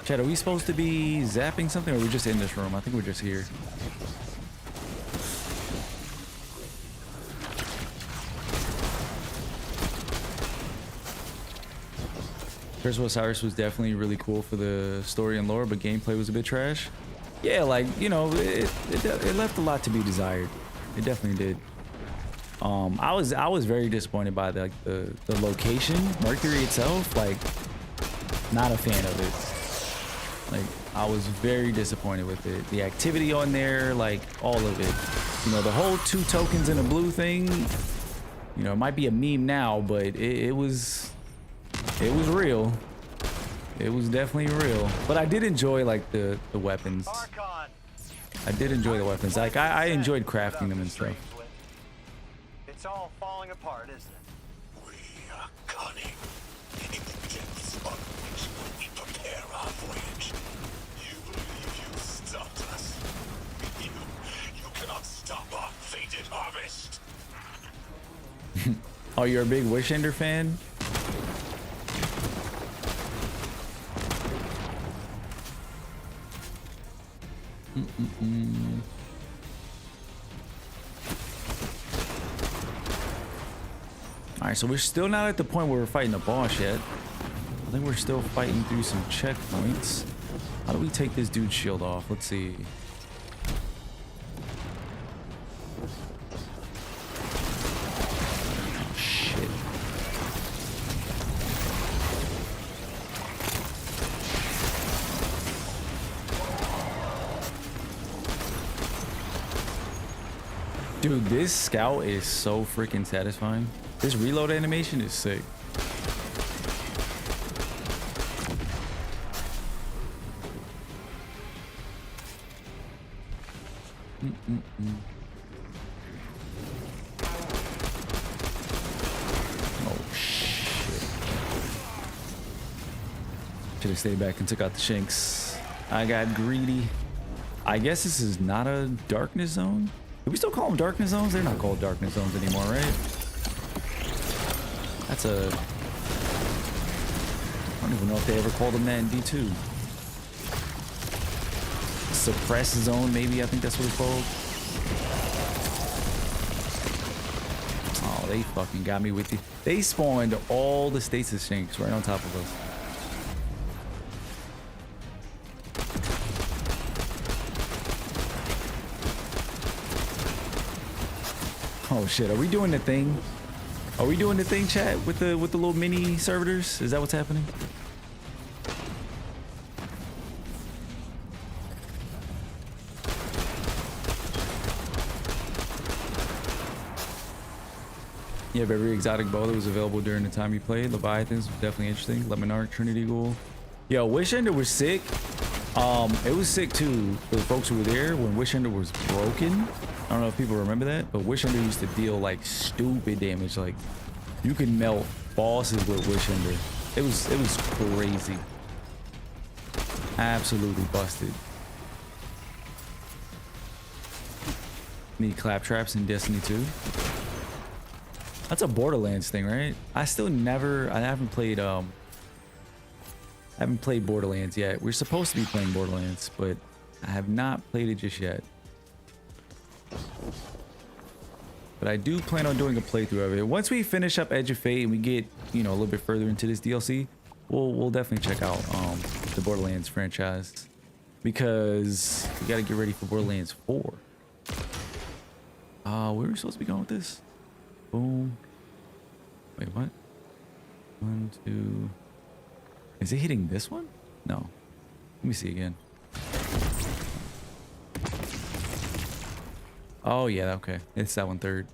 Chad, are we supposed to be zapping something, or are we just in this room? I think we're just here. Curse of Osiris was definitely really cool for the story and lore, but gameplay was a bit trash. Yeah, like, you know, it left a lot to be desired. It definitely did. I was very disappointed by the location, Mercury itself. Like, not a fan of it. Like, I was very disappointed with it. The activity on there, like all of it. You know, the whole 2 tokens in a blue thing. You know, it might be a meme now, but it was real. It was definitely real. But I did enjoy like the weapons. Archon. I did enjoy the weapons. Like I enjoyed crafting them and stuff. It's all falling apart, isn't it? We are cunning in the depths of which we prepare our voyage. You believe you stopped us. You cannot stop our fated harvest. Oh, you're a big Wishender fan? All right, so we're still not at the point where we're fighting the boss yet. I think we're still fighting through some checkpoints. How do we take this dude's shield off? Let's see. Oh, shit. Dude, this scout is so freaking satisfying. This reload animation is sick. Oh shit. Should have stayed back and took out the shanks. I got greedy. I guess this is not a darkness zone. Do we still call them darkness zones? They're not called darkness zones anymore, right? That's a... I don't even know if they ever called them that in D2. Suppress zone, maybe. I think that's what it's called. Oh, they fucking got me with the... They spawned all the stasis shanks right on top of us. Oh shit, are we doing the thing? Are we doing the thing, chat, with the little mini servitors? Is that what's happening? You have every exotic bow that was available during the time you played. Leviathans was definitely interesting. Lemonarch, Trinity Ghoul. Yo, Wishender was sick. It was sick too for the folks who were there when Wishender was broken. I don't know if people remember that, but Wishender used to deal like stupid damage. Like you could melt bosses with Wishender. It was crazy. Absolutely busted. Need claptraps in Destiny 2. That's a Borderlands thing, right? I haven't played Borderlands yet. We're supposed to be playing Borderlands, but I have not played it just yet. But I do plan on doing a playthrough of it. Once we finish up Edge of Fate and we get, you know, a little bit further into this DLC, we'll definitely check out the Borderlands franchise, because we got to get ready for Borderlands 4. Where are we supposed to be going with this? Boom. Wait, what? 1, 2. Is it hitting this one? No. Let me see again. Oh yeah, okay. It's that one third.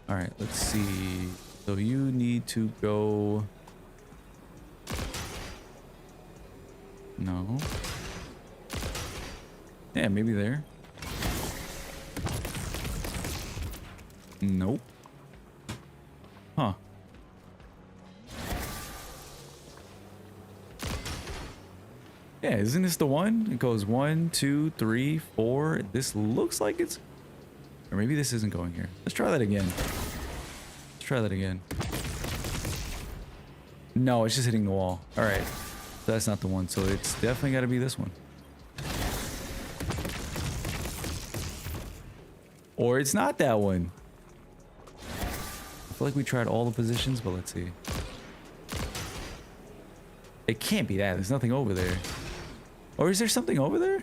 All right, let's see. So you need to go. No. Yeah, maybe there. Nope. Huh. Yeah, isn't this the one? It goes 1, 2, 3, 4. This looks like it's... Or maybe this isn't going here. Let's try that again. Let's try that again. No, it's just hitting the wall. All right. So that's not the one. So it's definitely got to be this one. Or it's not that one. I feel like we tried all the positions, but let's see. It can't be that. There's nothing over there. Or is there something over there?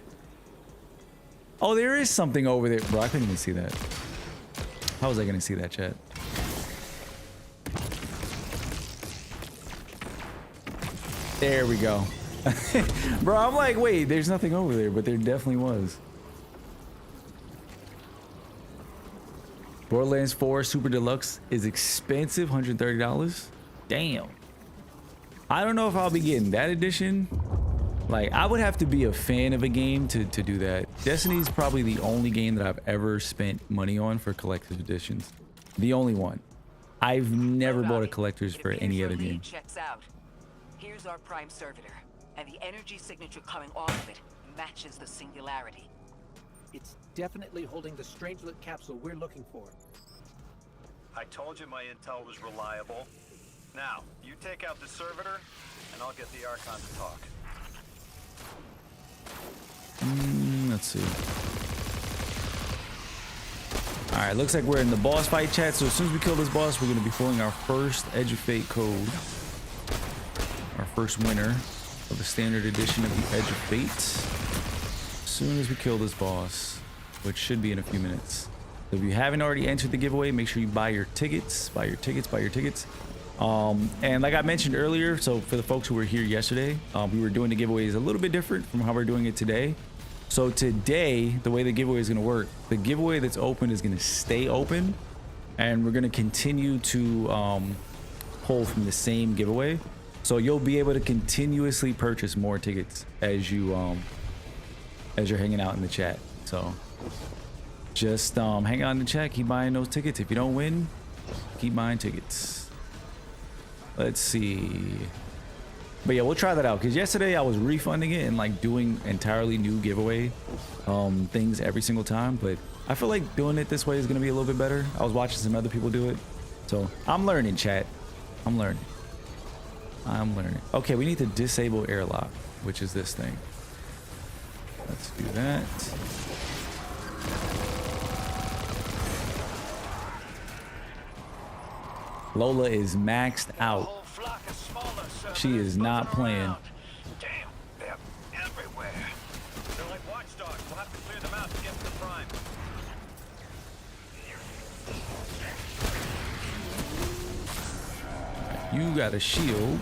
Oh, there is something over there. Bro, I couldn't even see that. How was I gonna see that, chat? There we go. Bro, I'm like, wait, there's nothing over there, but there definitely was. Borderlands 4 Super Deluxe is expensive, $130. Damn. I don't know if I'll be getting that edition. Like, I would have to be a fan of a game to do that. Destiny's probably the only game that I've ever spent money on for collector's editions. The only one. I've never bought a collector's for any other game. Checks out. Here's our prime servitor, and the energy signature coming off of it matches the singularity. It's definitely holding the Strangelet capsule we're looking for. I told you my intel was reliable. Now, you take out the servitor, and I'll get the Archon to talk. Let's see. All right, looks like we're in the boss fight, chat. So as soon as we kill this boss, we're going to be pulling our first Edge of Fate code. Our first winner of the standard edition of the Edge of Fate. As soon as we kill this boss, which should be in a few minutes. So if you haven't already entered the giveaway, make sure you buy your tickets. Buy your tickets. And like I mentioned earlier, so for the folks who were here yesterday, we were doing the giveaways a little bit different from how we're doing it today. So today, the way the giveaway is going to work, the giveaway that's open is going to stay open, and we're going to continue to pull from the same giveaway. So you'll be able to continuously purchase more tickets as you're hanging out in the chat. So just hang out in the chat, keep buying those tickets. If you don't win, keep buying tickets. Let's see. But yeah, we'll try that out, because yesterday I was refunding it and like doing entirely new giveaway things every single time. But I feel like doing it this way is going to be a little bit better. I was watching some other people do it. So I'm learning, chat. I'm learning. Okay, we need to disable airlock, which is this thing. Let's do that. Lola is maxed out. She is not playing. Damn, they're everywhere. They're like watchdogs. We'll have to clear them out to get to the prime. You got a shield.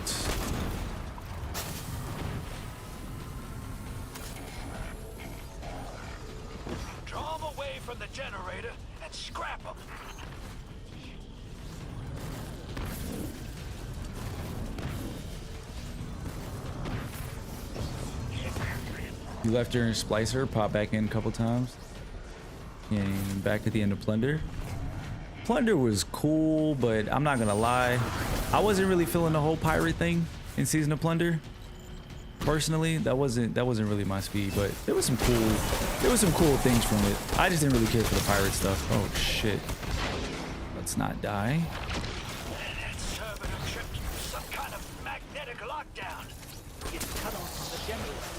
Draw them away from the generator and scrap them. You left her in Splicer, pop back in a couple times. And back at the end of Plunder. Plunder was cool, but I'm not gonna lie, I wasn't really feeling the whole pirate thing in Season of Plunder. Personally, that wasn't really my speed, but there was some cool things from it. I just didn't really care for the pirate stuff. Oh shit. Let's not die. That servitor tripped some kind of magnetic lockdown. It's cut off from the generator.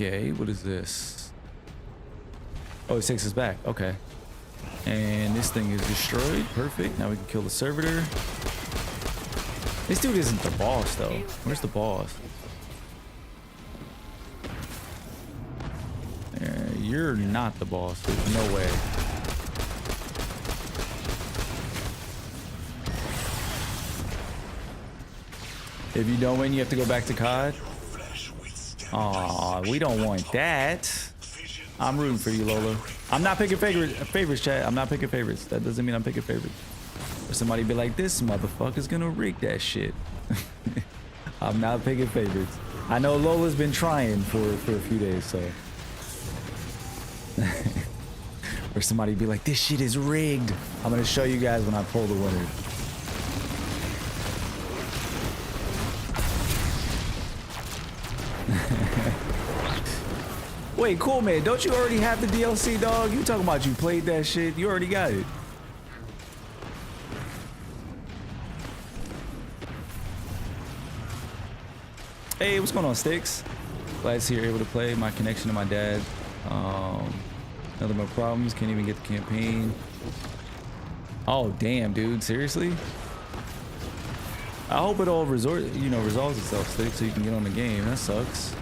Okay, what is this? Oh, it takes us back. Okay. And this thing is destroyed. Perfect. Now we can kill the servitor. This dude isn't the boss, though. Where's the boss? You're not the boss. There's no way. If you don't win, you have to go back to COD. Aw, we don't want that. I'm rooting for you, Lola. I'm not picking favorites, chat. I'm not picking favorites. That doesn't mean I'm picking favorites. Or somebody be like, this motherfucker's gonna rig that shit. I'm not picking favorites. I know Lola's been trying for a few days, so. Or somebody be like, this shit is rigged. I'm gonna show you guys when I pull the winner. Wait, cool, man. Don't you already have the DLC, dog? You talking about you played that shit? You already got it. Hey, what's going on, Sticks? Glad to see you're able to play. My connection to my dad Another more problems. Can't even get the campaign. Oh damn, dude. Seriously? I hope it all resolves itself, Stick, so you can get on the game. That sucks.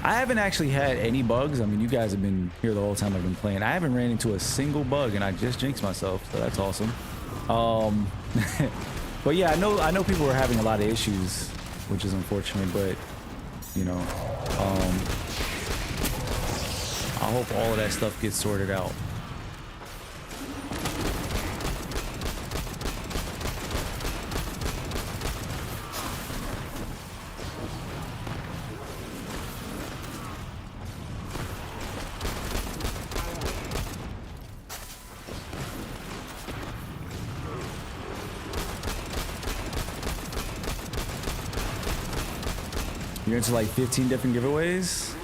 I haven't actually had any bugs. I mean, you guys have been here the whole time I've been playing. I haven't ran into a single bug, and I just jinxed myself, so that's awesome. But yeah, I know people are having a lot of issues, which is unfortunate, but you know, I hope all of that stuff gets sorted out. You're into like 15 different giveaways?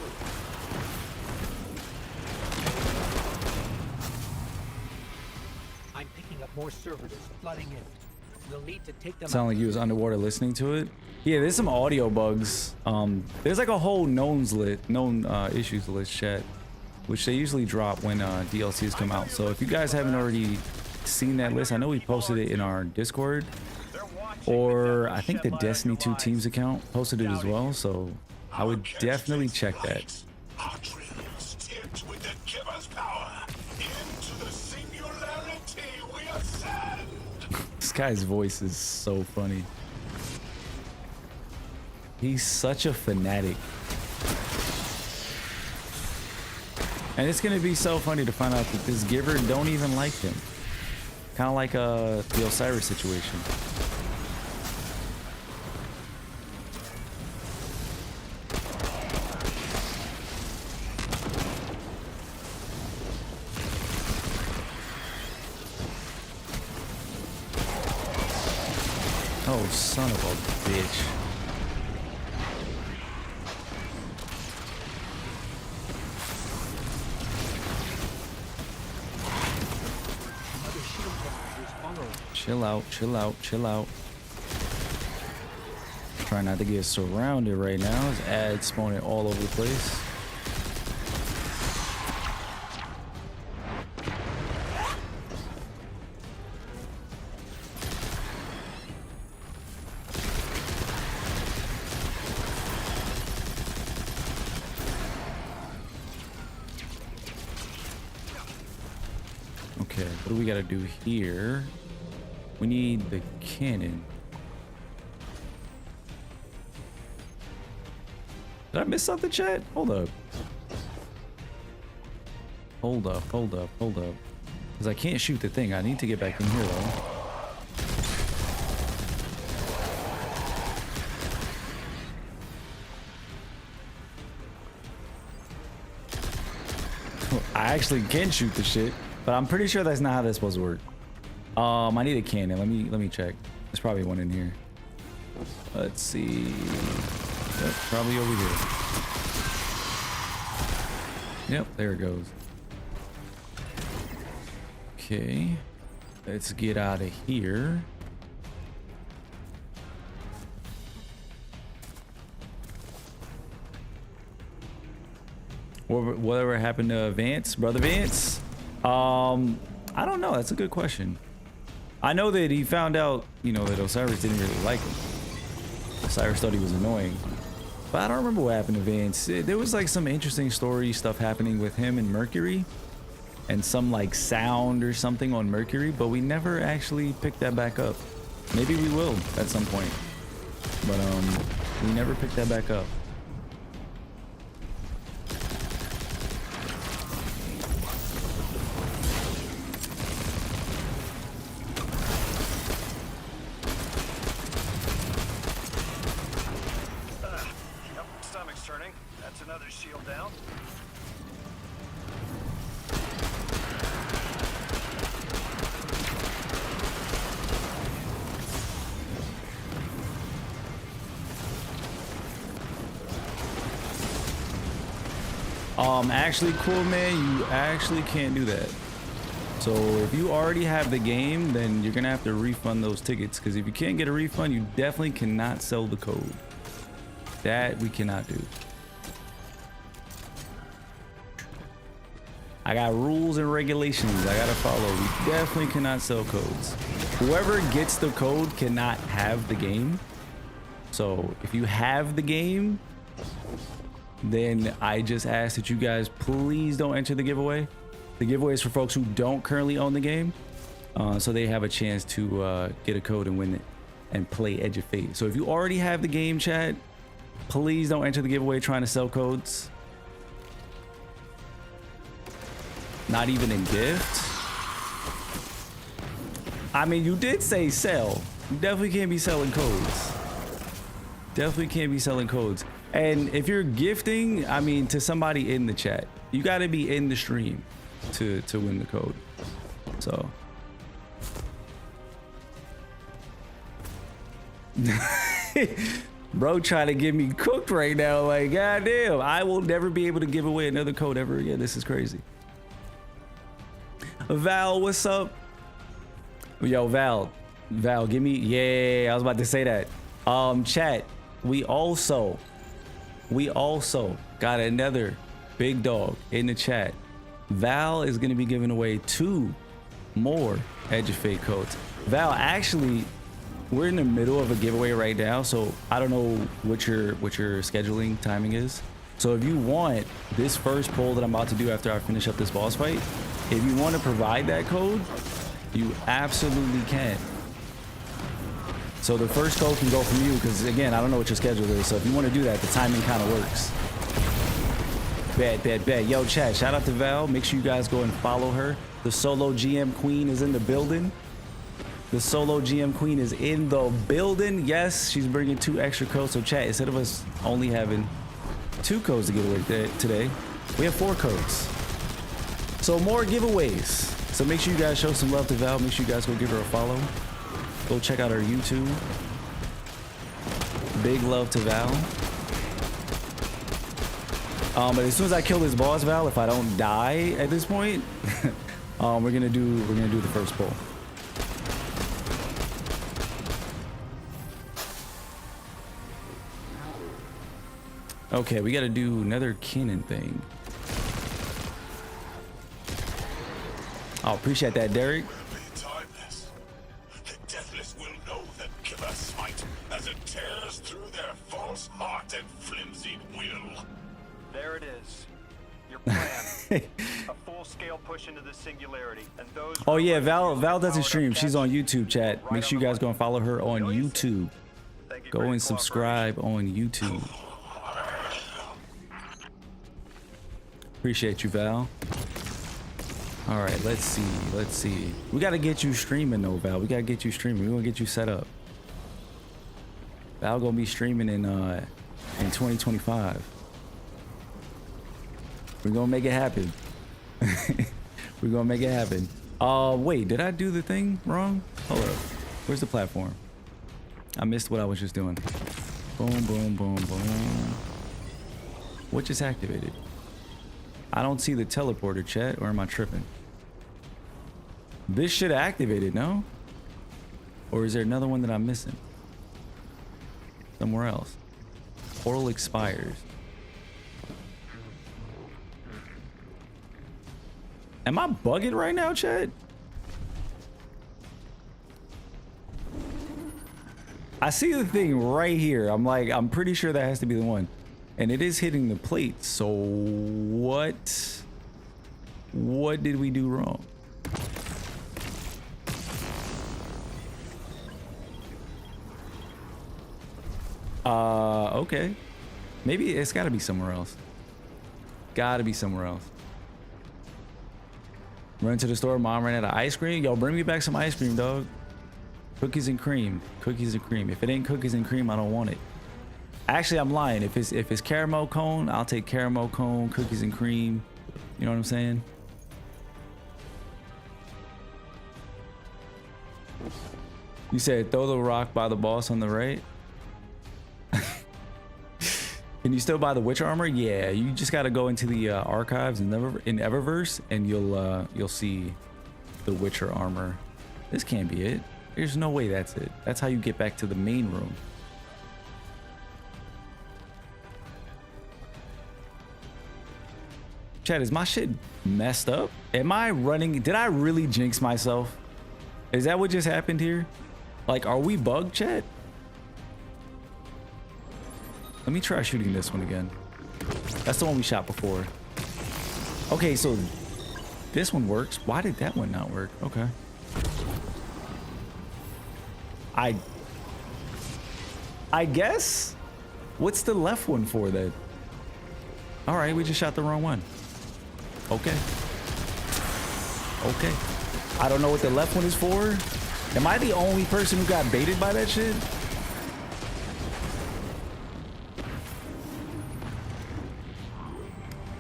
I'm picking up more servitors flooding in. We'll need to take them Sound like you was underwater listening to it. Yeah, there's some audio bugs. There's like a whole known issues list chat, which they usually drop when DLCs come out. So if you guys haven't already seen that list, I know we posted it in our Discord, or I think the Destiny 2 Teams account posted it as well. So I would definitely check that. Our trails tipped with the giver's power. Into the singularity we ascend. This guy's voice is so funny. He's such a fanatic. And it's gonna be so funny to find out that this giver don't even like him. Kind of like the Osiris situation. Oh, son of a bitch. Chill out, chill out, chill out. Try not to get surrounded right now. There's ads spawning all over the place. Okay, what do we gotta do here? We need the cannon. Did I miss something, chat? Hold up. Hold up, hold up, hold up. Because I can't shoot the thing. I need to get back in here, though. I actually can shoot the shit, but I'm pretty sure that's not how that's supposed to work. I need a cannon. Let me check. There's probably one in here. Let's see. Yep, probably over here. Yep, there it goes. Okay. Let's get out of here. Whatever happened to Vance, brother Vance? I don't know. That's a good question. I know that he found out, you know, that Osiris didn't really like him. Osiris thought he was annoying. But I don't remember what happened to Vance. There was like some interesting story stuff happening with him and Mercury. And some like sound or something on Mercury. But we never actually picked that back up. Maybe we will at some point. But we never picked that back up. Actually, cool man, you actually can't do that. So if you already have the game, then you're gonna have to refund those tickets, because if you can't get a refund, you definitely cannot sell the code. That we cannot do. I got rules and regulations I gotta follow. We definitely cannot sell codes. Whoever gets the code cannot have the game. So if you have the game, then I just ask that you guys please don't enter the giveaway. The giveaway is for folks who don't currently own the game, so they have a chance to get a code and win it and play Edge of Fate. So if you already have the game, chat, please don't enter the giveaway trying to sell codes. Not even in gift. I mean, you did say sell. You definitely can't be selling codes. Definitely can't be selling codes. And if you're gifting, I mean, to somebody in the chat, you got to be in the stream to win the code. So. Bro trying to get me cooked right now. Like, goddamn, I will never be able to give away another code ever again. This is crazy. Val, what's up? Yo, Val, give me, yeah, I was about to say that. Chat, we also got another big dog in the chat. Val is going to be giving away 2 more Edge of Fate codes. Val, actually, we're in the middle of a giveaway right now, so I don't know what your scheduling timing is. So if you want this first poll that I'm about to do after I finish up this boss fight, if you want to provide that code, you absolutely can. So the first code can go from you, because again, I don't know what your schedule is. So if you want to do that, the timing kind of works. Bet. Yo, chat, shout out to Val. Make sure you guys go and follow her. The solo GM queen is in the building. The solo GM queen is in the building. Yes, she's bringing 2 extra codes. So chat, instead of us only having 2 codes to give away today, we have 4 codes. So more giveaways. So make sure you guys show some love to Val. Make sure you guys go give her a follow. Go check out her YouTube. Big love to Val. But as soon as I kill this boss, Val, if I don't die at this point, we're gonna do the first pull. Okay, we gotta do another Kenan thing. I appreciate that, Derek. Timeless. The deathless will know that killer smite as it tears through their false heart and flimsy will. There it is. Your plan. A full-scale push into the singularity, and those. Oh yeah, Val doesn't stream. She's on YouTube, chat. Make sure you guys go and follow her on YouTube. Go and subscribe on YouTube. Appreciate you, Val. All right, let's see. We got to get you streaming though, Val. We got to get you streaming. We're going to get you set up. Val going to be streaming in 2025. We're going to make it happen. We're going to make it happen. Wait, did I do the thing wrong? Hold up. Where's the platform? I missed what I was just doing. Boom, boom, boom, boom. What just activated? I don't see the teleporter, chat, or am I tripping? This should have activated, no? Or is there another one that I'm missing? Somewhere else. Portal expires. Am I bugging right now, chat? I see the thing right here. I'm pretty sure that has to be the one. And it is hitting the plate. So what did we do wrong? Okay. Maybe it's gotta be somewhere else. Gotta be somewhere else. Run to the store, mom ran out of ice cream. Yo, bring me back some ice cream, dog. Cookies and cream. Cookies and cream. If it ain't cookies and cream, I don't want it. Actually, I'm lying. If it's caramel cone, I'll take caramel cone, cookies and cream. You know what I'm saying? You said throw the rock by the boss on the right. Can you still buy the witch armor? Yeah, you just got to go into the archives in Eververse, and you'll see the Witcher armor. This can't be it. There's no way that's it. That's how you get back to the main room. Chad, is my shit messed up? Am I running? Did I really jinx myself? Is that what just happened here? Like, are we bugged, Chad? Let me try shooting this one again. That's the one we shot before. Okay, so this one works. Why did that one not work? Okay. I guess? What's the left one for then? All right, we just shot the wrong one. Okay. Okay. I don't know what the left one is for. Am I the only person who got baited by that shit?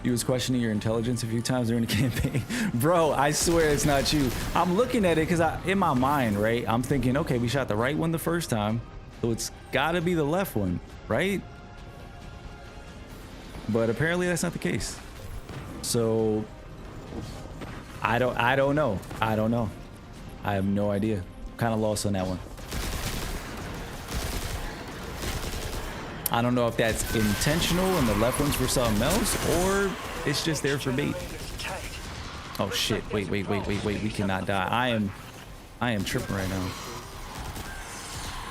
You was questioning your intelligence a few times during the campaign. Bro, I swear it's not you. I'm looking at it because in my mind, right? I'm thinking, okay, we shot the right one the first time, so it's gotta be the left one, right? But apparently that's not the case. So I don't know. I don't know. I have no idea. Kind of lost on that one. I don't know if that's intentional and the left one's for something else, or it's just there for bait. Oh shit, wait, we cannot die. I am tripping right now.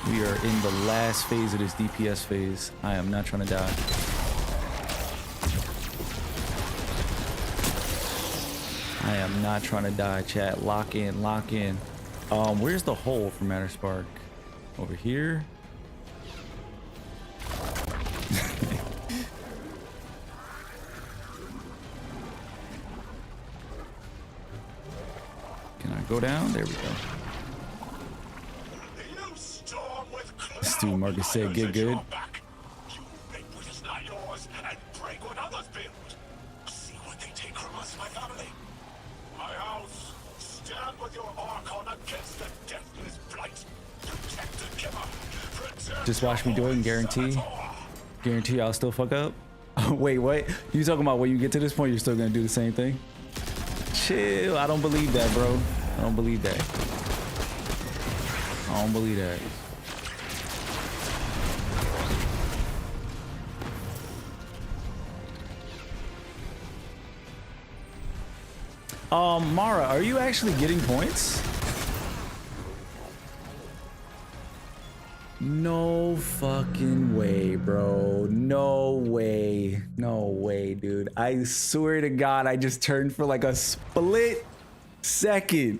We are in the last phase of this DPS phase. I am not trying to die. I am not trying to die, chat. Lock in, lock in. Where's the hole for Matter Spark? Over here. Can I go down? There we go. This dude Marcus said, get good. Just watch me do it and guarantee I'll still fuck up. Wait, what? You talking about when you get to this point, you're still gonna do the same thing? Chill, I don't believe that, bro. I don't believe that. I don't believe that. Mara, are you actually getting points? No fucking way, bro. No way. No way, dude. I swear to God, I just turned for like a split second.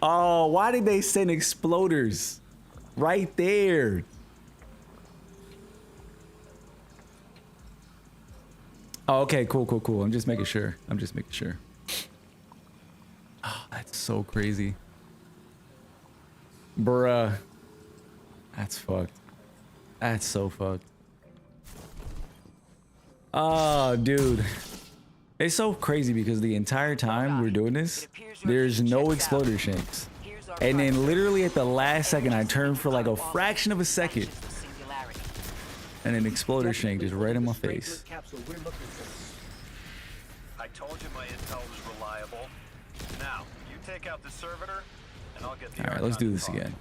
Oh, why did they send exploders right there? Oh, okay, cool. I'm just making sure. Oh, that's so crazy. Bruh. That's fucked. That's so fucked. Oh, dude. It's so crazy because the entire time we're doing this, there's no exploder shanks. And then literally at the last second, I turned for like a fraction of a second. And an exploder shank just right in my face. I told you my intel was reliable. Now, you take out the servitor, and I'll get the All right, let's do this again.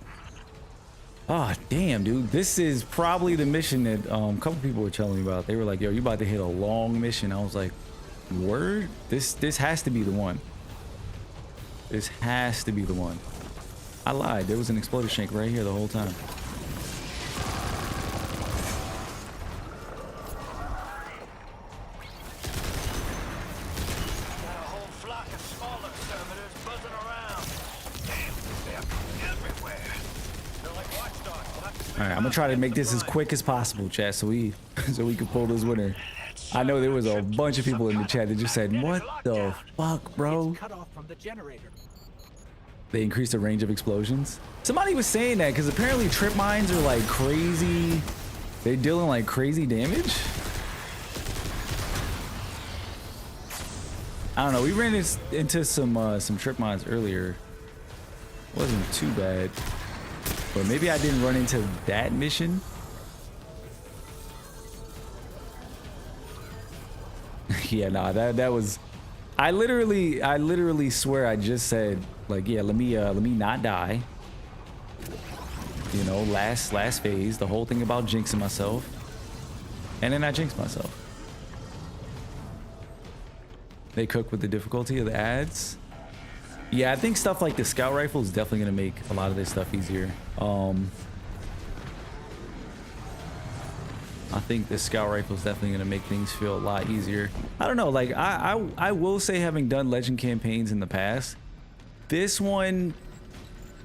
Oh, damn, dude. This is probably the mission that a couple people were telling me about. They were like, yo, you about to hit a long mission. I was like, word? This has to be the one. This has to be the one. I lied. There was an exploder shank right here the whole time. All right, I'm gonna try to make this as quick as possible, chat, so we can pull this winner. I know there was a bunch of people in the chat that just said, "What the fuck, bro?" They increased the range of explosions. Somebody was saying that because apparently trip mines are like crazy. They're dealing like crazy damage. I don't know. We ran into some trip mines earlier. Wasn't too bad. But maybe I didn't run into that mission. Yeah, nah, that was. I literally swear I just said like, yeah, let me not die. You know, last phase, the whole thing about jinxing myself, and then I jinxed myself. They cook with the difficulty of the ads. Yeah, I think stuff like the scout rifle is definitely gonna make a lot of this stuff easier. I think the scout rifle is definitely gonna make things feel a lot easier. I don't know, like I will say, having done legend campaigns in the past, this one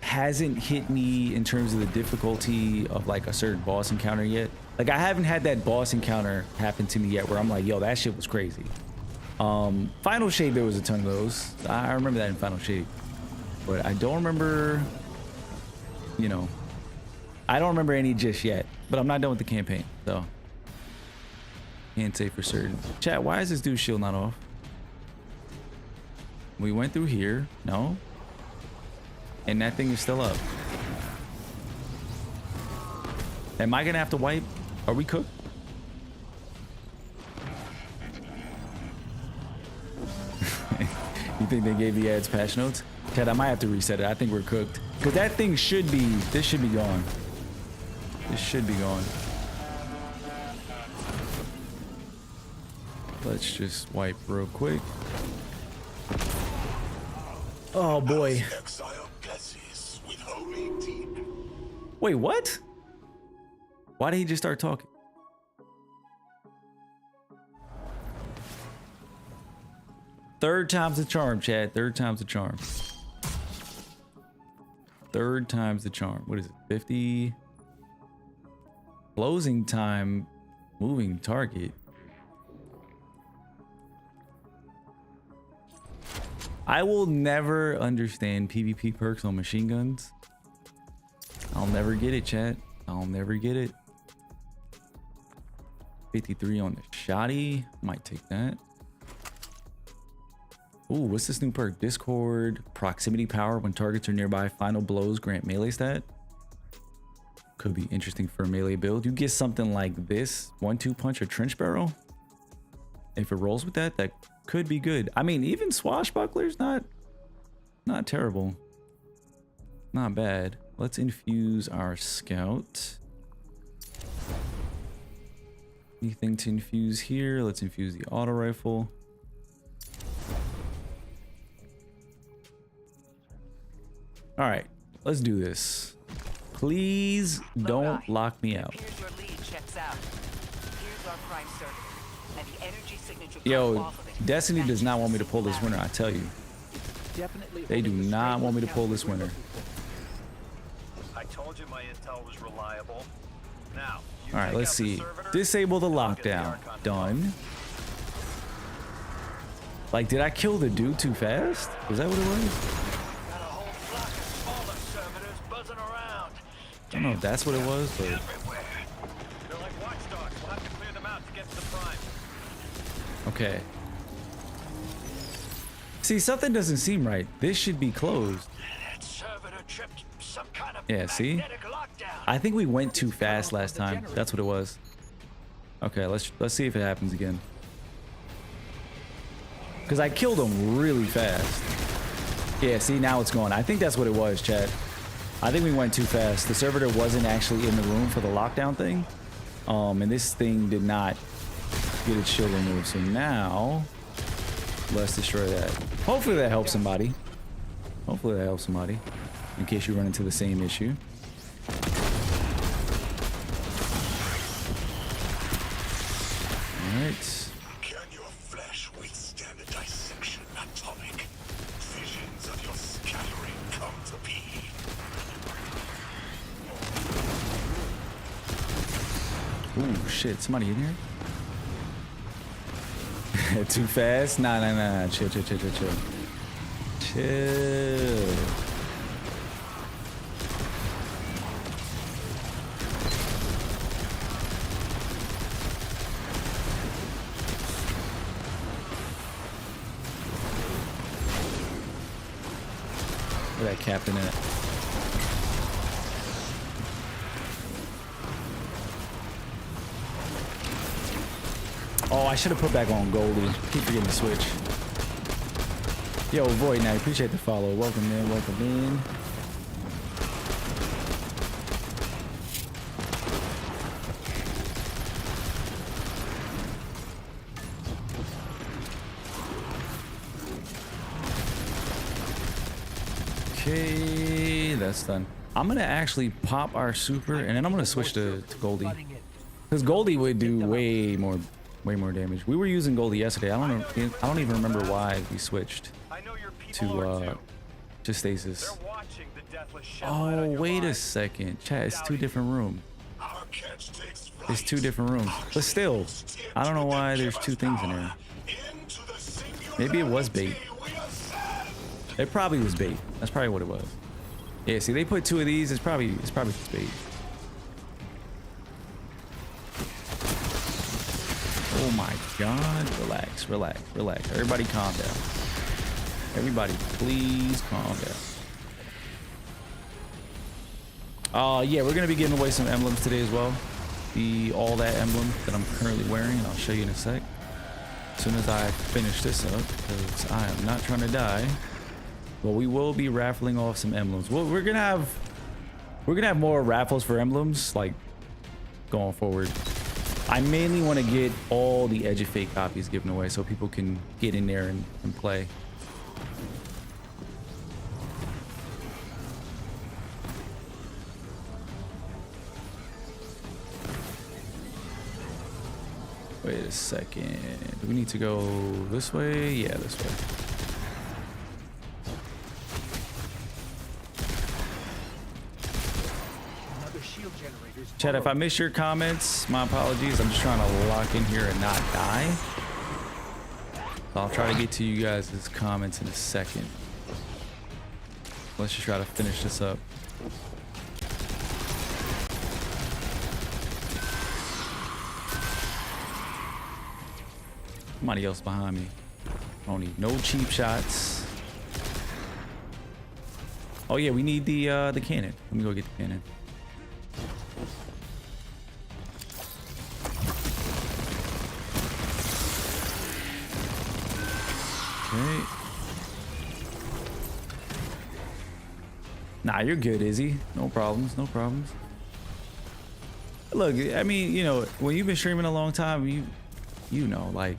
hasn't hit me in terms of the difficulty of like a certain boss encounter yet. Like I haven't had that boss encounter happen to me yet where I'm like, yo, that shit was crazy. Final Shade, there was a ton of those. I remember that in Final Shade, but I don't remember, you know, I don't remember any just yet, but I'm not done with the campaign, so can't say for certain. Chat, why is this dude's shield not off? We went through here, no, and that thing is still up. Am I gonna have to wipe? Are we cooked? You think they gave the ads patch notes? Ted, I might have to reset it. I think we're cooked. Because that thing should be, this should be gone. This should be gone. Let's just wipe real quick. Oh boy. Exile blesses with holy deep. Wait, what? Why did he just start talking? Third time's the charm, Chad. Third time's the charm. Third time's the charm. What is it? 50. Closing time. Moving target. I will never understand PvP perks on machine guns. I'll never get it, chat. I'll never get it. 53 on the shoddy. Might take that. Ooh, what's this new perk? Discord proximity power when targets are nearby. Final blows grant melee stat. Could be interesting for a melee build. You get something like this 1-2 punch or trench barrel. If it rolls with that, that could be good. I mean, even swashbuckler's not terrible. Not bad. Let's infuse our scout. Anything to infuse here? Let's infuse the auto rifle. All right, let's do this. Please don't lock me out. Here's your lead checks out. Here's our prime server. And the energy signature Yo, off of it. Destiny does not want me to pull this winner, I tell you. Definitely They do holding the not strength want me to of pull the this count winner. I told you my intel was reliable. Now, you All right, take let's out the see. servitor, Disable the and I'll get the lockdown. Archon Done. Like, did I kill the dude too fast? Was that what it was? Got a whole flock of smaller servitors buzzing around. I don't know if that's what it was, but Everywhere. They're like watchdogs. We'll have to clear them out to get to the prime. okay. See, something doesn't seem right. This should be closed. That servitor tripped some kind of Yeah, see? magnetic lockdown. I think we went too fast last time. That's what it was. Okay, let's see if it happens again. Because I killed him really fast. Yeah, see, now it's going. I think that's what it was, chat. I think we went too fast. The servitor wasn't actually in the room for the lockdown thing. And this thing did not get its shield removed. So now, let's destroy that. Hopefully that helps somebody. Hopefully that helps somebody. In case you run into the same issue. Alright. Can your flesh withstand a dissection atomic? Visions of your scattering come to be. Ooh, shit. Somebody in here? Too fast? Nah. Chill. Chill. Where that captain at? Oh, I should have put back on Goldie. Keep forgetting to switch. Yo, Void Knight, appreciate the follow. Welcome in, welcome in. Okay, that's done. I'm gonna actually pop our super, and then I'm gonna switch to Goldie, because Goldie would do way more damage. We were using Goldie yesterday. I don't know. I don't even remember why we switched I know your people are to stasis. They're watching the deathless shed Oh, wait a second, chat. It's two different rooms. Our catch takes flight. It's two different rooms, but still, I don't know why there's two things in there. Into the singularity Maybe it was bait. we ascend. It probably was bait. That's probably what it was. Yeah, see, they put two of these. It's probably just bait. Oh my God! Relax, relax, relax. Everybody, calm down. Everybody, please calm down. Yeah, we're gonna be giving away some emblems today as well. The all that emblem that I'm currently wearing, and I'll show you in a sec. As soon as I finish this up, because I am not trying to die. But we will be raffling off some emblems. Well, we're gonna have more raffles for emblems, like, going forward. I mainly want to get all the Edge of Fate copies given away so people can get in there and play. Wait a second. Do we need to go this way? Yeah, this way. Chat, if I miss your comments, my apologies. I'm just trying to lock in here and not die. So I'll try to get to you guys' comments in a second. Let's just try to finish this up. Somebody else behind me. I don't need no cheap shots. Oh yeah, we need the cannon. Let me go get the cannon. Okay. Nah, you're good, Izzy. No problems, no problems. Look, I mean, you know, when you've been streaming a long time, you know, like,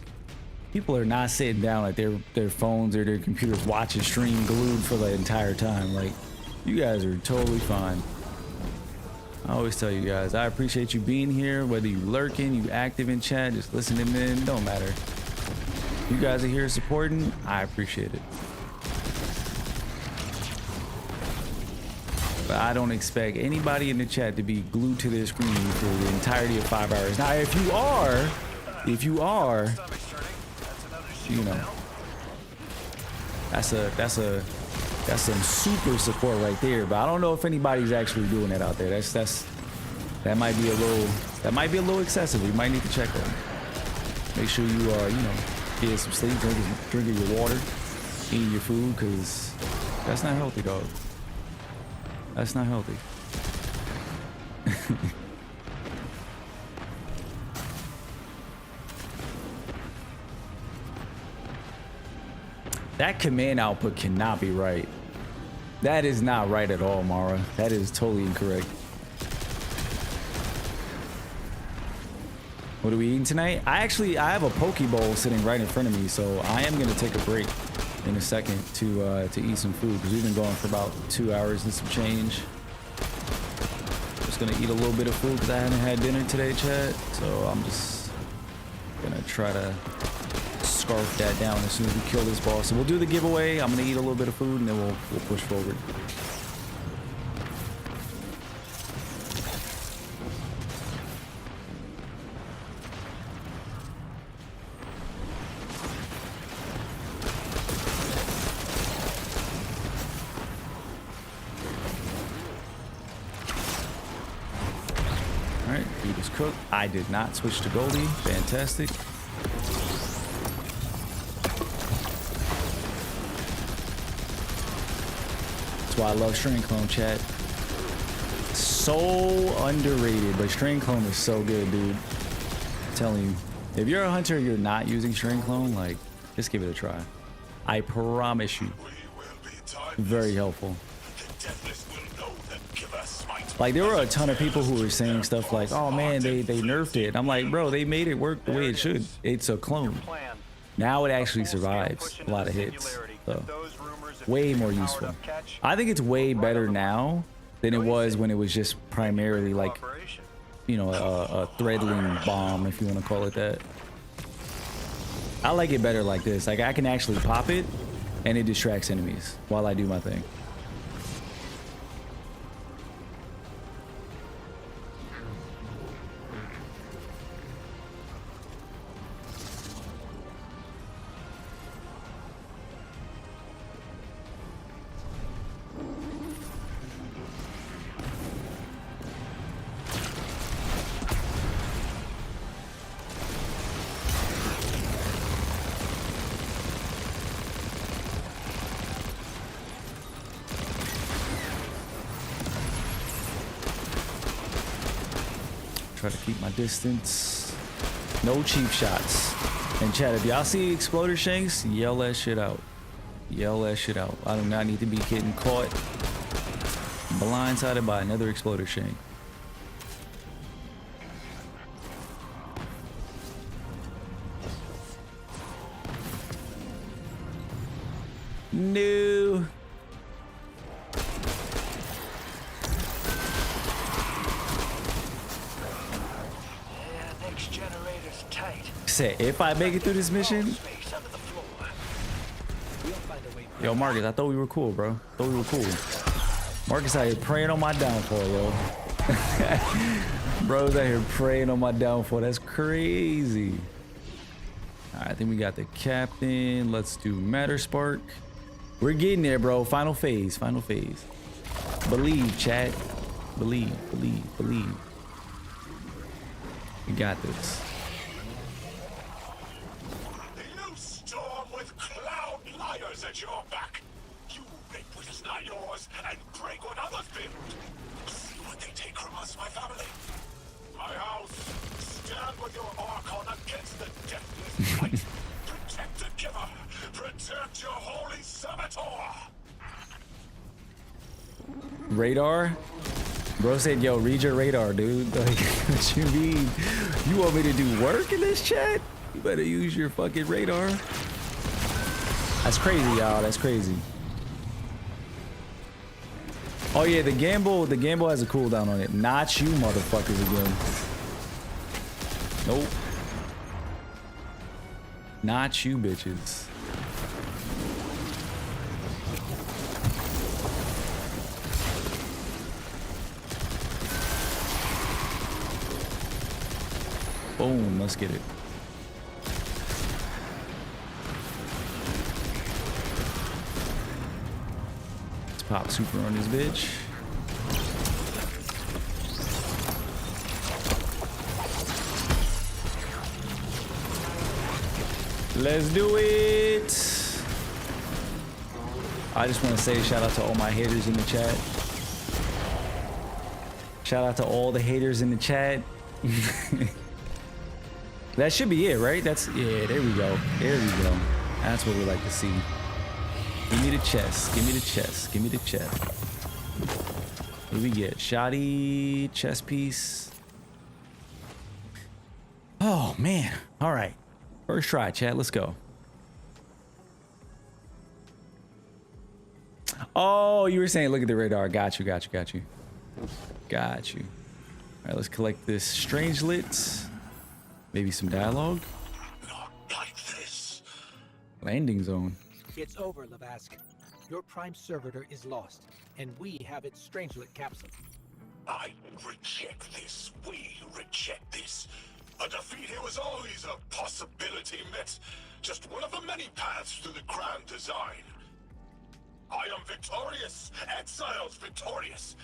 people are not sitting down at their phones or their computers watching stream glued for the entire time. Like, you guys are totally fine. I always tell you guys, I appreciate you being here, whether you lurking, you active in chat, just listening in, don't matter. You guys are here supporting, I appreciate it. But I don't expect anybody in the chat to be glued to their screen for the entirety of 5 hours. Now, if you are, you know, that's some super support right there. But I don't know if anybody's actually doing that out there. That might be a little excessive. You might need to check on. Make sure you are, you know, getting some sleep, drinking your water, eating your food, because that's not healthy, dog. That's not healthy. That command output cannot be right. That is not right at all, Mara. That is totally incorrect. What are we eating tonight? I have a poke bowl sitting right in front of me, so I am gonna take a break in a second to eat some food, because we've been going for about 2 hours and some change. Just gonna eat a little bit of food because I haven't had dinner today, chat. So I'm just gonna try to scarf that down as soon as we kill this boss. So we'll do the giveaway. I'm gonna eat a little bit of food and then we'll push forward. Alright, food is cooked. I did not switch to Goldie. Fantastic. That's why I love Strain Clone, chat. So underrated, but Strain Clone is so good, dude. I'm telling you. If you're a hunter and you're not using Strain Clone, like, just give it a try. I promise you. Very helpful. Like, there were a ton of people who were saying stuff like, oh man, they nerfed it. I'm like, bro, they made it work the way it should. It's a clone. Now it actually survives a lot of hits. So Those rumors of way using more a useful. powered-up catch I think it's way were right better on the money. now than it What do you was think? when it was just primarily like, Cooperation. you know, a threadling bomb, if you want to call it that. I like it better like this. Like I can actually pop it and it distracts enemies while I do my thing. Try to keep my distance. No cheap shots. And chat, if y'all see exploder shanks, yell that shit out. Yell that shit out. I do not need to be getting caught blindsided by another exploder shank. No. Yeah, next generator's tight. Say, if I make it through this mission, Space under the floor. We'll find a way. yo, Marcus, I thought we were cool, bro. Thought we were cool. Marcus out here praying on my downfall, yo. Bro's out here praying on my downfall. That's crazy. All right, I think we got the captain. Let's do Matter Spark. We're getting there, bro. Final phase. Final phase. Believe, chat. Believe, believe, believe. We got this. You storm with cloud liars at your back. You rape what is not yours and break what others build. See what they take from us, my family. My house. Stand with your Archon against the deathless fight. Protect the giver. Protect your holy Sabator. Radar? Bro said, yo, read your radar, dude. Like, what you mean? You want me to do work in this chat? You better use your fucking radar. That's crazy, y'all. That's crazy. Oh yeah, the gamble has a cooldown on it. Not you motherfuckers again. Nope. Not you bitches. Boom, let's get it. Let's pop super on this bitch. Let's do it. I just want to say shout out to all my haters in the chat. Shout out to all the haters in the chat. That should be it, right? That's, yeah, there we go. There we go. That's what we like to see. Give me the chest. Give me the chest. Give me the chest. What do we get? Shoddy chest piece. Oh, man. All right. First try, chat. Let's go. Oh, you were saying look at the radar. Got you, got you, got you. Got you. All right, let's collect this strangelet. Maybe some dialogue. Not like this. Landing zone. It's over, Lavask. Your prime servitor is lost, and we have its strangelet capsule. I reject this. We reject this. A defeat here was always a possibility, Met. Just one of the many paths to the grand design. I am victorious. Exiles victorious.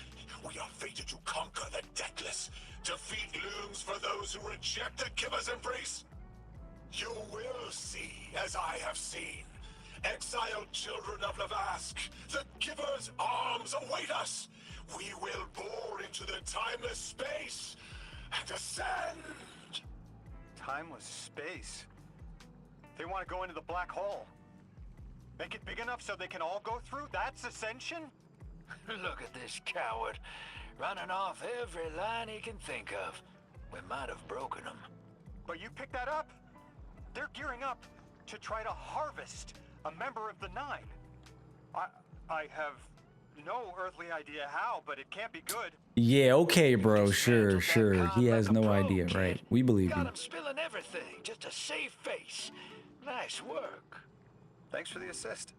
We are fated to conquer the deathless. Defeat looms for those who reject the giver's embrace. You will see, as I have seen. Exiled children of Lavask, the giver's arms await us. We will bore into the timeless space and ascend. Timeless space. They want to go into the black hole. Make it big enough so they can all go through? That's ascension? Look at this coward, running off every line he can think of. We might have broken him. But you picked that up. They're gearing up. to try to harvest a member of the Nine. I have no earthly idea how, but it can't be good. Yeah, okay, bro. Sure, Dismantled that sure. con He like has a no pro, idea, kid. right? We believe Got you. him spilling everything just to save face. Nice work. Thanks for the assist.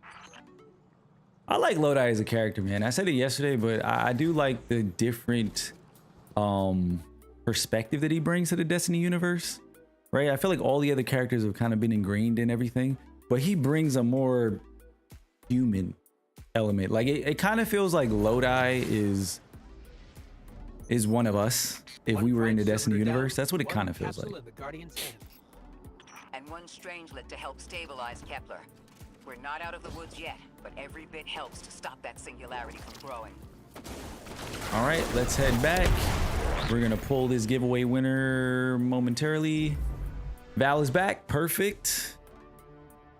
I like Lodi as a character, man. I said it yesterday, but I do like the different perspective that he brings to the Destiny universe, right? I feel like all the other characters have kind of been ingrained in everything, but he brings a more human element. Like it kind of feels like Lodi is one of us if we were in the Destiny universe. That's what it kind of feels like. And one strangelet to help stabilize Kepler. We're not out of the woods yet, but every bit helps to stop that singularity from growing. All right, let's head back. We're gonna pull this giveaway winner momentarily. Val is back. Perfect.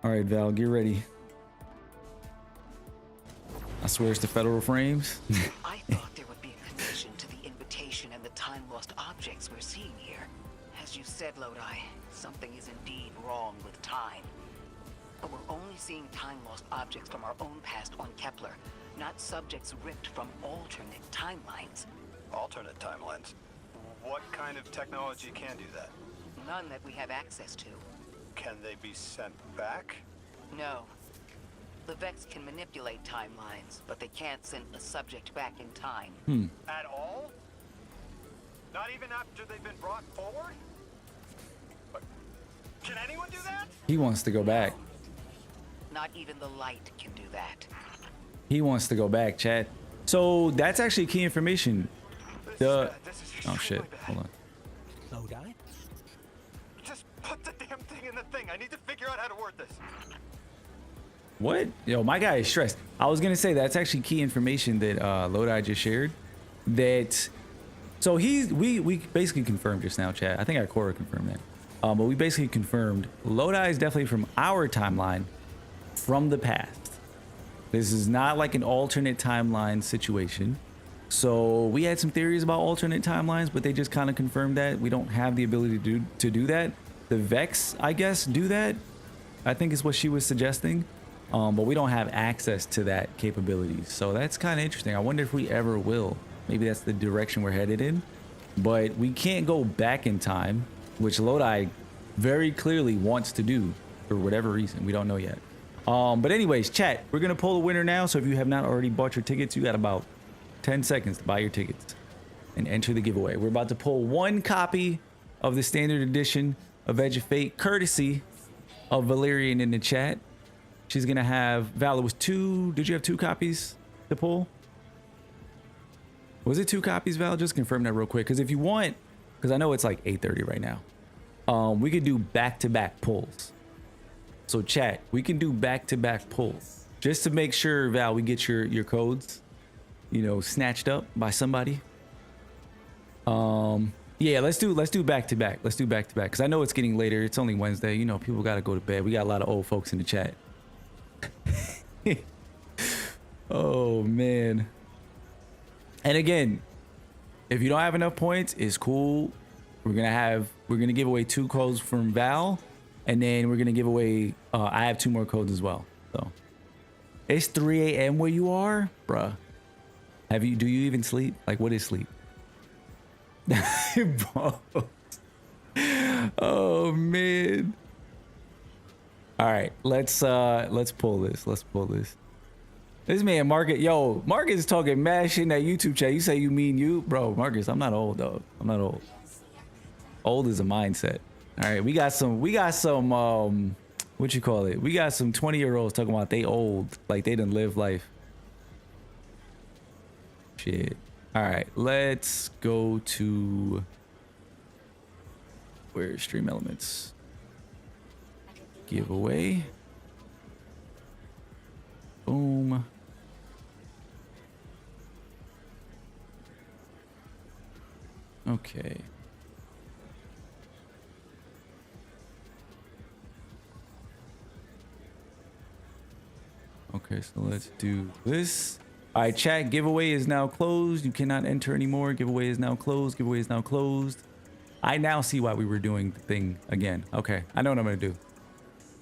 All right, Val, get ready. I swear it's the federal frames. I thought there would be a connection to the invitation and the time-lost objects we're seeing here. As you said, Lodi, something is indeed wrong with time. But we're only seeing time-lost objects from our own past on Kepler, not subjects ripped from alternate timelines. Alternate timelines. What kind of technology can do that? None that we have access to. Can they be sent back? No. The Vex can manipulate timelines, but they can't send a subject back in time. At all? Not even after they've been brought forward? But can anyone do that? He wants to go back. Not even the light can do that. He wants to go back, chat. So that's actually key information. This is Oh shit, extremely bad. hold on. Lodi? Just put the damn thing in the thing. I need to figure out how to word this. What? Yo, my guy is stressed. I was gonna say that's actually key information that Lodi just shared. That so we basically confirmed just now, chat. I think our Cora confirmed that. But we basically confirmed Lodi is definitely from our timeline, from the past. This is not like an alternate timeline situation. So we had some theories about alternate timelines, but they just kind of confirmed that we don't have the ability to do that. The Vex, I guess, do that. I think is what she was suggesting. But we don't have access to that capability. So that's kind of interesting. I wonder if we ever will. Maybe that's the direction we're headed in. But we can't go back in time, which Lodi very clearly wants to do for whatever reason. We don't know yet. But anyways, chat, we're going to pull a winner now. So if you have not already bought your tickets, you got about 10 seconds to buy your tickets and enter the giveaway. We're about to pull one copy of the standard edition of Edge of Fate, courtesy of Valerian in the chat. She's gonna have Val. It was two. Did you have 2 copies to pull? Was it 2 copies, Val? Just confirm that real quick, because if you want, because I know it's like 8:30 right now. We could do back-to-back pulls. So chat, we can do back-to-back pulls just to make sure, Val, we get your codes, you know, snatched up by somebody. Yeah, let's do back-to-back. Let's do back-to-back, because I know it's getting later. It's only Wednesday. You know, people got to go to bed. We got a lot of old folks in the chat. Oh man. And again, if you don't have enough points, it's cool. We're gonna give away 2 codes from Val, and then we're gonna give away I have 2 more codes as well. So it's 3 a.m. where you are, bruh. Do you even sleep? Like, what is sleep? Oh man. All right, let's pull this. Let's pull this. This man Marcus, Marcus is talking mad shit in that YouTube chat. You say you mean you, bro? Marcus, I'm not old, dog. I'm not old. Old is a mindset. All right, we got some what you call it? We got some 20-year-olds talking about they old, like they done live life. Shit. All right, let's go to where's Stream Elements? Giveaway. Boom. Okay. Okay, so let's do this. All right, chat, giveaway is now closed. You cannot enter anymore. Giveaway is now closed. Giveaway is now closed. I now see why we were doing the thing again. Okay, I know what I'm gonna do.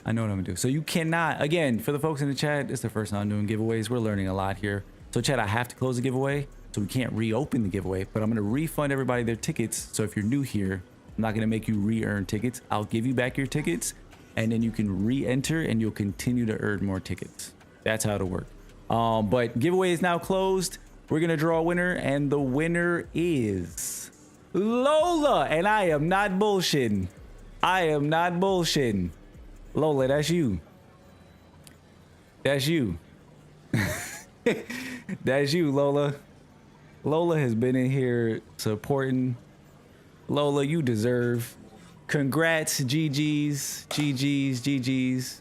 I know what I'm gonna do. So you cannot, again, for the folks in the chat, it's the first time I'm doing giveaways. We're learning a lot here. So chat, I have to close the giveaway, so we can't reopen the giveaway, but I'm gonna refund everybody their tickets. So if you're new here, I'm not gonna make you re-earn tickets. I'll give you back your tickets, and then you can re-enter and you'll continue to earn more tickets. That's how it'll work. But giveaway is now closed. We're gonna draw a winner, and the winner is Lola, and I am not bullshitting. I am not bullshitting. Lola, that's you. That's you. That's you, Lola. Lola has been in here supporting. Lola, you deserve. Congrats, GG's, GG's, GG's.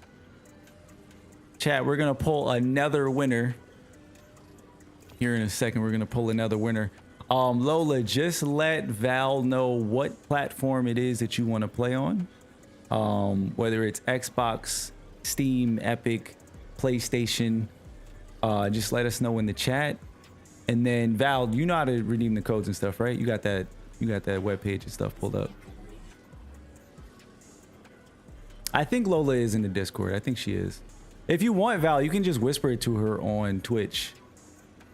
Chat, we're gonna pull another winner. Here in a second, we're gonna pull another winner. Lola, just let Val know what platform it is that you want to play on. Whether it's Xbox, Steam, Epic, PlayStation. Just let us know in the chat. And then Val, you know how to redeem the codes and stuff, right? You got that webpage and stuff pulled up. I think Lola is in the Discord. I think she is. If you want, Val, you can just whisper it to her on Twitch.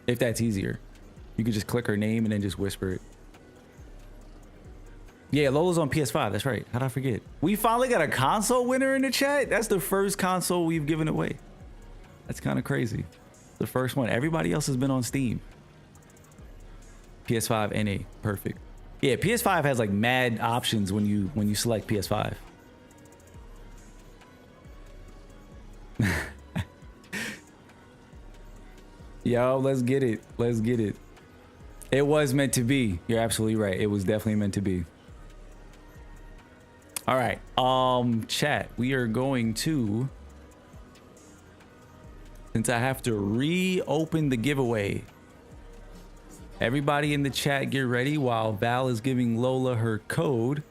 If that's easier. You can just click her name and then just whisper it. Yeah, Lola's on PS5. That's right. How'd I forget? We finally got a console winner in the chat. That's the first console we've given away. That's kind of crazy. The first one. Everybody else has been on Steam. PS5 NA. Perfect. Yeah, PS5 has like mad options when you select PS5. Yo, let's get it. Let's get it. It was meant to be. You're absolutely right. It was definitely meant to be. All right. Chat, we are going to, since I have to reopen the giveaway, everybody in the chat get ready while Val is giving Lola her code.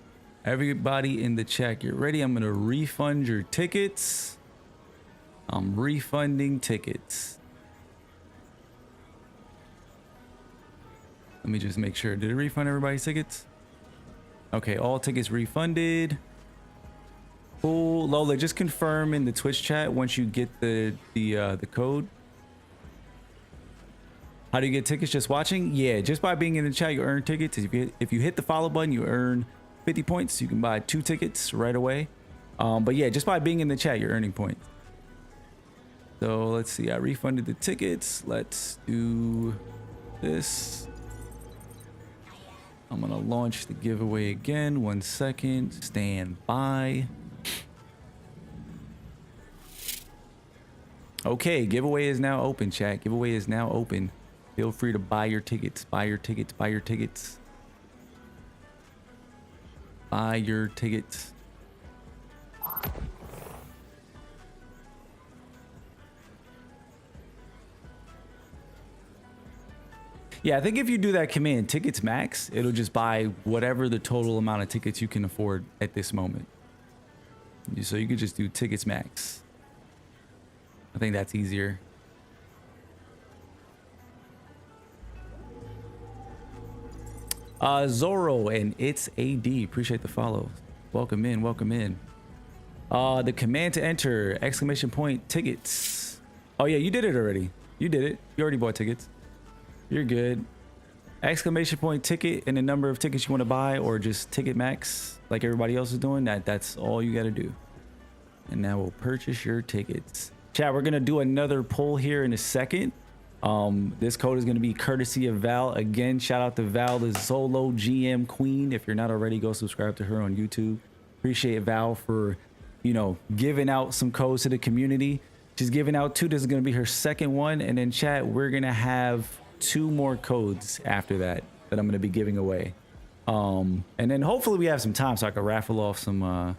Everybody in the chat get ready. I'm going to refund your tickets. I'm refunding tickets. Let me just make sure. Did it refund everybody's tickets? Okay, all tickets refunded. Cool. Lola, just confirm in the Twitch chat once you get the code. How do you get tickets? Just watching? Yeah, just by being in the chat, you earn tickets. If you hit the follow button, you earn 50 points. You can buy 2 tickets right away. But yeah, just by being in the chat, you're earning points. So let's see. I refunded the tickets. Let's do this. I'm gonna launch the giveaway again. 1 second. Stand by. Okay, giveaway is now open, chat. Giveaway is now open. Feel free to buy your tickets. Buy your tickets. Buy your tickets. Buy your tickets. Yeah, I think if you do that command, tickets max, it'll just buy whatever the total amount of tickets you can afford at this moment. So you could just do tickets max. I think that's easier. Zorro and It's AD, appreciate the follow. Welcome in, welcome in. The command to enter, exclamation point, tickets. Oh yeah, you did it already. You did it. You already bought tickets. You're good. Exclamation point ticket and the number of tickets you want to buy, or just ticket max like everybody else is doing. That's all you got to do. And now we'll purchase your tickets. Chat, we're going to do another poll here in a second. This code is going to be courtesy of Val. Again, shout out to Val, the Solo GM Queen. If you're not already, go subscribe to her on YouTube. Appreciate Val for, you know, giving out some codes to the community. She's giving out 2. This is going to be her second one. And then chat, we're going to have 2 more codes after that I'm going to be giving away. And then hopefully we have some time so I can raffle off some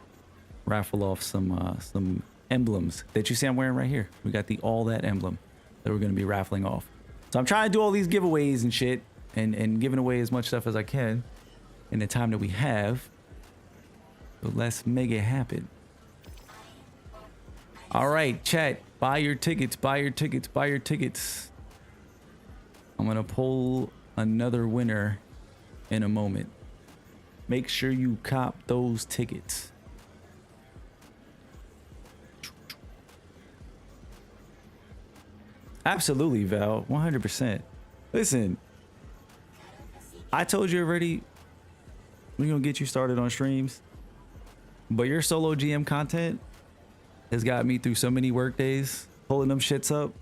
emblems that you see I'm wearing right here. We got the All That emblem that we're going to be raffling off. So I'm trying to do all these giveaways and shit and giving away as much stuff as I can in the time that we have. So let's make it happen. All right, chat, buy your tickets, buy your tickets, buy your tickets. I'm going to pull another winner in a moment. Make sure you cop those tickets. Absolutely, Val. 100%. Listen, I told you already, we're going to get you started on streams. But your solo GM content has got me through so many work days, pulling them shits up.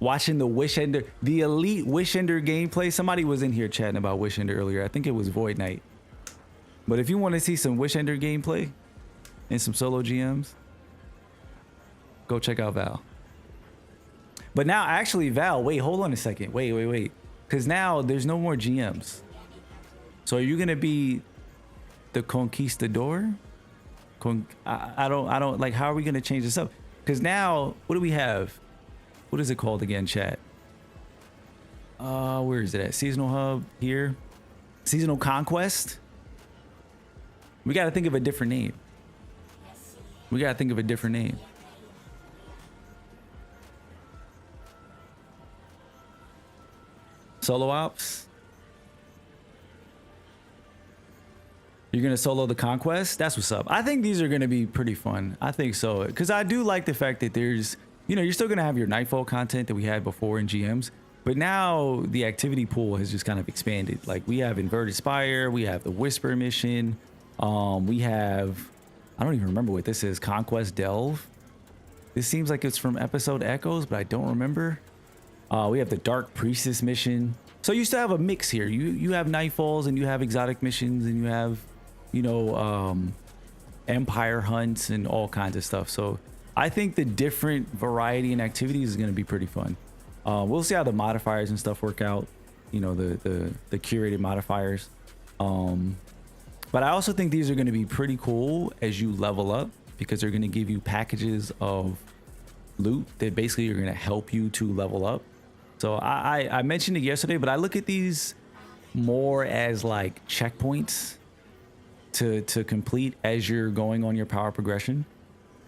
Watching the Wish Ender, the elite Wish Ender gameplay. Somebody was in here chatting about Wish Ender earlier. I think it was Void Knight. But if you want to see some Wish Ender gameplay and some solo GMs, go check out Val. But now, actually, Val, wait, hold on a second. Wait. Because now there's no more GMs. So are you going to be the Conquistador? I don't, like, how are we going to change this up? Because now, what do we have? What is it called again, chat? Where is it at? Seasonal Hub here. Seasonal Conquest. We got to think of a different name. Solo ops. You're going to solo the Conquest? That's what's up. I think these are going to be pretty fun. I think so. Because I do like the fact that there's, you know, you're still going to have your Nightfall content that we had before in GMs. But now the activity pool has just kind of expanded. Like we have Inverted Spire. We have the Whisper mission. We have, I don't even remember what this is. Conquest Delve. This seems like it's from episode Echoes, but I don't remember. We have the Dark Priestess mission. So you still have a mix here. You have Nightfalls and you have exotic missions and you have, you know, Empire hunts and all kinds of stuff. So I think the different variety and activities is going to be pretty fun. We'll see how the modifiers and stuff work out. You know, the curated modifiers. But I also think these are going to be pretty cool as you level up because they're going to give you packages of loot that basically are going to help you to level up. So I mentioned it yesterday, but I look at these more as like checkpoints to complete as you're going on your power progression.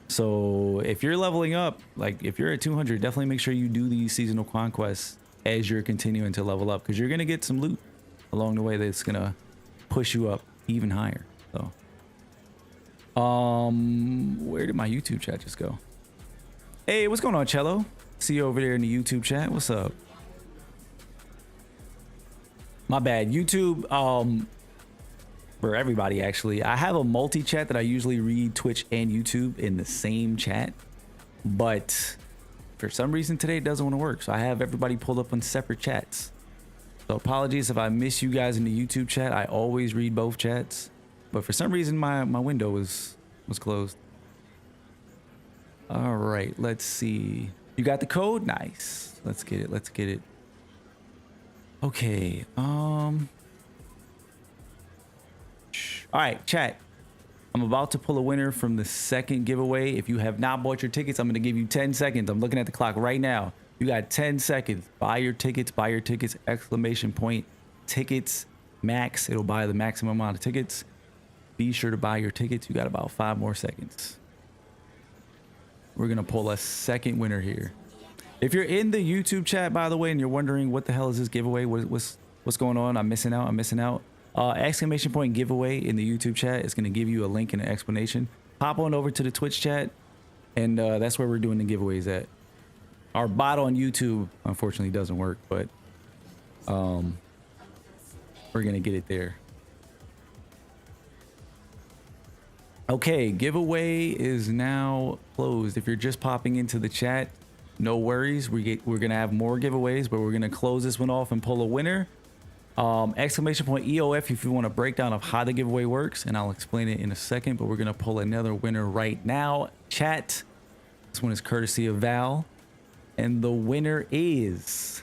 So if you're leveling up, like if you're at 200, definitely make sure you do these seasonal conquests as you're continuing to level up because you're going to get some loot along the way that's going to push you up even higher. So where did my YouTube chat just go? Hey, what's going on, Cello? See you over there in the YouTube chat. What's up? My bad. YouTube, for everybody, actually. I have a multi-chat that I usually read Twitch and YouTube in the same chat. But for some reason today, it doesn't want to work. So I have everybody pulled up on separate chats. So apologies if I miss you guys in the YouTube chat. I always read both chats. But for some reason, my window was closed. All right, let's see. You got the code? Nice. Let's get it. Okay. All right, chat. I'm about to pull a winner from the second giveaway. If you have not bought your tickets, I'm going to give you 10 seconds. I'm looking at the clock right now. You got 10 seconds. Buy your tickets, exclamation point, tickets, max. It'll buy the maximum amount of tickets. Be sure to buy your tickets. You got about 5 more seconds. We're going to pull a second winner here. If you're in the YouTube chat, by the way, and you're wondering what the hell is this giveaway? What's going on? I'm missing out. Exclamation point giveaway in the YouTube chat is going to give you a link and an explanation. Hop on over to the Twitch chat, and that's where we're doing the giveaways at. Our bot on YouTube, unfortunately, doesn't work, but we're going to get it there. Okay, giveaway is now closed. If you're just popping into the chat, no worries. We're going to have more giveaways, but we're going to close this one off and pull a winner. Exclamation point EOF if you want a breakdown of how the giveaway works, and I'll explain it in a second, but we're going to pull another winner right now. Chat, this one is courtesy of Val, and the winner is...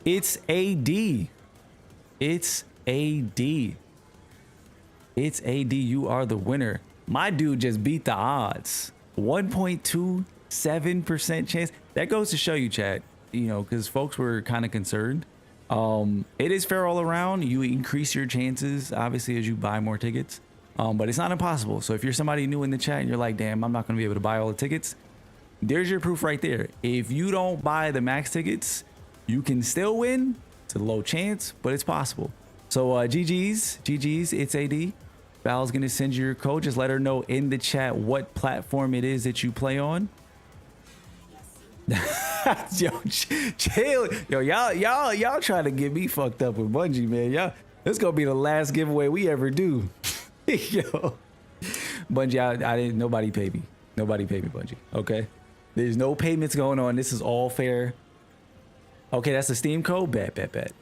It's AD. It's AD. It's AD. You are the winner. My dude just beat the odds. 1.27% chance. That goes to show you, chat, you know, because folks were kind of concerned. It is fair all around. You increase your chances, obviously, as you buy more tickets. But it's not impossible. So if you're somebody new in the chat and you're like, damn, I'm not going to be able to buy all the tickets, there's your proof right there. If you don't buy the max tickets, you can still win. It's a low chance, but it's possible. So GG's, it's AD. Val's going to send you your code. Just let her know in the chat what platform it is that you play on. Yo, chill. Yo, y'all trying to get me fucked up with Bungie, man. Y'all, this gonna be the last giveaway we ever do. Yo, Bungie, I didn't. Nobody paid me. Nobody paid me, Bungie. Okay, there's no payments going on. This is all fair. Okay, that's the Steam code. Bet.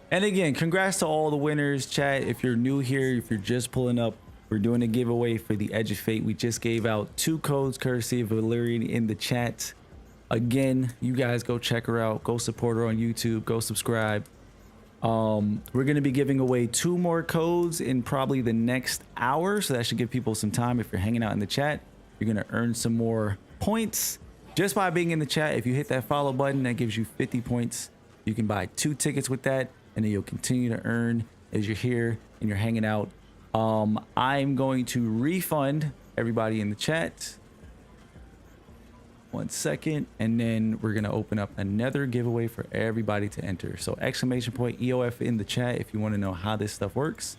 And again, congrats to all the winners, chat. If you're new here, if you're just pulling up, we're doing a giveaway for the Edge of Fate. We just gave out 2 codes courtesy of Valerian in the chat. Again, you guys go check her out. Go support her on YouTube. Go subscribe. We're going to be giving away 2 more codes in probably the next hour. So that should give people some time. If you're hanging out in the chat, you're going to earn some more points just by being in the chat. If you hit that follow button, that gives you 50 points. You can buy 2 tickets with that, and then you'll continue to earn as you're here and you're hanging out. I'm going to refund everybody in the chat. 1 second, and then we're gonna open up another giveaway for everybody to enter. So exclamation point EOF in the chat if you want to know how this stuff works.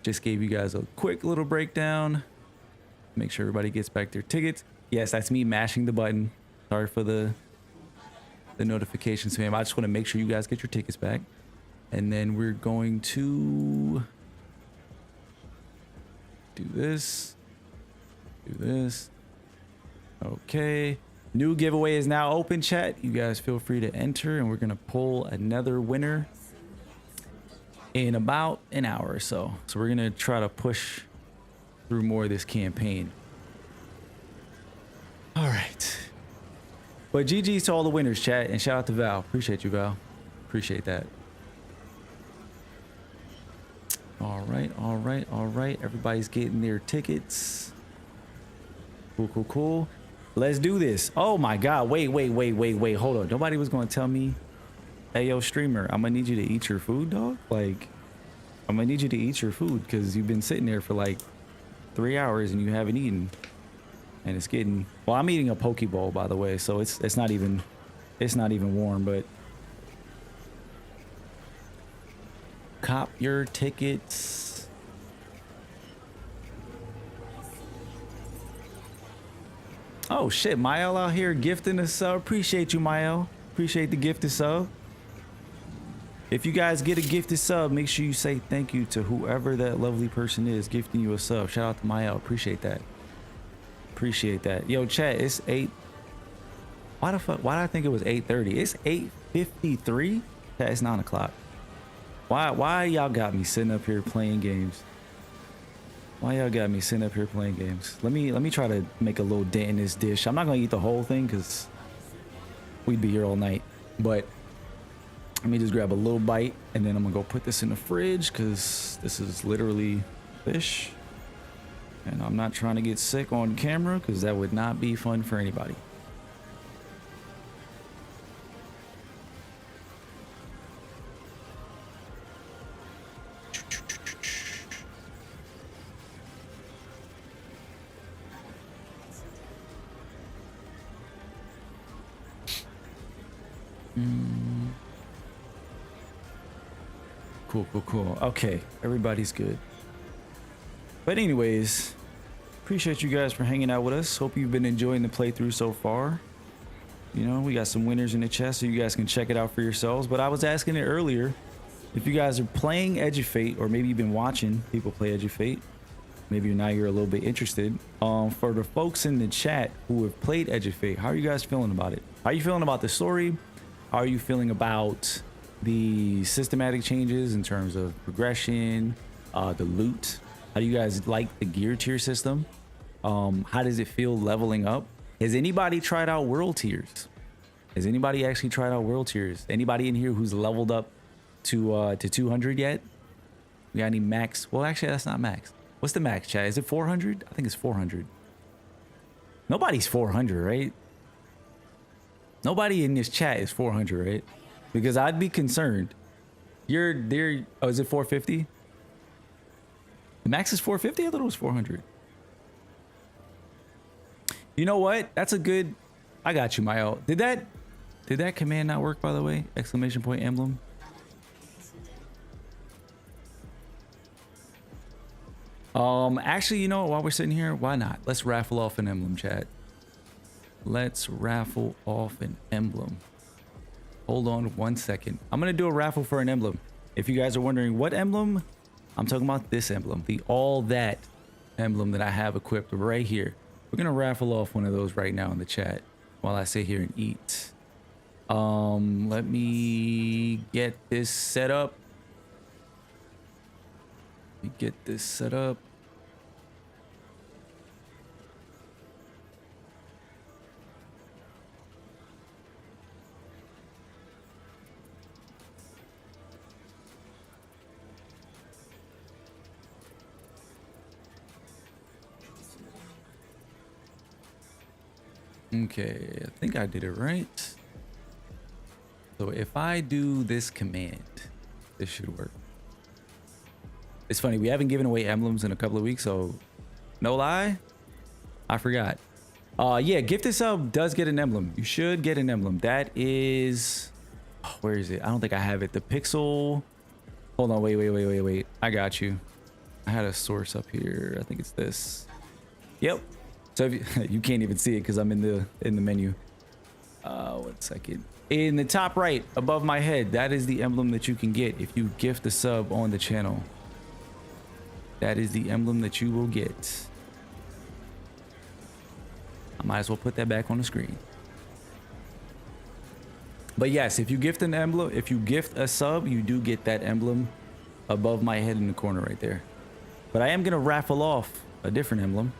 Just gave you guys a quick little breakdown. Make sure everybody gets back their tickets. Yes, that's me mashing the button. Sorry for the notifications, spam. I just want to make sure you guys get your tickets back. And then we're going to do this. Okay. New giveaway is now open, chat. You guys feel free to enter, and we're going to pull another winner in about an hour or so. So we're going to try to push through more of this campaign. All right. But GG's to all the winners, chat, and shout out to Val. Appreciate you, Val. Appreciate that. All right. Everybody's getting their tickets. Cool. Let's do this. Oh my God. Wait. Hold on. Nobody was going to tell me, hey, yo, streamer, I'm going to need you to eat your food, dog. Like, I'm going to need you to eat your food because you've been sitting there for like 3 hours and you haven't eaten. And it's getting, well, I'm eating a poke bowl, by the way. So it's not even warm, but cop your tickets. Oh shit, Mael out here gifting a sub. Appreciate you, Mael. Appreciate the gifted sub. If you guys get a gifted sub, make sure you say thank you to whoever that lovely person is gifting you a sub. Shout out to Mael. Appreciate that. Yo, chat, it's 8. Why the fuck? Why did I think it was 8:30? It's 8:53. Chat, it's 9 o'clock. Why y'all got me sitting up here playing games? Let me try to make a little dent in this dish. I'm not gonna eat the whole thing because we'd be here all night. But let me just grab a little bite, and then I'm gonna go put this in the fridge because this is literally fish. And I'm not trying to get sick on camera because that would not be fun for anybody. Cool. Okay, everybody's good. But anyways, appreciate you guys for hanging out with us. Hope you've been enjoying the playthrough so far. You know, we got some winners in the chat, so you guys can check it out for yourselves. But I was asking it earlier, if you guys are playing Edge of Fate, or maybe you've been watching people play Edge of Fate, maybe now you're a little bit interested. For the folks in the chat who have played Edge of Fate, how are you guys feeling about it? How are you feeling about the story? How are you feeling about the systematic changes in terms of progression, the loot? How do you guys like the gear tier system? How does it feel leveling up? Has anybody tried out world tiers? Has anybody actually tried out world tiers? Anybody in here who's leveled up to 200 yet? We got any max? Well, actually, that's not max. What's the max, chat? Is it 400? I think it's 400. Nobody's 400, right? Nobody in this chat is 400, right? Because I'd be concerned. You're there. Oh, is it 450? The max is 450? I thought it was 400. You know what? That's a good. I got you, Mayo. Did that command not work, by the way? Exclamation point emblem. Actually, you know what? While we're sitting here, why not? Let's raffle off an emblem, chat. Let's raffle off an emblem. Hold on 1 second. I'm gonna do a raffle for an emblem. If you guys are wondering what emblem, I'm talking about this emblem, the all that emblem that I have equipped right here. We're gonna raffle off one of those right now in the chat while I sit here and eat. Let me get this set up. Let me get this set up. Okay, I think I did it right. So if I do this command, this should work. It's funny, we haven't given away emblems in a couple of weeks, so no lie, I forgot. Yeah, gift this sub does get an emblem. You should get an emblem. That is, oh, where is it? I don't think I have it. The pixel. Hold on, wait. I got you. I had a source up here. I think it's this. Yep. So if you can't even see it because I'm in the menu. 1 second. In the top right above my head, that is the emblem that you can get if you gift a sub on the channel. That is the emblem that you will get. I might as well put that back on the screen. But yes, if you gift an emblem, if you gift a sub, you do get that emblem above my head in the corner right there. But I am gonna raffle off a different emblem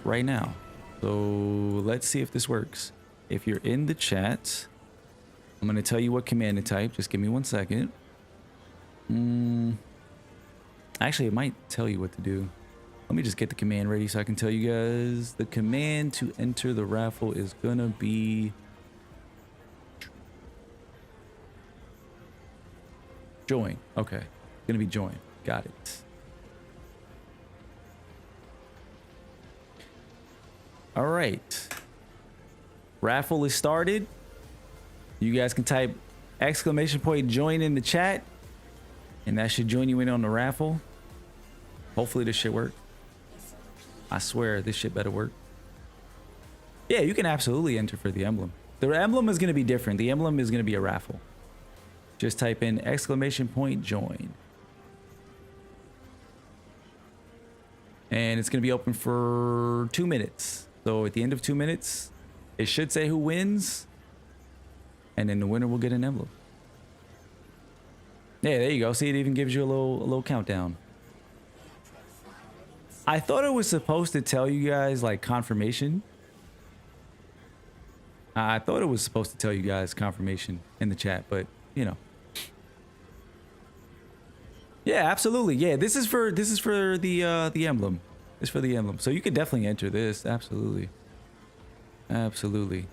right now. So let's see if this works. If you're in the chat, I'm gonna tell you what command to type. Just give me 1 second. Actually, it might tell you what to do. Let me just get the command ready so I can tell you guys. The command to enter the raffle is gonna be join. Okay, gonna be join. Got it. All right. Raffle is started. You guys can type !join in the chat, and that should join you in on the raffle. Hopefully this shit work. I swear this shit better work. Yeah, you can absolutely enter for the emblem. The emblem is going to be different. The emblem is going to be a raffle. Just type in !join. And it's going to be open for 2 minutes. So at the end of 2 minutes, it should say who wins. And then the winner will get an emblem. Yeah, there you go. See, it even gives you a little countdown. I thought it was supposed to tell you guys like confirmation. I thought it was supposed to tell you guys confirmation in the chat, but you know. Yeah, absolutely. Yeah, this is for the emblem. It's for the emblem. So you could definitely enter this. Absolutely. Absolutely.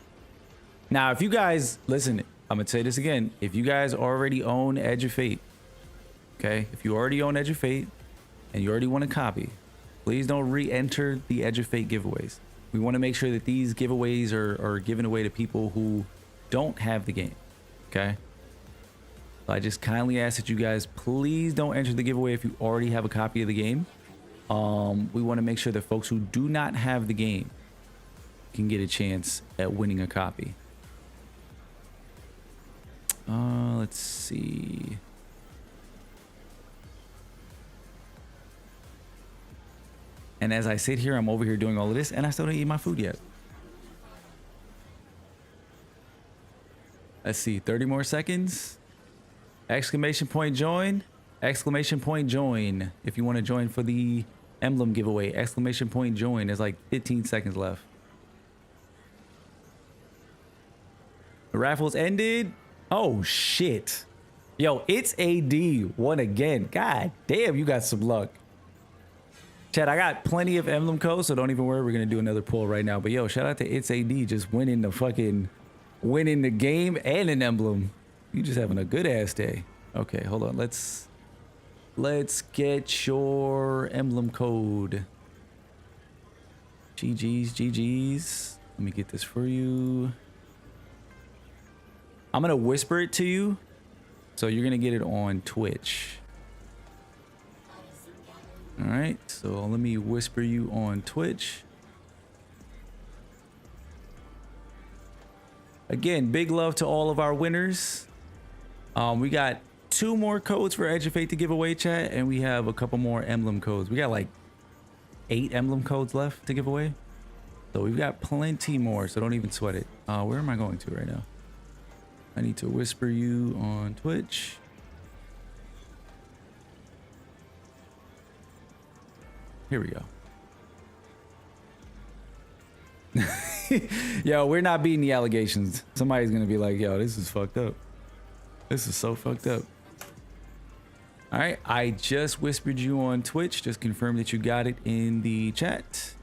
Now, if you guys listen, I'm gonna say this again. If you guys already own Edge of Fate, okay? If you already own Edge of Fate and you already want a copy, please don't re-enter the Edge of Fate giveaways. We want to make sure that these giveaways are given away to people who don't have the game, okay? So I just kindly ask that you guys please don't enter the giveaway if you already have a copy of the game. We want to make sure that folks who do not have the game can get a chance at winning a copy. Let's see. And as I sit here, I'm over here doing all of this, and I still didn't eat my food yet. Let's see, 30 more seconds. !join. !join. If you want to join for the emblem giveaway, !join. There's like 15 seconds left. The raffle's ended. Oh shit. Yo, it's AD won again. God damn, you got some luck. Chat, I got plenty of emblem codes, so don't even worry. We're gonna do another poll right now. But yo, shout out to It's AD just winning the game and an emblem. You just having a good ass day. Okay, hold on. Let's get your emblem code. GG's. Let me get this for you. I'm gonna whisper it to you, so you're gonna get it on Twitch. All right, so let me whisper you on Twitch. Again, big love to all of our winners. We got 2 more codes for Edge of Fate to give away, chat, and we have a couple more emblem codes. We got like 8 emblem codes left to give away. So we've got plenty more, so don't even sweat it. Where am I going to right now? I need to whisper you on Twitch. Here we go. Yo, we're not beating the allegations. Somebody's gonna be like, yo, this is fucked up. This is so fucked up. All right, I just whispered you on Twitch. Just confirm that you got it in the chat.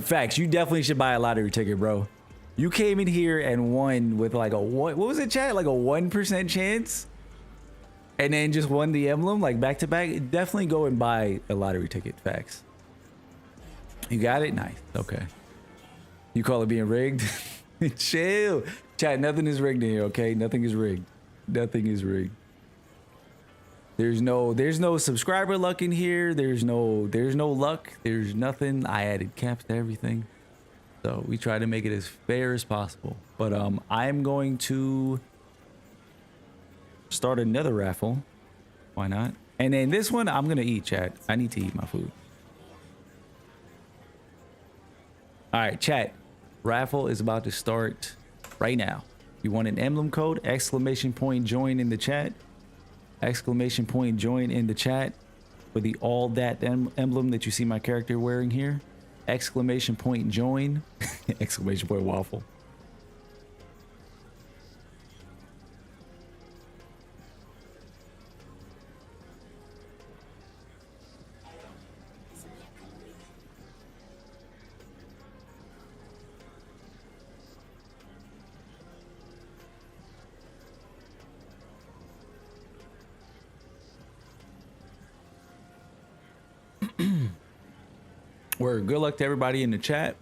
Facts, you definitely should buy a lottery ticket, bro. You came in here and won with like a what was it, chat? Like a 1% chance? And then just won the emblem like back to back. Definitely go and buy a lottery ticket. Facts. You got it? Nice. Okay. You call it being rigged? Chill. Chat, nothing is rigged in here, okay? Nothing is rigged. Nothing is rigged. There's no subscriber luck in here. There's no luck. There's nothing. I added caps to everything. So we try to make it as fair as possible. But I'm going to start another raffle. Why not? And then this one I'm gonna eat, chat. I need to eat my food. All right, chat. Raffle is about to start right now. You want an emblem code? Exclamation point join in the chat. Exclamation point join in the chat for the all that emblem that you see my character wearing here. Exclamation point join. Exclamation point waffle. Word. Good luck to everybody in the chat.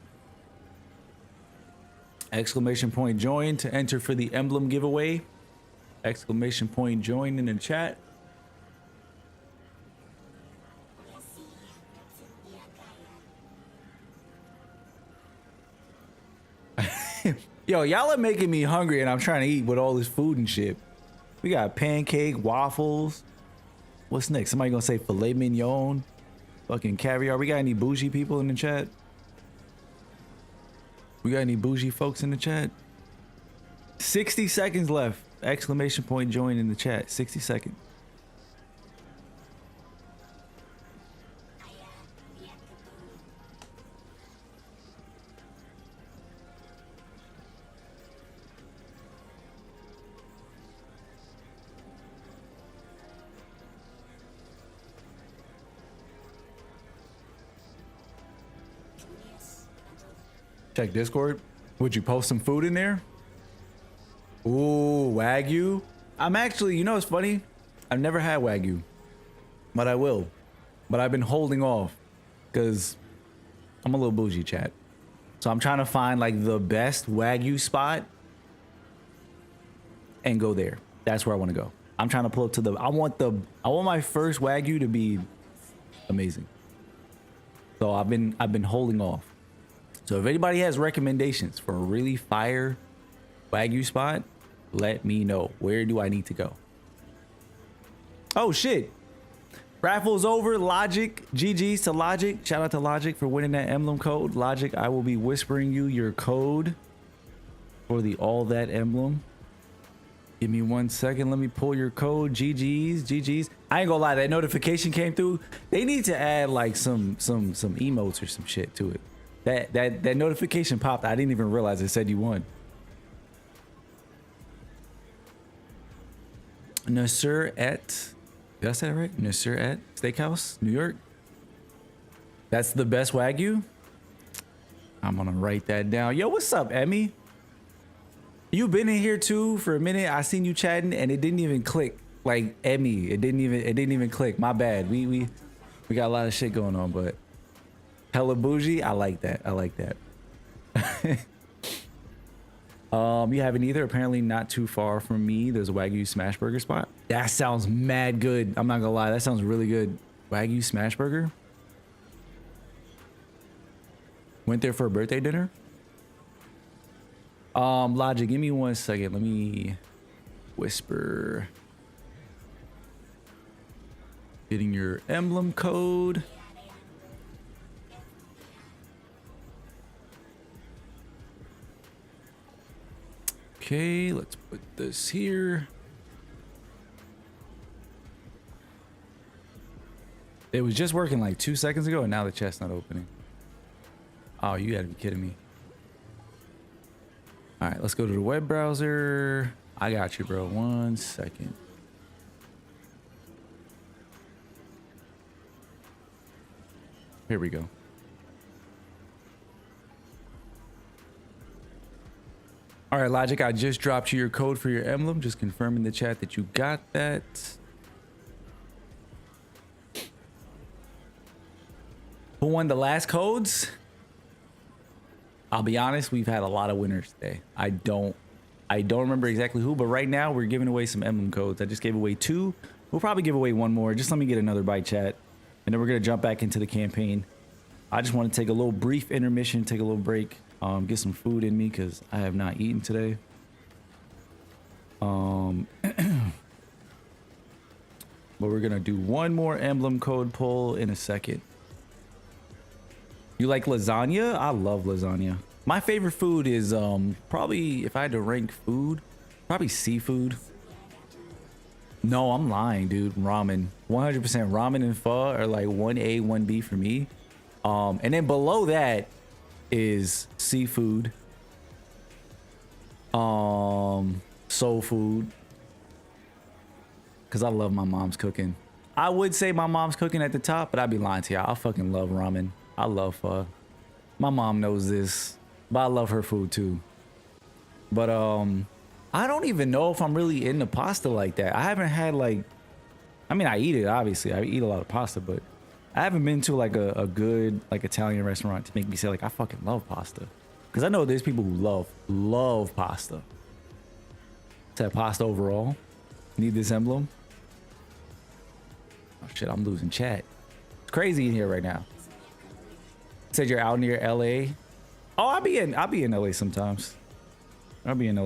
Exclamation point join to enter for the emblem giveaway. Exclamation point join in the chat. Yo, y'all are making me hungry and I'm trying to eat with all this food and shit. We got pancake, waffles. What's next? Somebody gonna say filet mignon? Fucking caviar. We got any bougie people in the chat? We got any bougie folks in the chat? 60 seconds left. Exclamation point join in the chat. 60 seconds. Check Discord. Would you post some food in there? Ooh, Wagyu. I'm actually, you know what's funny? I've never had Wagyu, but I will. But I've been holding off because I'm a little bougie, chat. So I'm trying to find like the best Wagyu spot and go there. That's where I want to go. I'm trying to pull up to the, I want my first Wagyu to be amazing. So I've been holding off. So if anybody has recommendations for a really fire Wagyu spot, let me know. Where do I need to go? Oh shit. Raffle's over. Logic. GG's to Logic. Shout out to Logic for winning that emblem code. Logic, I will be whispering you your code for the all that emblem. Give me 1 second. Let me pull your code. GG's. I ain't gonna lie, that notification came through. They need to add like some emotes or some shit to it. That notification popped. I didn't even realize it said you won. Nasser at, did I say that right? Nasser at Steakhouse, New York. That's the best Wagyu. I'm gonna write that down. Yo, what's up, Emmy? You been in here too for a minute. I seen you chatting and it didn't even click. Like Emmy, it didn't even click. My bad. We got a lot of shit going on, but hella bougie. I like that. I like that. You haven't either. Apparently not too far from me. There's a Wagyu smash burger spot. That sounds mad good. I'm not gonna lie. That sounds really good. Wagyu smash burger. Went there for a birthday dinner. Logic, give me 1 second. Let me whisper. Getting your emblem code. Okay, let's put this here. It was just working like 2 seconds ago, and now the chat's not opening. Oh, you gotta be kidding me. All right, let's go to the web browser. I got you, bro. 1 second. Here we go. All right, Logic, I just dropped you your code for your emblem. Just confirm in the chat that you got that. Who won the last codes? I'll be honest, we've had a lot of winners today. I don't remember exactly who, but right now we're giving away some emblem codes. I just gave away 2. We'll probably give away 1 more. Just let me get another bite, chat. And then we're gonna jump back into the campaign. I just want to take a little brief intermission, take a little break, get some food in me because I have not eaten today. But we're gonna do 1 more emblem code pull in a second. You like lasagna? I love lasagna. My favorite food is probably, if I had to rank food, probably seafood. No, I'm lying, dude. Ramen. 100% ramen and pho are like 1A, 1B for me. And then below that is seafood. Soul food. Cause I love my mom's cooking. I would say my mom's cooking at the top, but I'd be lying to y'all. I fucking love ramen. I love pho. My mom knows this, but I love her food too. But I don't even know if I'm really into pasta like that. I haven't had like, I mean, I eat it, obviously. I eat a lot of pasta, but I haven't been to like a good like Italian restaurant to make me say like, I fucking love pasta. Cause I know there's people who love pasta. Said pasta overall. Need this emblem. Oh shit, I'm losing chat. It's crazy in here right now. Said you're out near LA. Oh, I'll be in LA sometimes. I've been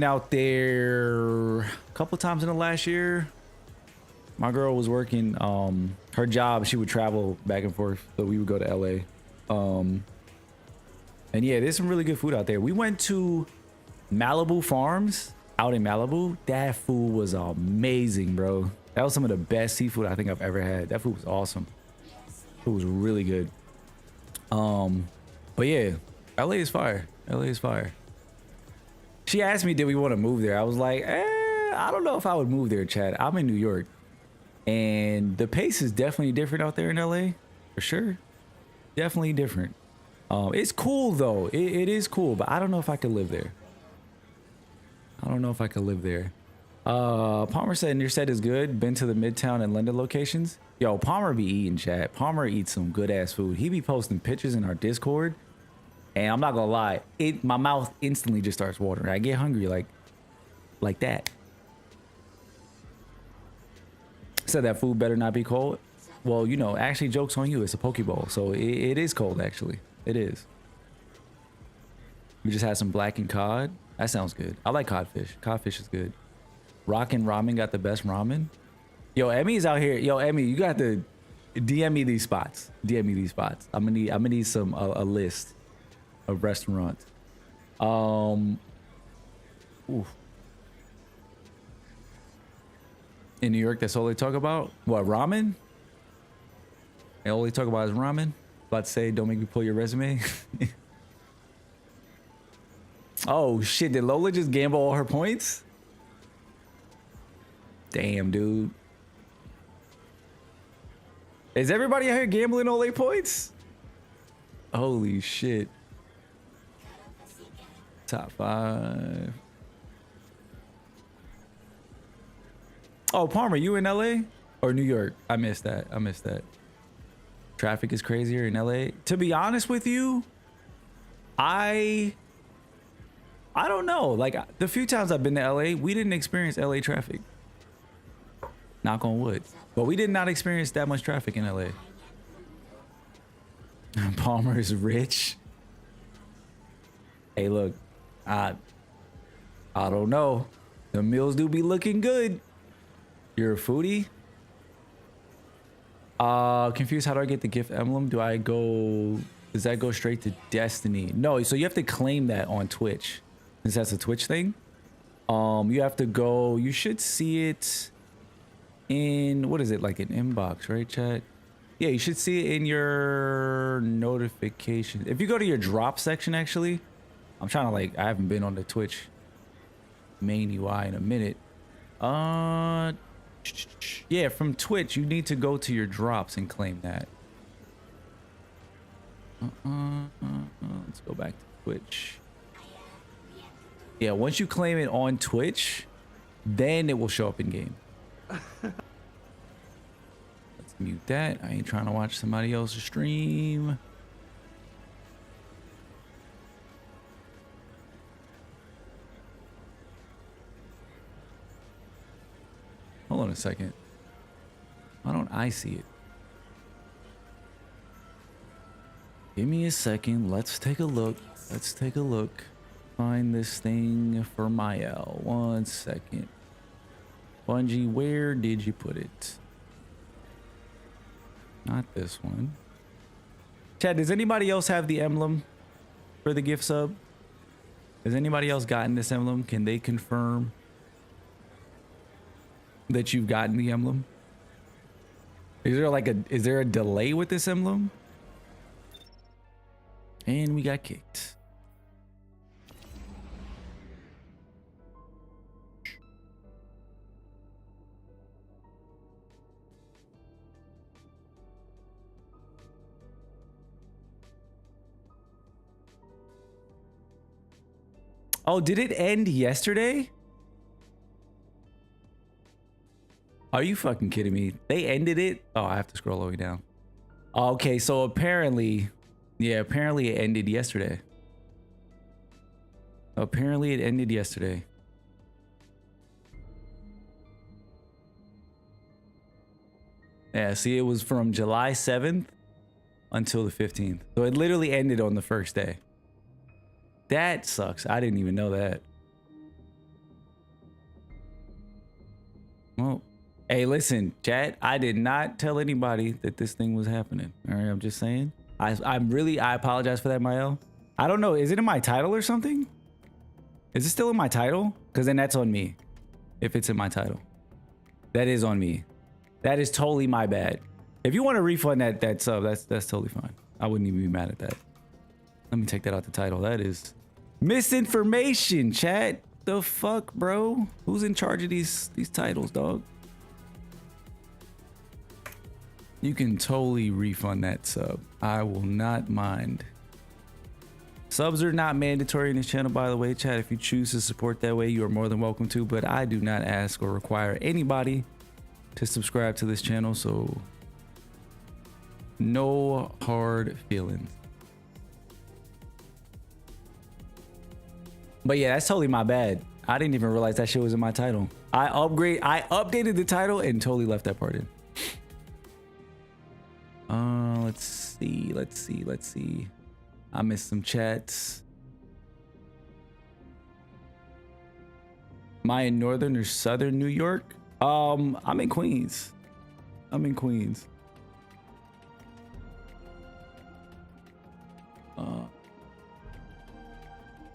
out there a couple times in the last year. My girl was working her job, she would travel back and forth, so we would go to LA. And yeah, there's some really good food out there. We went to Malibu Farms out in Malibu. That food was amazing, bro. That was some of the best seafood I think I've ever had. That food was awesome. It was really good. But yeah, LA is fire. LA is fire. She asked me, did we want to move there? I was like, I don't know if I would move there, Chad. I'm in New York. And the pace is definitely different out there in LA. For sure. Definitely different. It's cool, though. It is cool, but I don't know if I could live there. Palmer said, your set is good. Been to the Midtown and London locations. Yo, Palmer be eating, chat. Palmer eats some good ass food. He be posting pictures in our Discord. And I'm not gonna lie, my mouth instantly just starts watering. I get hungry like that. Said that food better not be cold. Well, you know, actually, joke's on you. It's a poke bowl, so it is cold. Actually, it is. We just had some blackened cod. That sounds good. I like codfish. Codfish is good. Rockin' Ramen got the best ramen. Yo, Emmy's out here. Yo, Emmy, you got to DM me these spots. DM me these spots. I'm gonna need some a list of restaurants. Oof. In New York, that's all they talk about. What, ramen? And all they talk about is ramen. About to say, don't make me pull your resume. Oh shit! Did Lola just gamble all her points? Damn, dude. Is everybody out here gambling all their points? Holy shit. Top 5. Oh, Palmer, you in LA or New York? I missed that. Traffic is crazier in LA. To be honest with you, I don't know. Like the few times I've been to LA, we didn't experience LA traffic. Knock on wood. But we did not experience that much traffic in LA. Palmer is rich. Hey, look, I don't know. The meals do be looking good. You're a foodie? Confused. How do I get the gift emblem? Do I go? Does that go straight to Destiny? No. So you have to claim that on Twitch. Since that's a Twitch thing. You have to go. You should see it in, what is it, like an inbox, right, chat? Yeah, you should see it in your notifications. If you go to your drop section, actually, I'm trying to like, I haven't been on the Twitch main UI in a minute. Yeah, from Twitch, you need to go to your drops and claim that. Let's go back to Twitch. Yeah, once you claim it on Twitch, then it will show up in game. Let's mute that. I ain't trying to watch somebody else's stream. Hold on a second. Why don't I see it? Give me a second. Let's take a look. Let's take a look. Find this thing for Mael. 1 second. Bungie, where did you put it? Not this one. Chad, does anybody else have the emblem for the gift sub? Has anybody else gotten this emblem? Can they confirm that you've gotten the emblem? Is there a delay with this emblem? And we got kicked. Oh, did it end yesterday? Are you fucking kidding me? They ended it? Oh, I have to scroll all the way down. Okay, so apparently, yeah, apparently it ended yesterday. Apparently it ended yesterday. Yeah, see, it was from July 7th until the 15th. So it literally ended on the first day. That sucks. I didn't even know that. Well, hey, listen, chat. I did not tell anybody that this thing was happening. All right, I'm just saying. I apologize for that, Mael. I don't know. Is it in my title or something? Is it still in my title? Because then that's on me. If it's in my title, that is on me. That is totally my bad. If you want to refund that sub, that's totally fine. I wouldn't even be mad at that. Let me take that out the title. That is misinformation, chat. The fuck, bro? Who's in charge of these titles, dog? You can totally refund that sub. I will not mind. Subs are not mandatory in this channel, by the way, chat. If you choose to support that way, you are more than welcome to, but I do not ask or require anybody to subscribe to this channel, so no hard feelings. But yeah, that's totally my bad. I didn't even realize that shit was in my title. I updated the title and totally left that part in. Let's see. I missed some chats. Am I in northern or southern New York? I'm in Queens.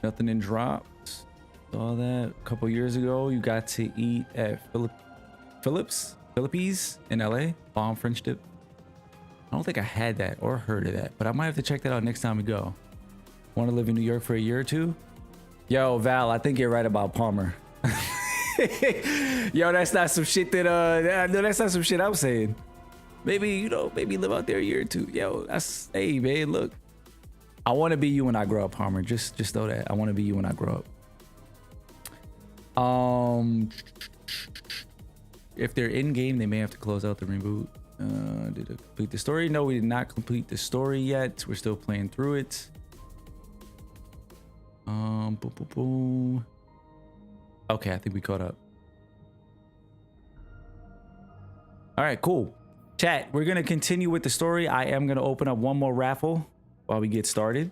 Nothing in drops. Saw that a couple years ago. You got to eat at Philippe's in LA. Bomb French dip. I don't think I had that or heard of that, but I might have to check that out next time we go. Want to live in New York for a year or two? Yo, Val, I think you're right about Palmer. Yo, that's not some shit that no, that's not some shit I'm saying. Maybe maybe live out there a year or two. Yo, hey man, look. I want to be you when I grow up, Palmer. Just know that. I want to be you when I grow up. If they're in game, they may have to close out the reboot. Did I complete the story? No, we did not complete the story yet. We're still playing through it. Boom, boom, boom. Okay, I think we caught up. All right, cool. Chat, we're going to continue with the story. I am going to open up one more raffle while we get started.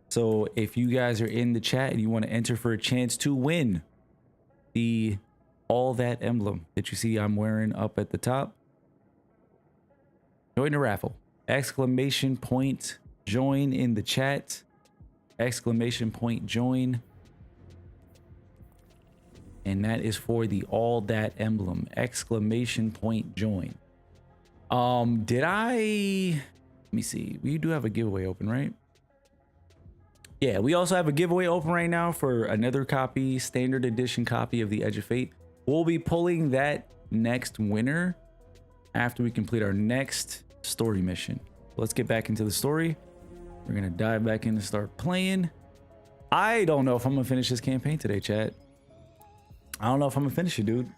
So if you guys are in the chat and you want to enter for a chance to win the All That emblem that you see I'm wearing up at the top, join the raffle. Exclamation point join in the chat. Exclamation point join. And that is for the All That emblem. Exclamation point join. Let me see. We do have a giveaway open, right? Yeah, we also have a giveaway open right now for another copy, standard edition copy of the Edge of Fate. We'll be pulling that next winner after we complete our next story mission. Let's get back into the story. We're gonna dive back in and start playing. I don't know if I'm gonna finish this campaign today, chat. I don't know if I'm gonna finish it, dude.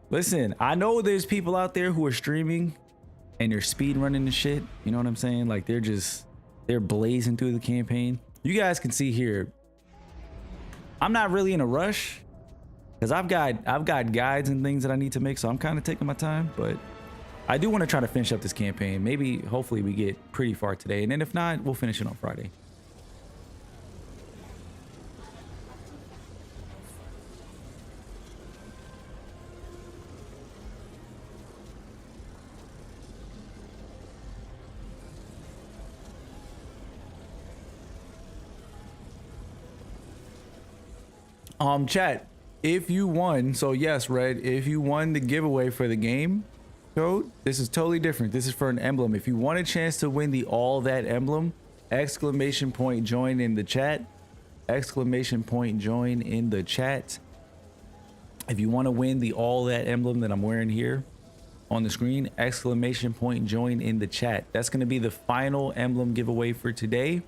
Listen, I know there's people out there who are streaming and they're speed running the shit. You know what I'm saying? Like they're blazing through the campaign. You guys can see here, I'm not really in a rush because I've got guides and things that I need to make, so I'm kind of taking my time, but I do want to try to finish up this campaign. Maybe, hopefully we get pretty far today, and then if not, we'll finish it on Friday. Chat, if you won, so yes, Red, if you won the giveaway for the game code, this is totally different. This is for an emblem. If you want a chance to win the All That emblem, exclamation point join in the chat. Exclamation point join in the chat. If you want to win the All That emblem that I'm wearing here on the screen, exclamation point join in the chat. That's going to be the final emblem giveaway for today.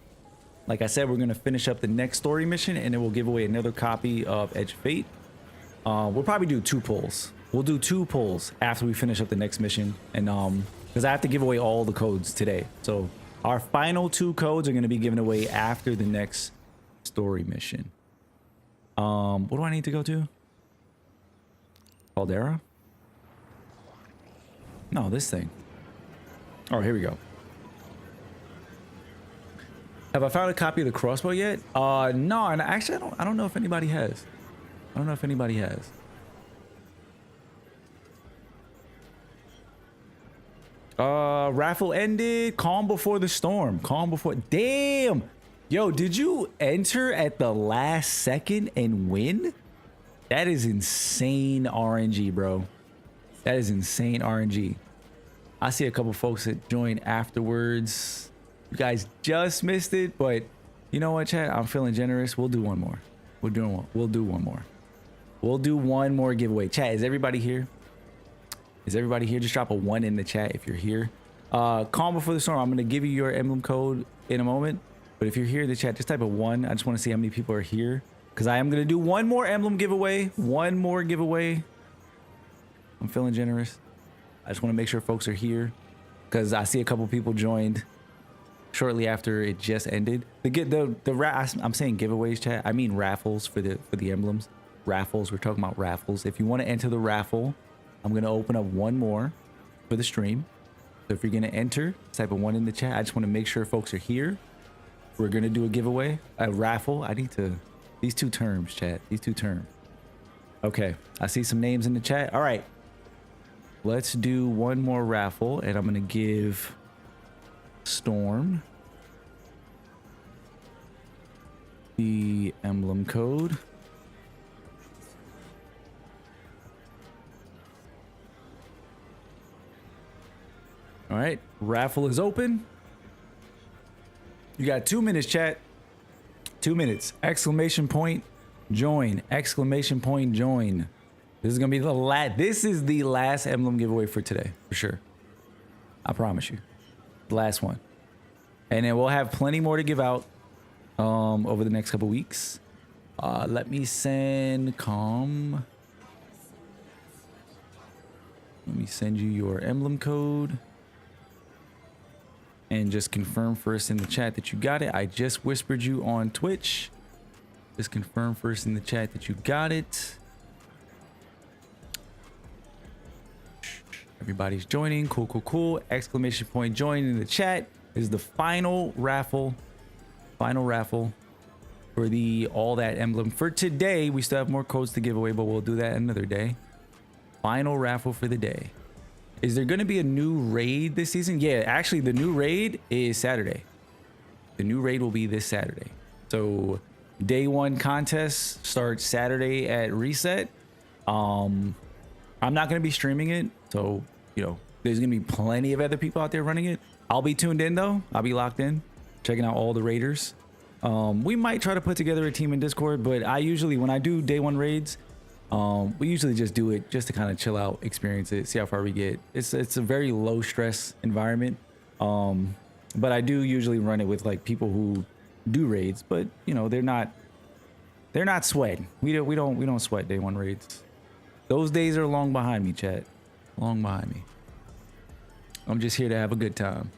Like I said, we're going to finish up the next story mission and then we'll give away another copy of Edge of Fate. We'll probably do 2 pulls. We'll do 2 pulls after we finish up the next mission. And because I have to give away all the codes today. So our final 2 codes are going to be given away after the next story mission. What do I need to go to? Caldera? No, this thing. Oh, here we go. Have I found a copy of the crossbow yet? No, and actually I don't know if anybody has. I don't know if anybody has. Raffle ended. Calm before the storm. Calm before. Damn. Yo, did you enter at the last second and win? That is insane RNG, bro. That is insane RNG. I see a couple folks that joined afterwards. You guys just missed it, but you know what, chat? I'm feeling generous. We'll do one more. We'll do one more. We'll do one more giveaway. Chat, is everybody here? Is everybody here? Just drop a 1 in the chat if you're here. Calm before the storm. I'm gonna give you your emblem code in a moment, but if you're here in the chat, just type a 1. I just want to see how many people are here because I am gonna do one more emblem giveaway. One more giveaway. I'm feeling generous. I just want to make sure folks are here because I see a couple people joined shortly after it just ended. I'm saying giveaways, chat. I mean raffles for the emblems. Raffles. We're talking about raffles. If you want to enter the raffle, I'm gonna open up one more for the stream. So if you're gonna enter, type a 1 in the chat. I just want to make sure folks are here. We're gonna do a giveaway, a raffle. I need to these 2 terms, chat. These 2 terms. Okay, I see some names in the chat. All right, let's do one more raffle, and I'm gonna give Storm the emblem code. All right, raffle is open. You got 2 minutes, chat. 2 minutes. Exclamation point join. Exclamation point join. This is gonna be the last. This is the last emblem giveaway for today, for sure. I promise you. Last one, and then we'll have plenty more to give out over the next couple weeks. Let me send Calm. Let me send you your emblem code and just confirm first in the chat that you got it. I just whispered you on Twitch. Just confirm first in the chat that you got it. Everybody's joining. Cool, cool, cool. Exclamation point join in the chat. This is the final raffle. Final raffle for the all that emblem for today. We still have more codes to give away, but we'll do that another day. Final raffle for the day. Is there going to be a new raid this season? Yeah, actually the new raid is Saturday. The new raid will be this Saturday. So day one contest starts Saturday at reset. I'm not going to be streaming it. So, you know, there's going to be plenty of other people out there running it. I'll be tuned in though. I'll be locked in, checking out all the raiders. We might try to put together a team in Discord, but I usually, when I do day one raids, we usually just do it just to kind of chill out, experience it, see how far we get. It's a very low stress environment. But I do usually run it with like people who do raids, but you know, they're not sweating. We don't sweat day one raids. Those days are long behind me, chat. Long behind me. I'm just here to have a good time.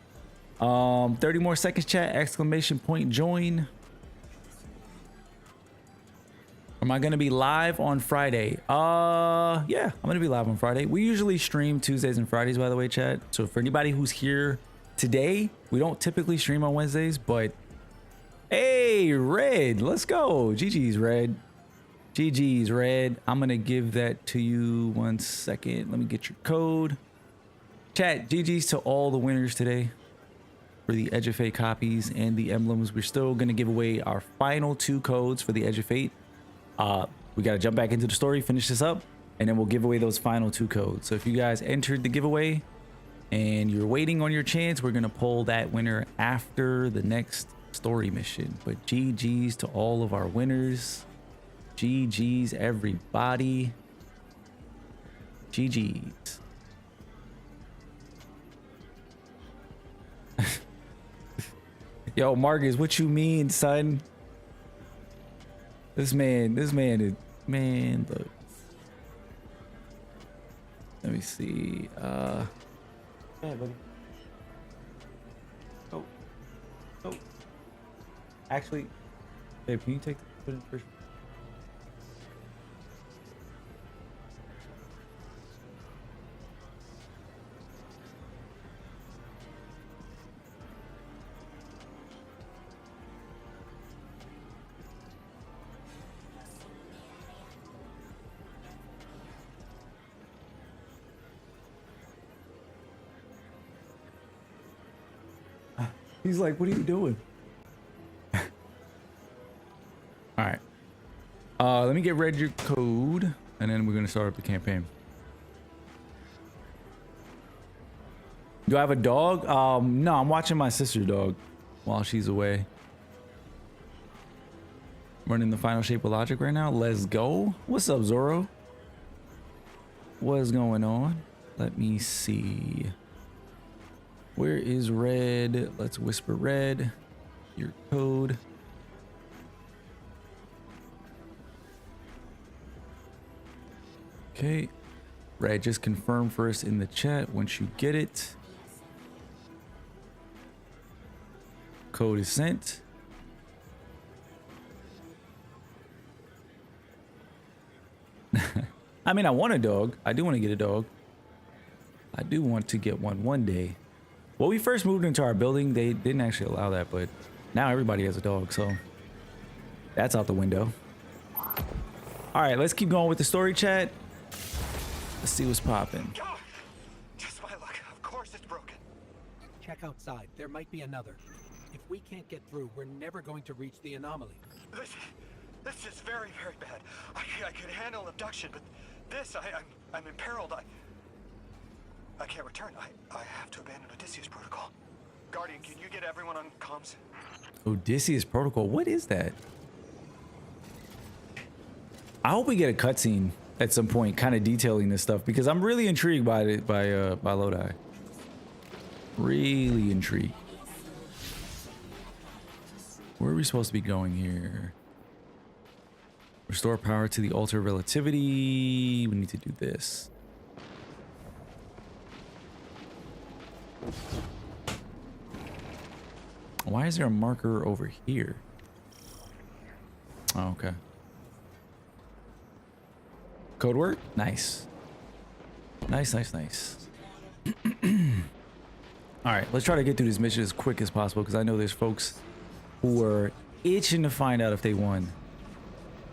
30 more seconds, chat. Exclamation point join. Am I gonna be live on Friday? Yeah, I'm gonna be live on Friday. We usually stream Tuesdays and Fridays, by the way, chat. So for anybody who's here today, we don't typically stream on Wednesdays, but hey, Red, let's go. GG's, Red. GG's, Red. I'm gonna give that to you 1 second. Let me get your code. Chat, GG's to all the winners today for the Edge of Fate copies and the emblems. We're still gonna give away our final 2 codes for the Edge of Fate. We got to jump back into the story, finish this up, and then we'll give away those final 2 codes. So if you guys entered the giveaway and you're waiting on your chance, we're going to pull that winner after the next story mission. But GG's to all of our winners. GG's, everybody. GG's. Yo, Marcus, what you mean, son? This man is, man, look. Let me see. Yeah, buddy. Oh. Actually, babe, can you take the put in first? He's like, what are you doing? All right. Let me get Red your code, and then we're gonna start up the campaign. Do I have a dog? No, I'm watching my sister's dog while she's away. Running the final shape of logic right now. Let's go. What's up, Zoro? What's going on? Let me see. Where is Red? Let's whisper Red. Your code. Okay. Red, just confirm for us in the chat once you get it. Code is sent. I mean, I want a dog. I do want to get a dog. I do want to get one day. When we first moved into our building, they didn't actually allow that, but now everybody has a dog, so that's out the window. All right, let's keep going with the story, chat. Let's see what's popping. God, just my luck. Of course it's broken. Check outside. There might be another. If we can't get through, we're never going to reach the anomaly. This is very, very bad. I could handle abduction, but this, I'm imperiled. I can't return. I have to abandon Odysseus protocol. Guardian, can you get everyone on comms? Odysseus protocol. What is that? I hope we get a cutscene at some point, kind of detailing this stuff, because I'm really intrigued by it by Lodi. Really intrigued. Where are we supposed to be going here? Restore power to the altar of relativity. We need to do this. Why is there a marker over here? Oh, okay. Code word? Nice. Nice. All right, let's try to get through this mission as quick as possible because I know there's folks who are itching to find out if they won.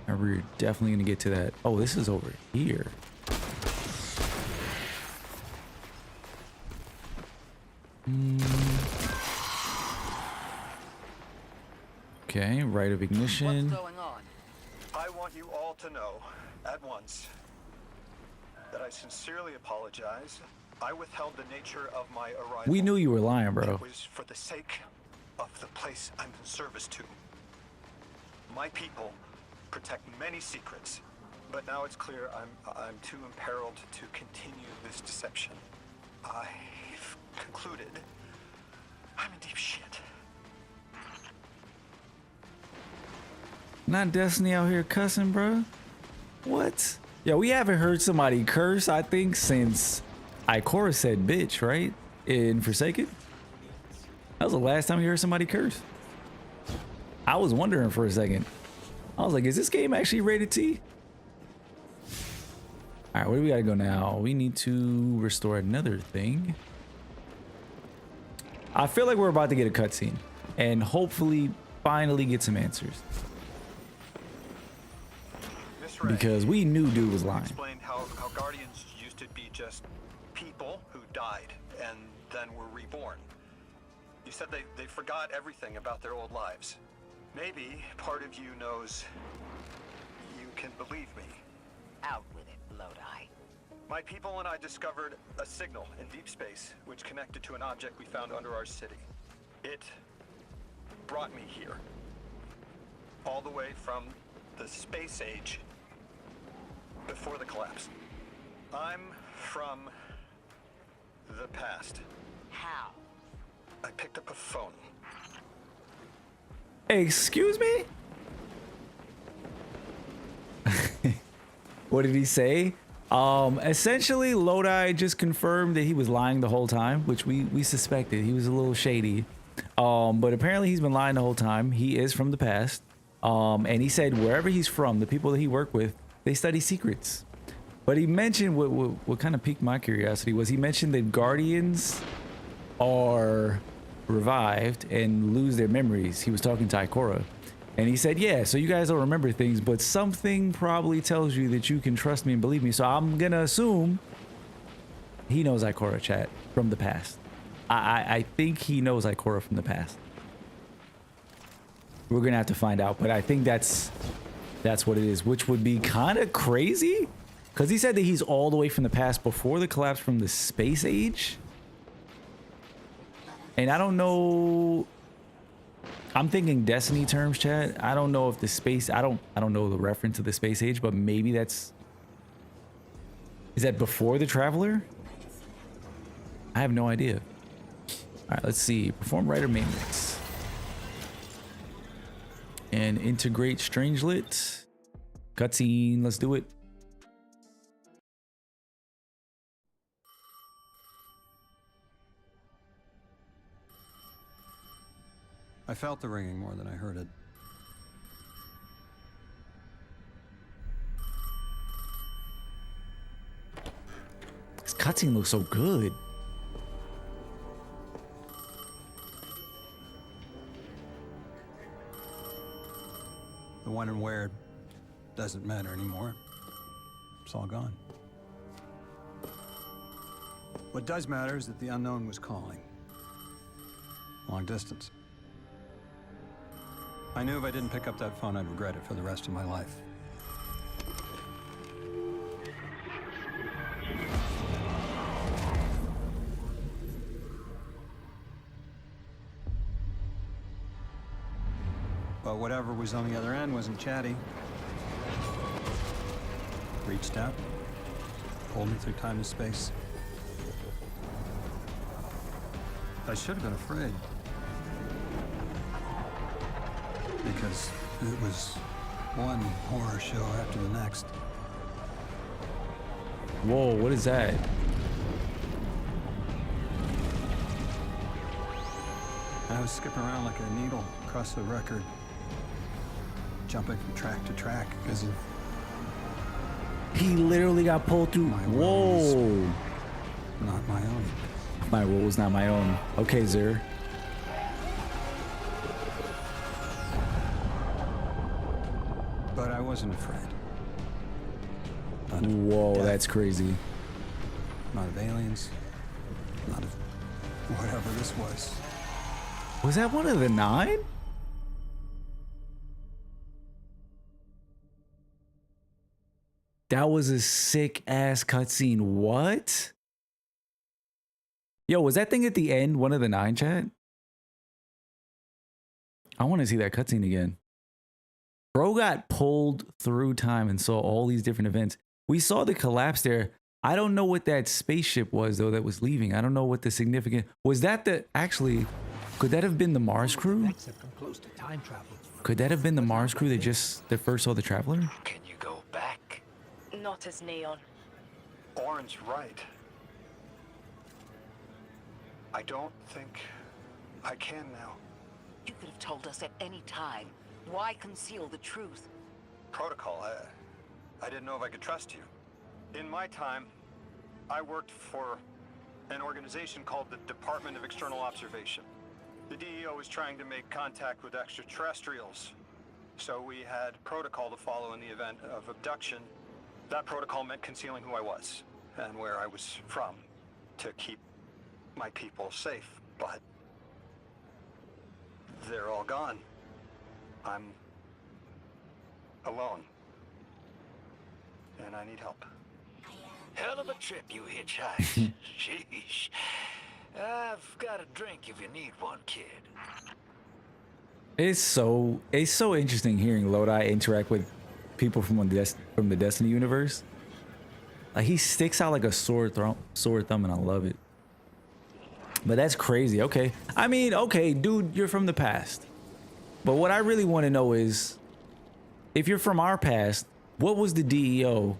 And we're definitely gonna get to that. Oh, this is over here. Okay, right of ignition. What's going on? I want you all to know, at once, that I sincerely apologize. I withheld the nature of my arrival. We knew you were lying, bro. It was for the sake of the place I'm in service to. My people protect many secrets, but now it's clear I'm too imperiled to continue this deception. I've concluded I'm in deep shit. Not Destiny out here cussing, bro. What? Yeah, we haven't heard somebody curse, I think, since Ikora said bitch, right? In Forsaken? That was the last time you heard somebody curse. I was wondering for a second. I was like, is this game actually rated T? All right, where do we gotta go now? We need to restore another thing. I feel like we're about to get a cutscene and hopefully finally get some answers. Because we knew dude was lying. Explained how Guardians used to be just people who died and then were reborn. You said they forgot everything about their old lives. Maybe part of you knows you can believe me. Out with it, Lodi. My people and I discovered a signal in deep space which connected to an object we found under our city. It brought me here. All the way from the space age before the collapse. I'm from the past. How? I picked up a phone. Excuse me? What did he say? Essentially, Lodi just confirmed that he was lying the whole time, which we suspected. He was a little shady. But apparently he's been lying the whole time. He is from the past. And he said wherever he's from, the people that he worked with, they study secrets. But he mentioned what kind of piqued my curiosity was he mentioned that Guardians are revived and lose their memories. He was talking to Ikora. And he said, yeah, so you guys don't remember things, but something probably tells you that you can trust me and believe me. So I'm going to assume he knows Ikora, chat, from the past. I think he knows Ikora from the past. We're going to have to find out, but I think that's what it is, which would be kind of crazy because he said that he's all the way from the past before the collapse from the space age. And I don't know. I'm thinking Destiny terms, chat. I don't know if the space, I don't know the reference to the space age, but maybe is that before the Traveler? I have no idea. All right, let's see. Perform writer maintenance. And integrate Strangelit. Cutscene, let's do it. I felt the ringing more than I heard it. This cutscene looks so good. The when and where doesn't matter anymore. It's all gone. What does matter is that the unknown was calling. Long distance. I knew if I didn't pick up that phone, I'd regret it for the rest of my life. But whatever was on the other end wasn't chatty. Reached out, pulled me through time and space. I should have been afraid. Because it was one horror show after the next. Whoa, what is that? I was skipping around like a needle across the record, jumping from track to track because of He literally got pulled through. my Whoa. worries, not my own. My rules, not my own. Okay, Zer. But I wasn't afraid. Whoa, death. that's crazy. Not of aliens. Not of whatever this was. Was that one of the 9? That was a sick ass cutscene. What? Yo, was that thing at the end one of the 9, chat? I want to see that cutscene again. Bro got pulled through time and saw all these different events. We saw the collapse there. I don't know what that spaceship was though that was leaving. I don't know what the significant was. That the actually could that have been the Mars crew? Effects have come close to time travel. Could that have been the Mars crew that first saw the Traveler? Can you go back? Not as Neon. Orin's right. I don't think I can now. You could have told us at any time. Why conceal the truth? Protocol, I didn't know if I could trust you. In my time, I worked for an organization called the Department of External Observation. The DEO was trying to make contact with extraterrestrials, so we had protocol to follow in the event of abduction. That protocol meant concealing who I was and where I was from to keep my people safe, but they're all gone. I'm alone, and I need help. Hell of a trip you hitchhiked. Sheesh. I've got a drink if you need one, kid. It's so interesting hearing Lodi interact with people from the Destiny universe. Like he sticks out like a sore thumb, and I love it. But that's crazy. Okay, I mean, okay, dude, you're from the past. But what I really want to know is, if you're from our past, what was the DEO,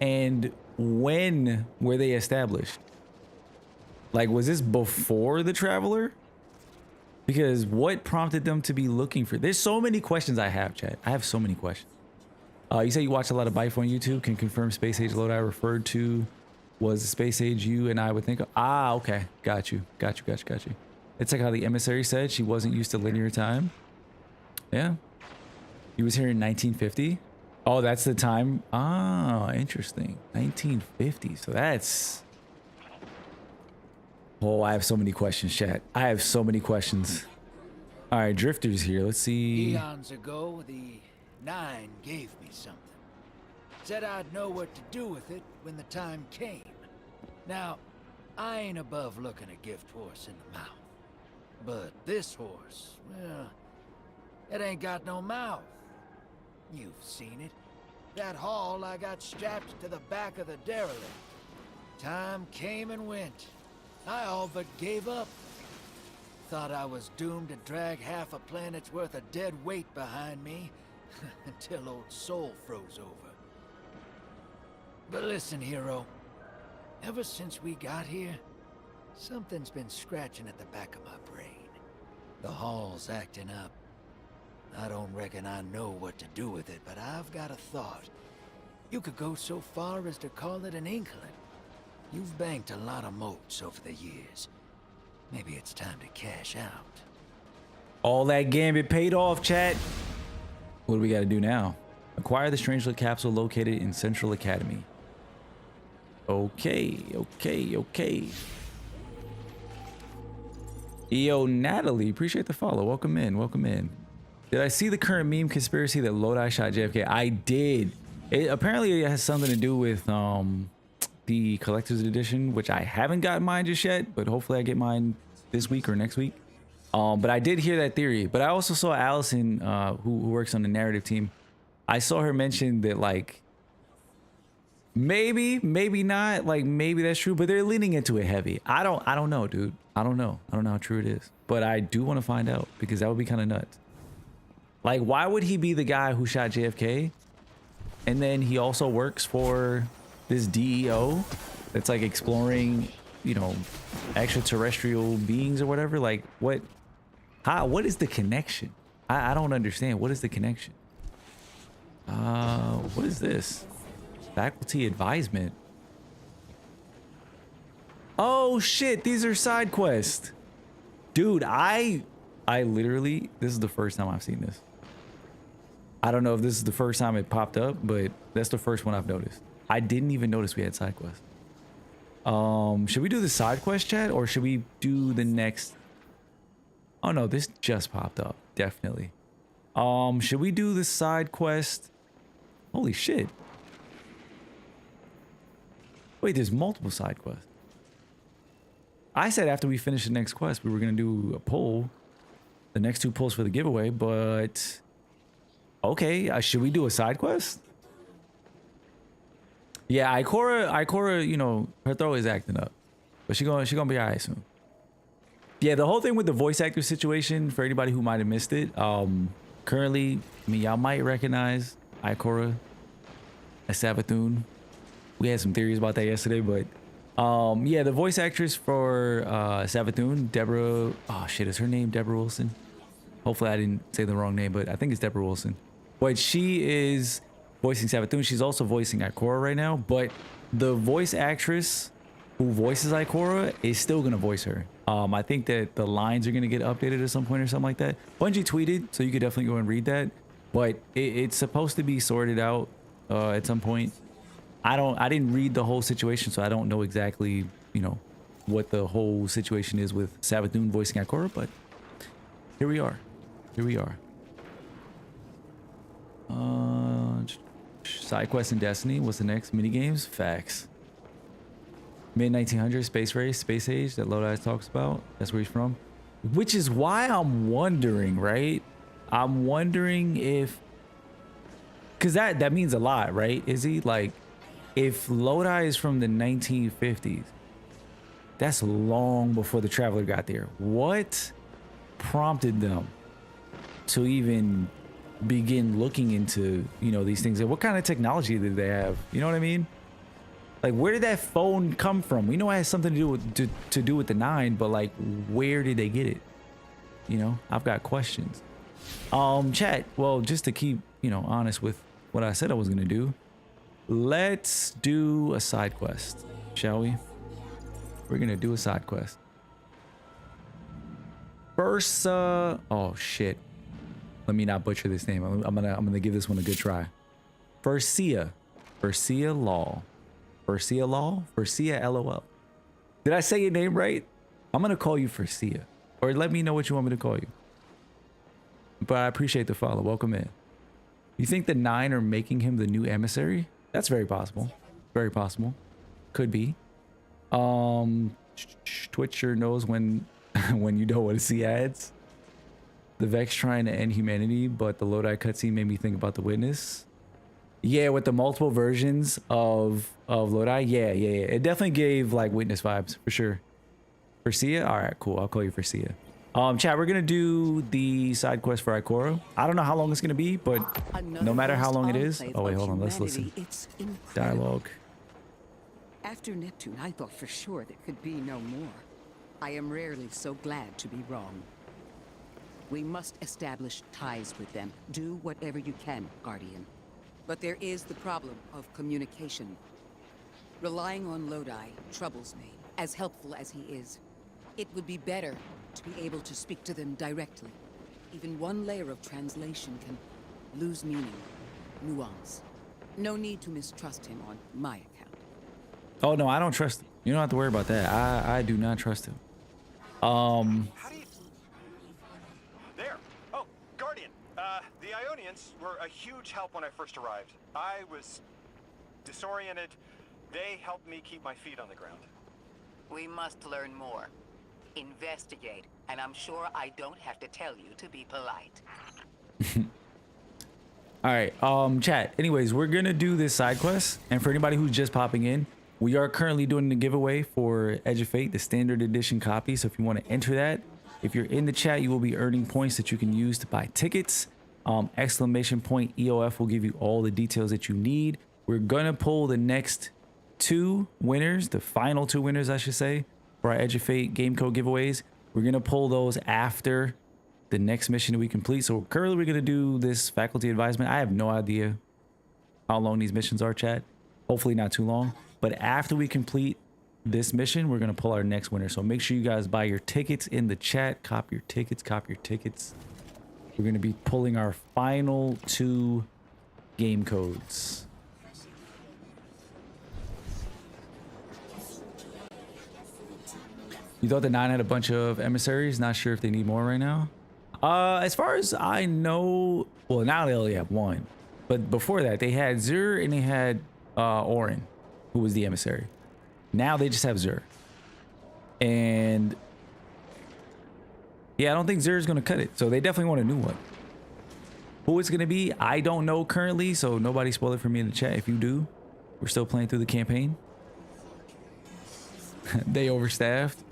and when were they established? Like, was this before the Traveler? Because what prompted them to be looking for? There's so many questions I have, chat. I have so many questions. You say you watch a lot of Bife on YouTube. Can confirm Space Age Lodi referred to was the Space Age you and I would think of. Ah, okay. Got you. It's like how the emissary said she wasn't used to linear time. Yeah. He was here in 1950. Oh, that's the time. Ah, interesting. 1950. So that's... Oh, I have so many questions, chat. I have so many questions. All right, Drifter's here. Let's see. Eons ago, the 9 gave me something. Said I'd know what to do with it when the time came. Now, I ain't above looking a gift horse in the mouth. But this horse, well, it ain't got no mouth. You've seen it. That haul I got strapped to the back of the derelict. Time came and went. I all but gave up. Thought I was doomed to drag half a planet's worth of dead weight behind me until old soul froze over. But listen, hero. Ever since we got here, something's been scratching at the back of my brain. The hall's acting up. I don't reckon I know what to do with it, but I've got a thought. You could go so far as to call it an inkling. You've banked a lot of motes over the years. Maybe it's time to cash out. All that gambit paid off, chat. What do we got to do now? Acquire the Strangelet capsule located in Central Academy. Okay. Yo, Natalie, appreciate the follow. Welcome in. Did I see the current meme conspiracy that Lodi shot JFK? I did. Apparently it has something to do with the collector's edition, which I haven't gotten mine just yet, but hopefully I get mine this week or next week. But I did hear that theory. But I also saw Allison, who works on the narrative team. I saw her mention that, like, maybe not, like maybe that's true, but they're leaning into it heavy. I don't know, dude. I don't know how true it is, but I do want to find out because that would be kind of nuts. Like, why would he be the guy who shot JFK, and then he also works for this DEO that's like exploring, you know, extraterrestrial beings or whatever? Like, what is the connection? I don't understand. What is the connection? What is this? Faculty advisement. Oh shit, these are side quests. Dude, I literally, this is the first time I've seen this. I don't know if this is the first time it popped up, but that's the first one I've noticed. I didn't even notice we had side quests. Should we do the side quest, chat, or should we do the next? Oh no, this just popped up. Definitely. Should we do the side quest? Holy shit. Wait, there's multiple side quests. I said after we finish the next quest, we were going to do a poll. The next 2 polls for the giveaway, but... Okay, should we do a side quest? Yeah, Ikora, you know, her throat is acting up. But she gonna be alright soon. Yeah, the whole thing with the voice actor situation, for anybody who might have missed it, currently, I mean, y'all might recognize Ikora as Savathun. We had some theories about that yesterday, but yeah, the voice actress for Savathun, Deborah, oh shit, is her name Deborah Wilson? Hopefully I didn't say the wrong name, but I think it's Deborah Wilson. But she is voicing Savathun. She's also voicing Ikora right now, but the voice actress who voices Ikora is still gonna voice her. I think that the lines are gonna get updated at some point or something like that. Bungie tweeted, so you could definitely go and read that. But it's supposed to be sorted out at some point. I didn't read the whole situation, so I don't know exactly, you know, what the whole situation is with Savathun voicing Ikora, but here we are. Here we are. Side quest in Destiny. What's the next? Minigames? Facts. Mid-1900s, space race, space age that Lodi talks about. That's where he's from. Which is why I'm wondering, right? I'm wondering if... Because that means a lot, right? Is he like... If Lodi is from the 1950s, that's long before the Traveler got there. What prompted them to even begin looking into, you know, these things? And what kind of technology did they have? You know what I mean? Like, where did that phone come from? We know it has something to do with the 9, but like, where did they get it? You know, I've got questions. Chat. Well, just to keep, you know, honest with what I said I was gonna do, let's do a side quest, shall we? We're gonna do a side quest. First, oh shit. Let me not butcher this name. I'm gonna give this one a good try. Furcia Law. Furcia Law? Furcia LOL. Did I say your name right? I'm gonna call you Furcia. Or let me know what you want me to call you. But I appreciate the follow. Welcome in. You think the 9 are making him the new emissary? That's very possible. Very possible. Could be. Twitch sure knows when when you don't want to see ads. The Vex trying to end humanity, but the Lodi cutscene made me think about the Witness. Yeah, with the multiple versions of Lodi. Yeah. It definitely gave like Witness vibes for sure. Furcia? All right, cool. I'll call you Furcia. Chat, we're gonna do the side quest for Ikora. I don't know how long it's gonna be, but no matter how long it is. Oh wait, hold on. Let's listen. Dialogue. After Neptune, I thought for sure there could be no more. I am rarely so glad to be wrong. We must establish ties with them. Do whatever you can, Guardian. But there is the problem of communication. Relying on Lodi troubles me, as helpful as he is. It would be better to be able to speak to them directly. Even one layer of translation can lose meaning, nuance. No need to mistrust him on my account. Oh no, I don't trust him. You don't have to worry about that. I do not trust him. How do you... There. Oh, Guardian. The Ionians were a huge help when I first arrived. I was disoriented. They helped me keep my feet on the ground. We must learn more. Investigate, and I'm sure I don't have to tell you to be polite. All right, chat. Anyways, we're gonna do this side quest, and for anybody who's just popping in, we are currently doing the giveaway for Edge of Fate, the standard edition copy. So if you want to enter that, if you're in the chat, you will be earning points that you can use to buy tickets. Exclamation point EOF will give you all the details that you need. We're gonna pull the next 2 winners, the final 2 winners, I should say, for our Edge of Fate game code giveaways. We're gonna pull those after the next mission that we complete. So currently we're gonna do this faculty advisement. I have no idea how long these missions are, chat. Hopefully not too long. But after we complete this mission, we're gonna pull our next winner. So make sure you guys buy your tickets in the chat. Copy your tickets. Copy your tickets. We're gonna be pulling our final 2 game codes. You thought the 9 had a bunch of emissaries? Not sure if they need more right now. As far as I know, well, now they only have 1. But before that, they had Zur and they had Orin, who was the emissary. Now they just have Zur. And yeah, I don't think Zur is going to cut it. So they definitely want a new one. Who it's going to be, I don't know currently. So nobody spoil it for me in the chat. If you do, we're still playing through the campaign. They overstaffed.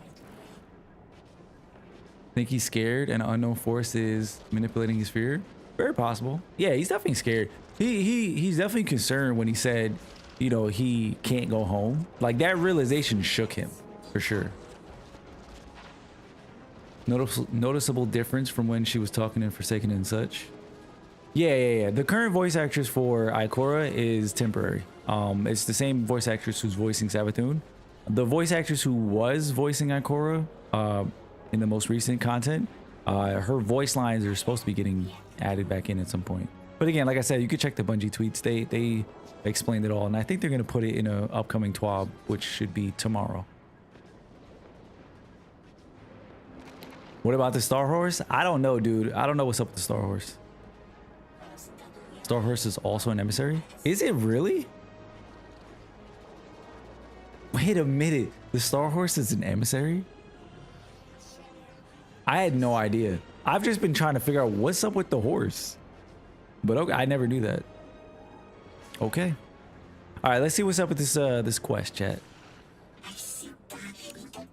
Think he's scared and an unknown force is manipulating his fear? Very possible. Yeah, he's definitely scared. He's definitely concerned when he said, you know, he can't go home. Like, that realization shook him, for sure. Noticeable difference from when she was talking in Forsaken and such. Yeah. The current voice actress for Ikora is temporary. It's the same voice actress who's voicing Savathun. The voice actress who was voicing Ikora in the most recent content, her voice lines are supposed to be getting added back in at some point. But again, like I said, you could check the Bungie tweets. They explained it all, and I think they're gonna put it in an upcoming TWAB, which should be tomorrow. What about the Star Horse? I don't know, dude. I don't know what's up with the Star Horse. Star Horse is also an emissary? Is it really? Wait a minute. The Star Horse is an emissary? I had no idea. I've just been trying to figure out what's up with the horse. But okay, I never knew that. Okay. All right, let's see what's up with this quest, chat.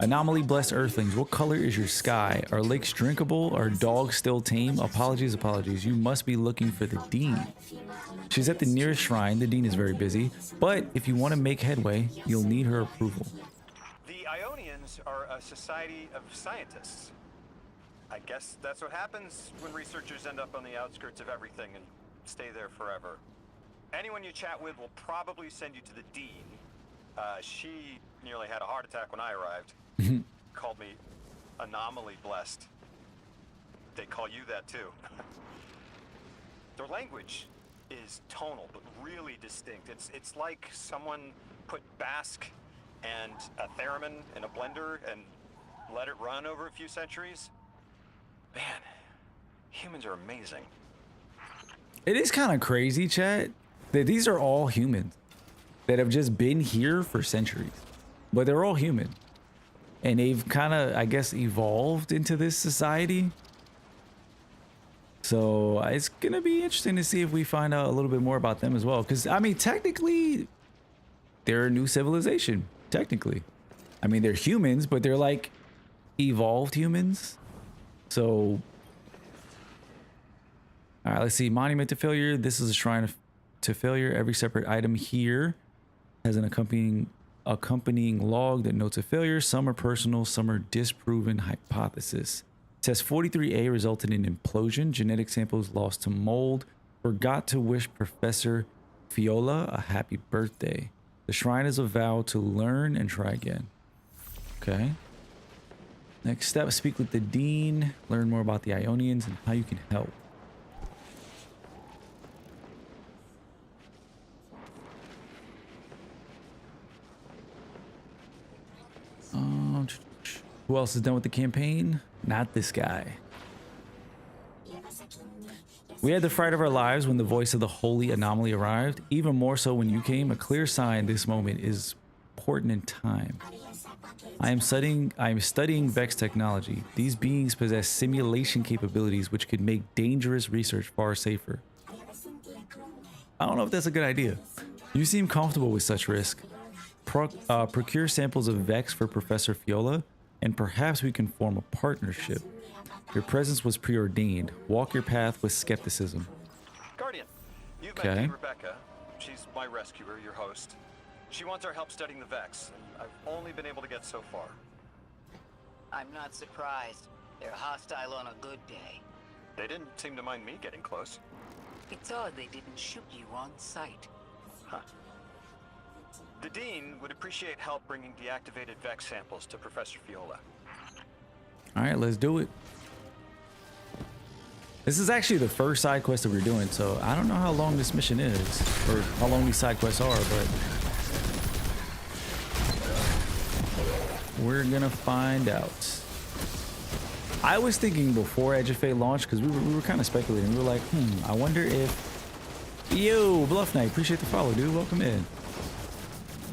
Anomaly blessed earthlings. What color is your sky? Are lakes drinkable? Are dogs still tame? Apologies. You must be looking for the Dean. She's at the nearest shrine. The Dean is very busy. But if you want to make headway, you'll need her approval. The Ionians are a society of scientists. I guess that's what happens when researchers end up on the outskirts of everything and stay there forever. Anyone you chat with will probably send you to the Dean. She nearly had a heart attack when I arrived. Called me anomaly blessed. They call you that too. Their language is tonal, but really distinct. It's like someone put Basque and a theremin in a blender and let it run over a few centuries. Man, humans are amazing. It is kind of crazy, chat, that these are all humans that have just been here for centuries, but they're all human. And they've kind of, I guess, evolved into this society. So it's going to be interesting to see if we find out a little bit more about them as well. Because, I mean, technically, they're a new civilization. Technically. I mean, they're humans, but they're like evolved humans. So, all right, let's see. Monument to Failure. This is a shrine to failure. Every separate item here has an accompanying log that notes a failure. Some are personal, some are disproven hypothesis. Test 43A resulted in implosion. Genetic samples lost to mold. Forgot to wish Professor Fiola a happy birthday. The shrine is a vow to learn and try again. Okay. Next step, speak with the Dean. Learn more about the Ionians and how you can help. Who else is done with the campaign? Not this guy. We had the fright of our lives when the voice of the holy anomaly arrived. Even more so when you came. A clear sign this moment is important in time. I am studying Vex technology. These beings possess simulation capabilities which could make dangerous research far safer. I don't know if that's a good idea. You seem comfortable with such risk. Procure samples of Vex for Professor Fiola, and perhaps we can form a partnership. Your presence was preordained. Walk your path with skepticism. Guardian, you've met Rebecca. She's my rescuer, your host. She wants our help studying the Vex, and I've only been able to get so far. I'm not surprised. They're hostile on a good day. They didn't seem to mind me getting close. It's odd they didn't shoot you on sight. Huh. The Dean would appreciate help bringing deactivated Vex samples to Professor Fiola. All right, let's do it. This is actually the first side quest that we're doing, so I don't know how long this mission is, or how long these side quests are, but we're gonna find out. I was thinking before Edge of Fate launched, because we were kind of speculating. We were like, I wonder if... Yo, Bluff Knight, appreciate the follow, dude. Welcome in.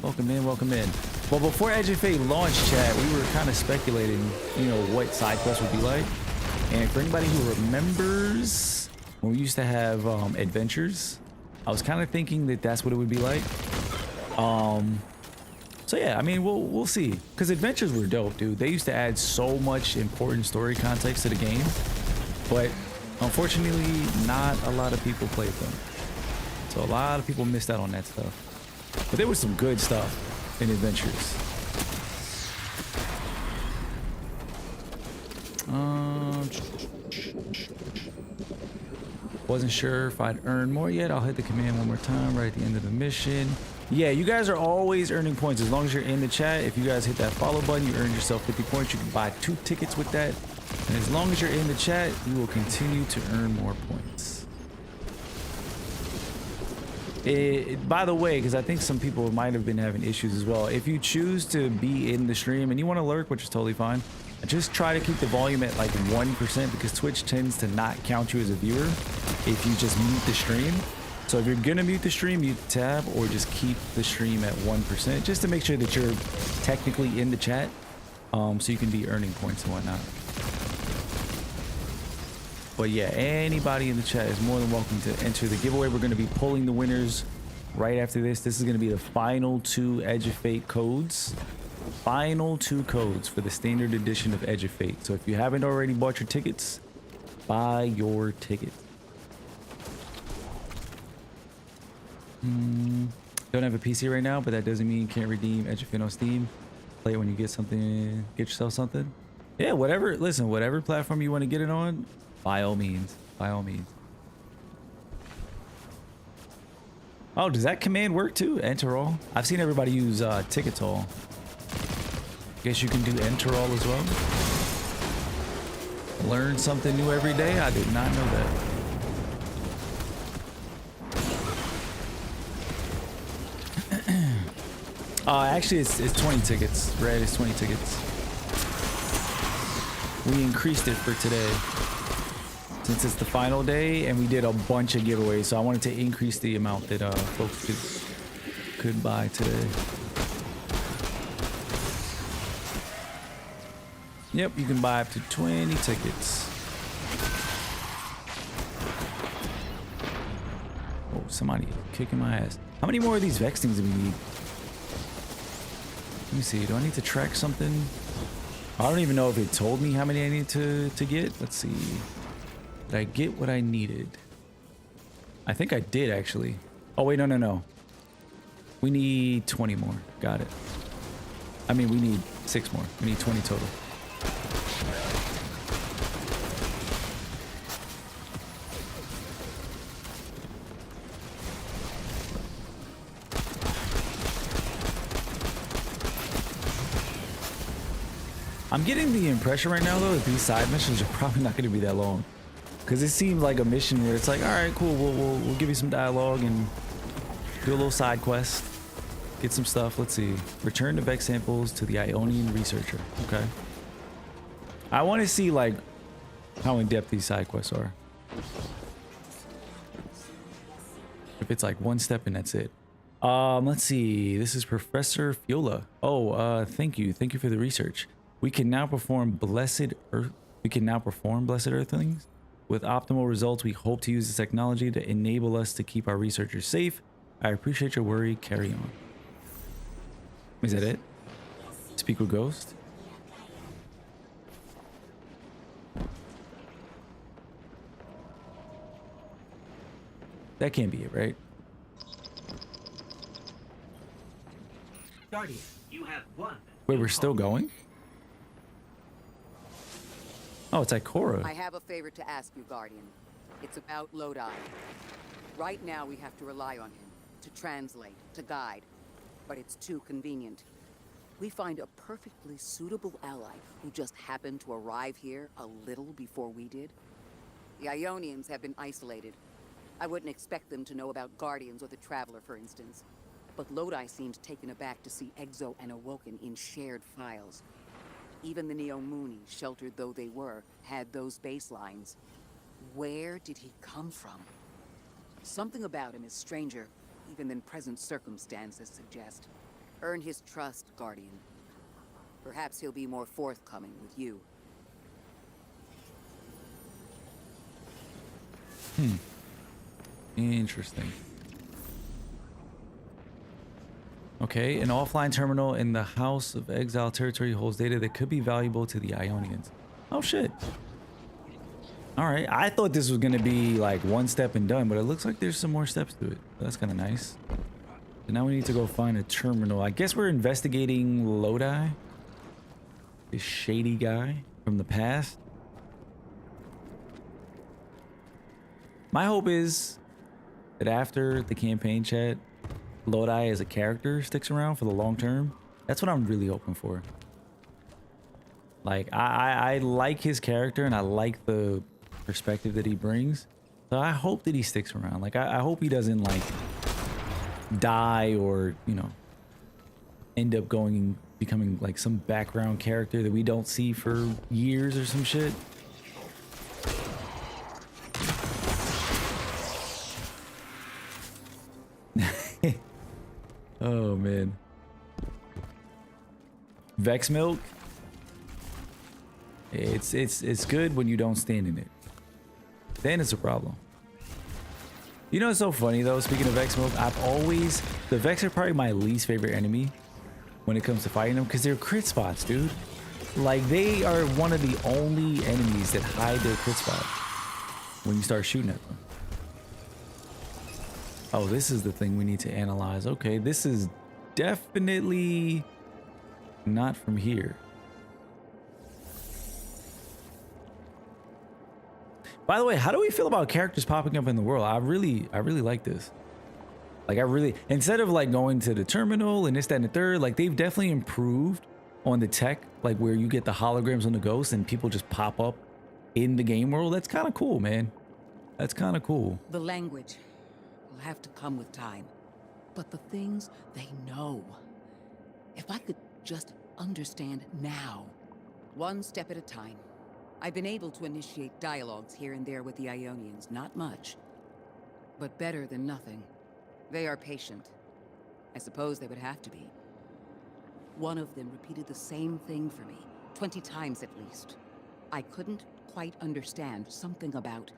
Welcome in, welcome in. Well, before Edge of Fate launched, chat, we were kind of speculating, you know, what side quests would be like. And for anybody who remembers, when we used to have adventures, I was kind of thinking that that's what it would be like. So yeah, I mean, we'll see. Because adventures were dope, dude. They used to add so much important story context to the game, but unfortunately, not a lot of people played them. So a lot of people missed out on that stuff. But there was some good stuff in adventures. Wasn't sure if I'd earn more yet. I'll hit the command one more time right at the end of the mission. Yeah, you guys are always earning points as long as you're in the chat. If you guys hit that follow button, you earn yourself 50 points. You can buy 2 tickets with that. And as long as you're in the chat, you will continue to earn more points. By the way, because I think some people might have been having issues as well. If you choose to be in the stream and you want to lurk, which is totally fine, just try to keep the volume at like 1% because Twitch tends to not count you as a viewer if you just mute the stream. So if you're gonna mute the stream, mute the tab or just keep the stream at 1% just to make sure that you're technically in the chat, so you can be earning points and whatnot. But yeah, anybody in the chat is more than welcome to enter the giveaway. We're going to be pulling the winners right after this. This is going to be the final 2 Edge of Fate codes. Final 2 codes for the standard edition of Edge of Fate. So if you haven't already bought your tickets, buy your ticket. Don't have a PC right now, but that doesn't mean you can't redeem Edge of Fate on Steam. Play it when you get something, get yourself something. Yeah, whatever. Listen, whatever platform you want to get it on, by all means. By all means. Oh, does that command work too? Enter all? I've seen everybody use tickets all. Guess you can do enter all as well. Learn something new every day. I did not know that. Actually, it's 20 tickets. Red is 20 tickets. We increased it for today. Since it's the final day and we did a bunch of giveaways, so I wanted to increase the amount that folks could buy today. Yep, you can buy up to 20 tickets. Oh, somebody kicking my ass. How many more of these Vex things do we need? Let me see. Do I need to track something? I don't even know if it told me how many I need to get. Let's see. Did I get what I needed? I think I did, actually. Oh, wait, no. We need 20 more. Got it. I mean, we need 6 more. We need 20 total. I'm getting the impression right now, though, that these side missions are probably not going to be that long. Because it seems like a mission where it's like, all right, cool, we'll give you some dialogue and do a little side quest. Get some stuff. Let's see. Return the Vex samples to the Ionian researcher. Okay. I want to see, like, how in-depth these side quests are. If it's like one step and that's it. Let's see. This is Professor Fiola. Oh, thank you. Thank you for the research. We can now perform blessed earthlings. With optimal results, we hope to use this technology to enable us to keep our researchers safe. I appreciate your worry. Carry on. Is that it? Speak with Ghost? That can't be it, right? Guardian, you have one. Wait, we're still going? Oh, it's Ikora. I have a favor to ask you, Guardian. It's about Lodi. Right now, we have to rely on him to translate, to guide. but it's too convenient. We find a perfectly suitable ally who just happened to arrive here a little before we did. The Ionians have been isolated. I wouldn't expect them to know about Guardians or the Traveler, for instance. But Lodi seemed taken aback to see Exo and Awoken in shared files. Even the Neomuni, sheltered though they were, had those baselines. Where did he come from? Something about him is stranger, even than present circumstances suggest. Earn his trust, Guardian. Perhaps he'll be more forthcoming with you. Interesting. Okay, an offline terminal in the House of Exile territory holds data that could be valuable to the Ionians. Oh shit. Alright, I thought this was gonna be like one step and done, but it looks like there's some more steps to it. That's kind of nice. So now we need to go find a terminal. I guess we're investigating Lodi. This shady guy from the past. My hope is that after the campaign, chat, Lodi as a character sticks around for the long term. That's what I'm really hoping for. Like, I like his character and I like the perspective that he brings. So I hope that he sticks around. Like, I hope he doesn't, like, die or, you know, end up becoming, like, some background character that we don't see for years or some shit. Oh man. Vex milk. It's good when you don't stand in it. Then it's a problem. You know what's so funny though, speaking of Vex milk, the Vex are probably my least favorite enemy when it comes to fighting them because they're crit spots, dude. Like, they are one of the only enemies that hide their crit spot when you start shooting at them. Oh, this is the thing we need to analyze. Okay, this is definitely not from here. By the way, how do we feel about characters popping up in the world? I really like this. Like, instead of like going to the terminal and this, that, and the third, like, they've definitely improved on the tech, like where you get the holograms on the ghosts and people just pop up in the game world. That's kind of cool, man. That's kind of cool. The language will have to come with time. But the things they know. If I could just understand now, one step at a time. I've been able to initiate dialogues here and there with the Ionians. Not much, but better than nothing. They are patient. I suppose they would have to be. One of them repeated the same thing for me, 20 times at least. I couldn't quite understand something about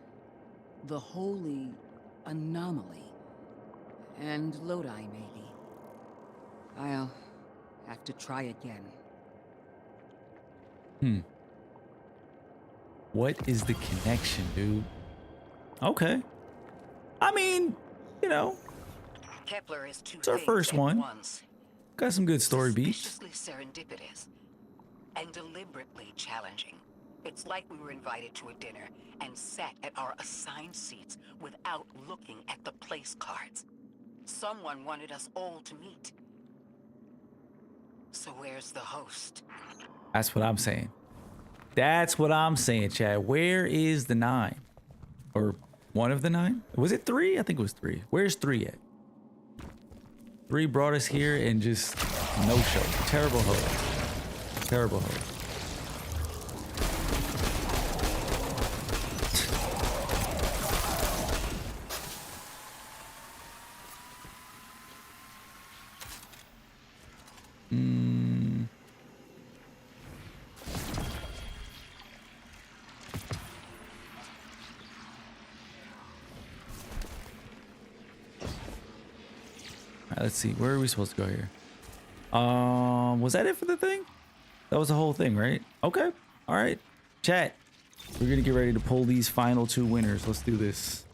the holy anomaly. And Lodi, maybe. I'll have to try again. What is the connection, dude? Okay. I mean, you know, Kepler is two it's our things first at one. once. Got some good story beats. Suspiciously serendipitous and deliberately challenging. It's like we were invited to a dinner and sat at our assigned seats without looking at the place cards. Someone wanted us all to meet. So where's the host? That's what I'm saying. That's what I'm saying, Chad. Where is the 9? Or one of the 9? Was it 3? I think it was 3. Where's 3 at? 3 brought us here and just no show. Terrible host. Terrible host. Let's see, where are we supposed to go here? Was that it for the thing? That was the whole thing, right? Okay. All right. Chat. We're gonna get ready to pull these final 2 winners. Let's do this.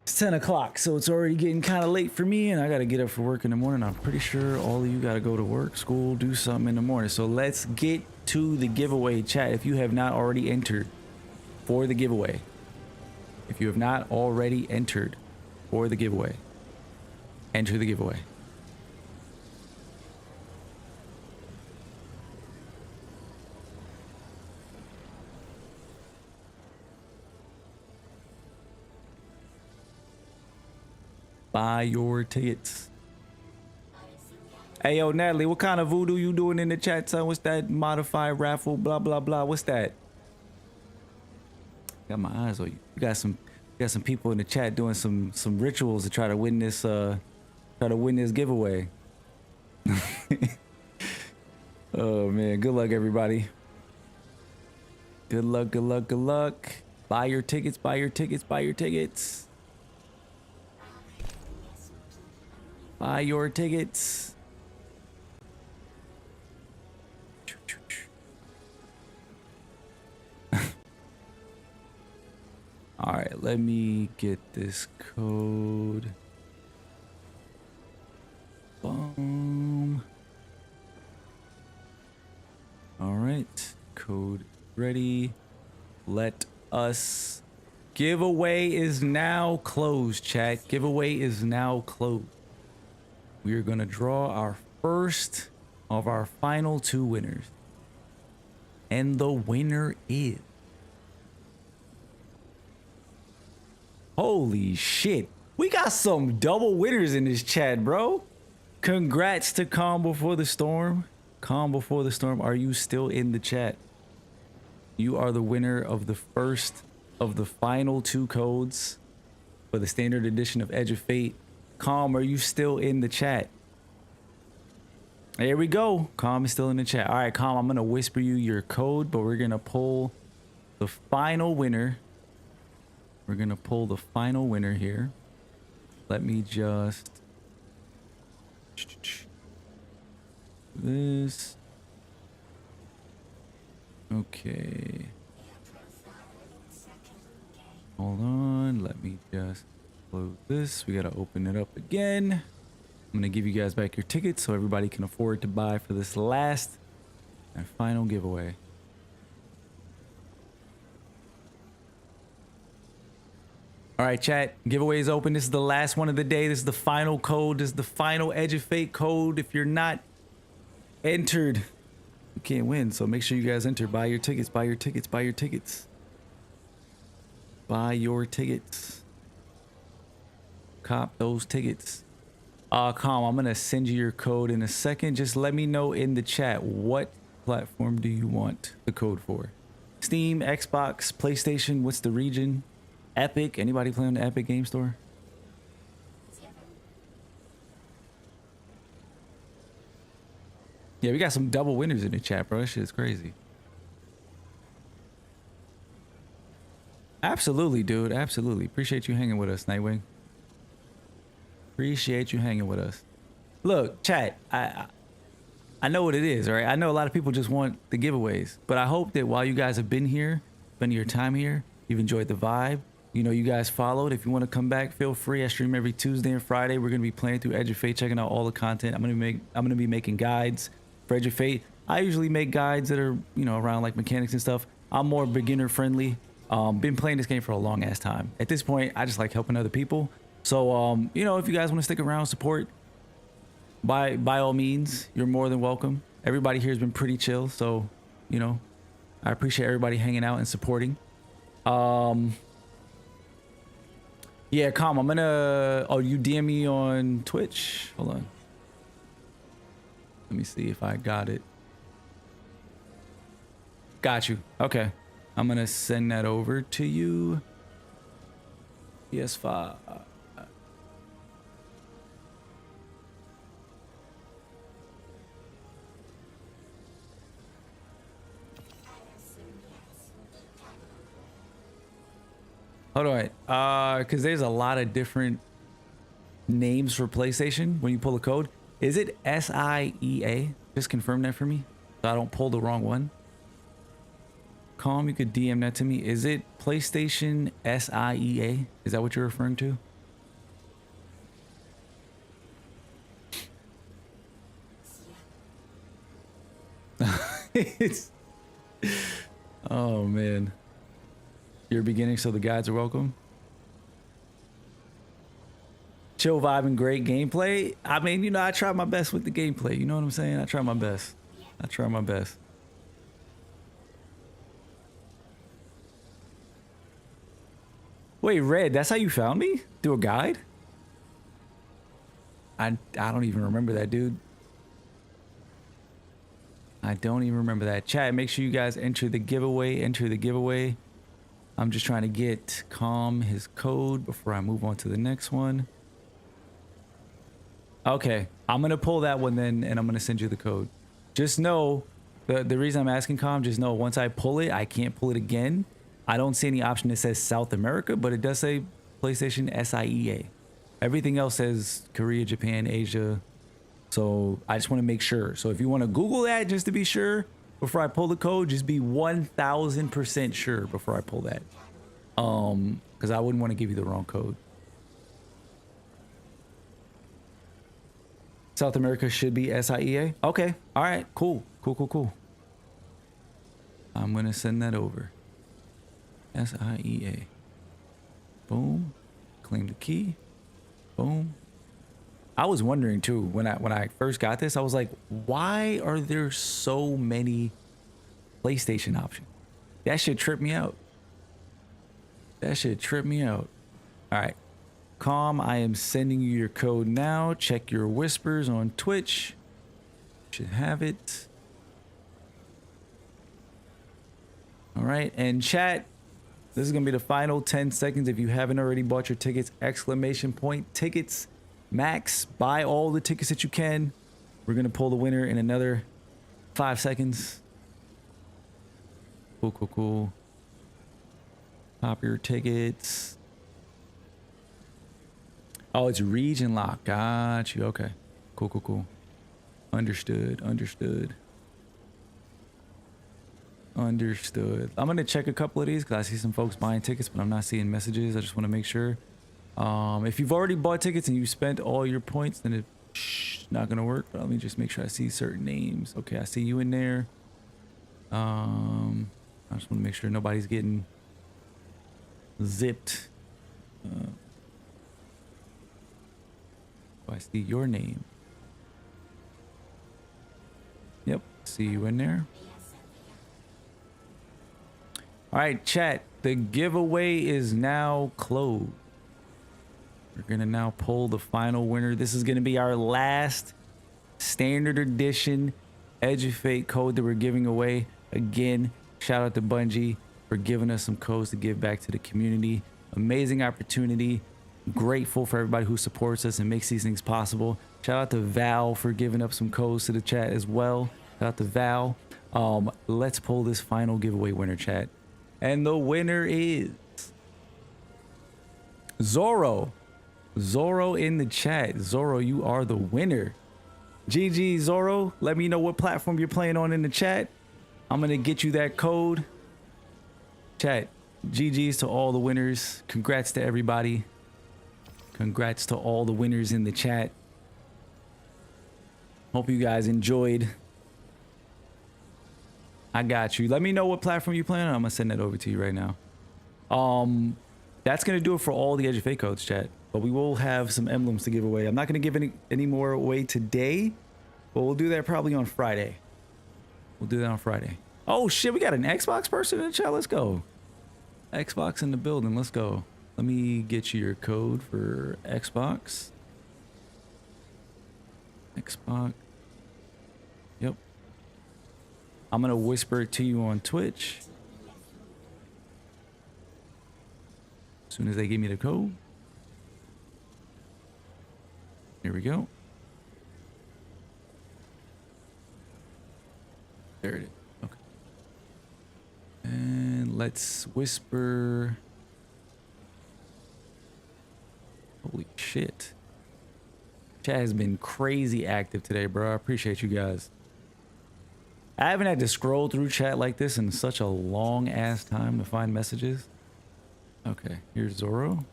It's 10 o'clock, so it's already getting kind of late for me, and I gotta get up for work in the morning. I'm pretty sure all of you gotta go to work, school, do something in the morning. So let's get to the giveaway, chat. If you have not already entered for the giveaway, enter the giveaway. Buy your tickets. Hey, yo, Natalie, what kind of voodoo you doing in the chat, son? What's that modified raffle? Blah, blah, blah. What's that? Got my eyes on you. You got some people in the chat doing some rituals to try to win this giveaway. Oh man, good luck everybody. Good luck, good luck, good luck. Buy your tickets, buy your tickets, buy your tickets. Buy your tickets. All right, let me get this code. Boom. All right, code ready. Let us. Giveaway is now closed, chat. Giveaway is now closed. We are gonna draw our first of our final 2 winners. And the winner is... Holy shit. We got some double winners in this chat, bro. Congrats to Calm Before the Storm. Calm Before the Storm, are you still in the chat? You are the winner of the first of the final 2 codes for the standard edition of Edge of Fate. Calm, are you still in the chat? There we go. Calm is still in the chat. All right, Calm, I'm going to whisper you your code, but we're going to pull the final winner. We're going to pull the final winner here. Let me just... this. Okay. Hold on. Let me just close this. We got to open it up again. I'm going to give you guys back your tickets so everybody can afford to buy for this last and final giveaway. All right, chat. Giveaway is open. This is the last one of the day. This is the final code. This is the final Edge of Fate code. If you're not entered, you can't win. So make sure you guys enter. Buy your tickets. Buy your tickets. Buy your tickets. Buy your tickets. Cop those tickets. Calm. I'm gonna send you your code in a second. Just let me know in the chat what platform do you want the code for. Steam, Xbox, PlayStation. What's the region? Epic. Anybody play on the Epic Game Store? Yeah, we got some double winners in the chat, bro. That shit is crazy. Absolutely, dude. Absolutely. Appreciate you hanging with us, Nightwing. Appreciate you hanging with us. Look, chat, I know what it is, all right? I know a lot of people just want the giveaways, but I hope that while you guys have been here, spending your time here, you've enjoyed the vibe. You know, you guys followed. If you want to come back, feel free. I stream every Tuesday and Friday. We're going to be playing through Edge of Fate, checking out all the content. I'm going to be making guides for Edge of Fate. I usually make guides that are, you know, around like mechanics and stuff. I'm more beginner friendly. Been playing this game for a long ass time. At this point, I just like helping other people. So, you know, if you guys want to stick around, support, by all means, you're more than welcome. Everybody here has been pretty chill. So, you know, I appreciate everybody hanging out and supporting. Yeah, Calm, I'm gonna... Oh, you DM me on Twitch? Hold on. Let me see if I got it. Got you. Okay. I'm gonna send that over to you. PS5. Hold on, because there's a lot of different names for PlayStation when you pull a code. Is it SIEA? Just confirm that for me so I don't pull the wrong one. Calm, you could DM that to me. Is it PlayStation SIEA? Is that what you're referring to? It's... Oh, man. You're beginning, so the guides are welcome. Chill vibe and great gameplay. I mean, you know, I try my best with the gameplay. You know what I'm saying? I try my best. I try my best. Wait, Red, that's how you found me? Through a guide? I don't even remember that, dude. I don't even remember that. Chat, make sure you guys enter the giveaway. Enter the giveaway. I'm just trying to get Calm his code before I move on to the next one. Okay, I'm gonna pull that one then, and I'm gonna send you the code. Just know, the reason I'm asking Calm, just know once I pull it, I can't pull it again. I don't see any option that says South America, but it does say PlayStation SIEA. Everything else says Korea, Japan, Asia. So I just want to make sure. So if you want to Google that just to be sure before I pull the code, just be 1000% sure before I pull that. Because I wouldn't want to give you the wrong code. South America should be SIEA. Okay. All right. Cool. Cool. I'm going to send that over. SIEA. Boom. Claim the key. Boom. I was wondering too when I first got this, I was like, why are there so many PlayStation options? That should trip me out. That should trip me out. All right. Calm, I am sending you your code now. Check your whispers on Twitch. Should have it. All right. And chat, this is going to be the final 10 seconds. If you haven't already bought your tickets, exclamation point tickets. Max, buy all the tickets that you can. We're going to pull the winner in another 5 seconds. Cool. Pop your tickets. Oh, it's region lock. Got you. Okay. Cool. Understood. I'm going to check a couple of these because I see some folks buying tickets, but I'm not seeing messages. I just want to make sure. If you've already bought tickets and you spent all your points, then it's not going to work. But let me just make sure I see certain names. Okay, I see you in there. I just want to make sure nobody's getting zipped. I see your name. Yep, see you in there. All right, chat. The giveaway is now closed. We're gonna now pull the final winner. This is gonna be our last standard edition Edge of Fate code that we're giving away. Again, shout out to Bungie for giving us some codes to give back to the community. Amazing opportunity. Grateful for everybody who supports us and makes these things possible. Shout out to Val for giving up some codes to the chat as well. Shout out to Val. Let's pull this final giveaway winner, chat. And the winner is Zorro. Zorro in the chat. Zorro, you are the winner. GG, Zorro. Let me know what platform you're playing on in the chat. I'm going to get you that code. Chat, GG's to all the winners. Congrats to everybody. Congrats to all the winners in the chat. Hope you guys enjoyed. I got you. Let me know what platform you playing on. I'm going to send that over to you right now. That's going to do it for all the Edge of Fate codes, chat. But we will have some emblems to give away. I'm not going to give any more away today, but we'll do that probably on Friday. We'll do that on Friday. Oh, shit. We got an Xbox person in the chat. Let's go. Xbox in the building. Let's go. Let me get you your code for Xbox. Xbox. Yep. I'm going to whisper it to you on Twitch. As soon as they give me the code. Here we go. There it is. Okay. And let's whisper. Holy shit. Chat has been crazy active today, bro. I appreciate you guys. I haven't had to scroll through chat like this in such a long ass time to find messages. Okay, here's Zorro.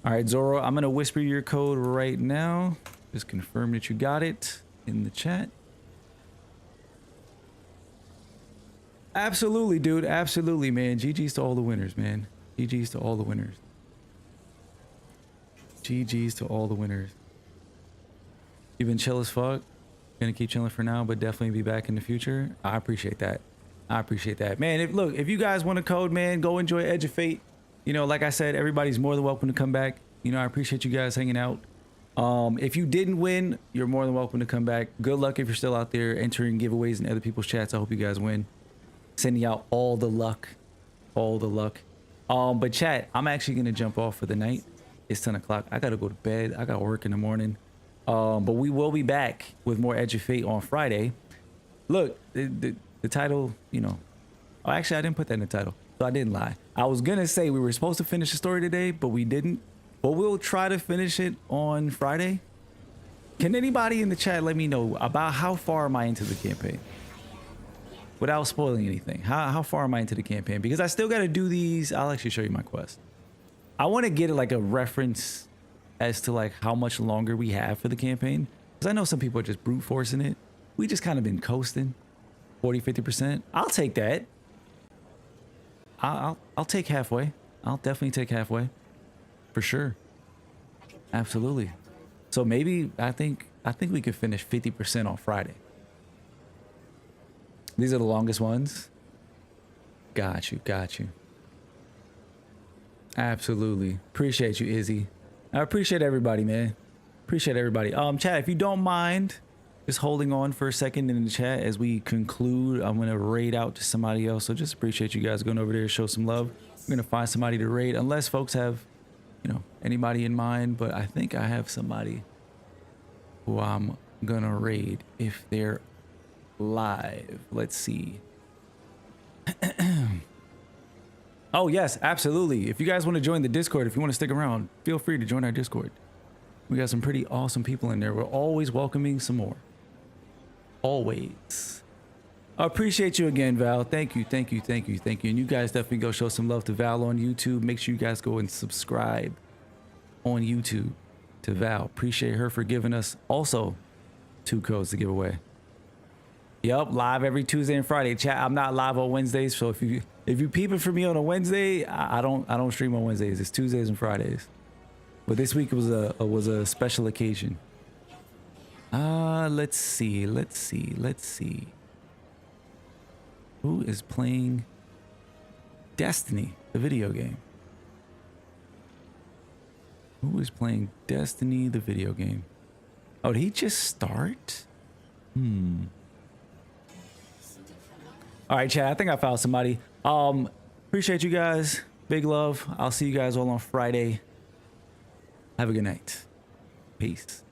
All right, Zorro, I'm going to whisper your code right now. Just confirm that you got it in the chat. Absolutely, dude. Absolutely, man. GG's to all the winners, man. GG's to all the winners. GG's to all the winners. You've been chill as fuck. Gonna keep chilling for now, but definitely be back in the future. I appreciate that. I appreciate that, man. If you guys want a code, man, go enjoy Edge of Fate. You know, like I said, everybody's more than welcome to come back. You know, I appreciate you guys hanging out. If you didn't win, you're more than welcome to come back. Good luck if you're still out there entering giveaways in other people's chats. I hope you guys win. Sending out all the luck. All the luck. But chat, I'm actually going to jump off for the night. It's 10 o'clock. I got to go to bed. I got work in the morning. But we will be back with more Edge of Fate on Friday. Look, the title, you know. Oh, actually, I didn't put that in the title. So I didn't lie. I was going to say we were supposed to finish the story today, but we didn't. But we'll try to finish it on Friday. Can anybody in the chat let me know about how far am I into the campaign? Without spoiling anything. How far am I into the campaign? Because I still got to do these. I'll actually show you my quest. I want to get like a reference as to like how much longer we have for the campaign. Because I know some people are just brute forcing it. We just kind of been coasting. 40, 50%. I'll take that. I'll take halfway. I'll definitely take halfway. For sure. Absolutely. So maybe I think we could finish 50% on Friday. These are the longest ones. Got you. Absolutely. Appreciate you, Izzy. I appreciate everybody, man. Appreciate everybody. Chat, if you don't mind just holding on for a second in the chat as we conclude, I'm gonna raid out to somebody else. So just appreciate you guys going over there, show some love. We're gonna find somebody to raid, unless folks have, you know, anybody in mind, but I think I have somebody who I'm gonna raid if they're live. Let's see. Oh yes, absolutely. If you guys want to join the Discord, if you want to stick around, feel free to join our Discord. We got some pretty awesome people in there. We're always welcoming some more. Always. I appreciate you again, Val. Thank you. And you guys definitely go show some love to Val on YouTube. Make sure you guys go and subscribe on YouTube to Val. Appreciate her for giving us also 2 codes to give away. Yep, live every Tuesday and Friday. Chat, I'm not live on Wednesdays, so if you peeping for me on a Wednesday, I don't stream on Wednesdays. It's Tuesdays and Fridays. But this week was a special occasion. Let's see. Who is playing Destiny, the video game? Who is playing Destiny, the video game? Oh, did he just start? All right, chat, I think I found somebody. Appreciate you guys. Big love. I'll see you guys all on Friday. Have a good night. Peace.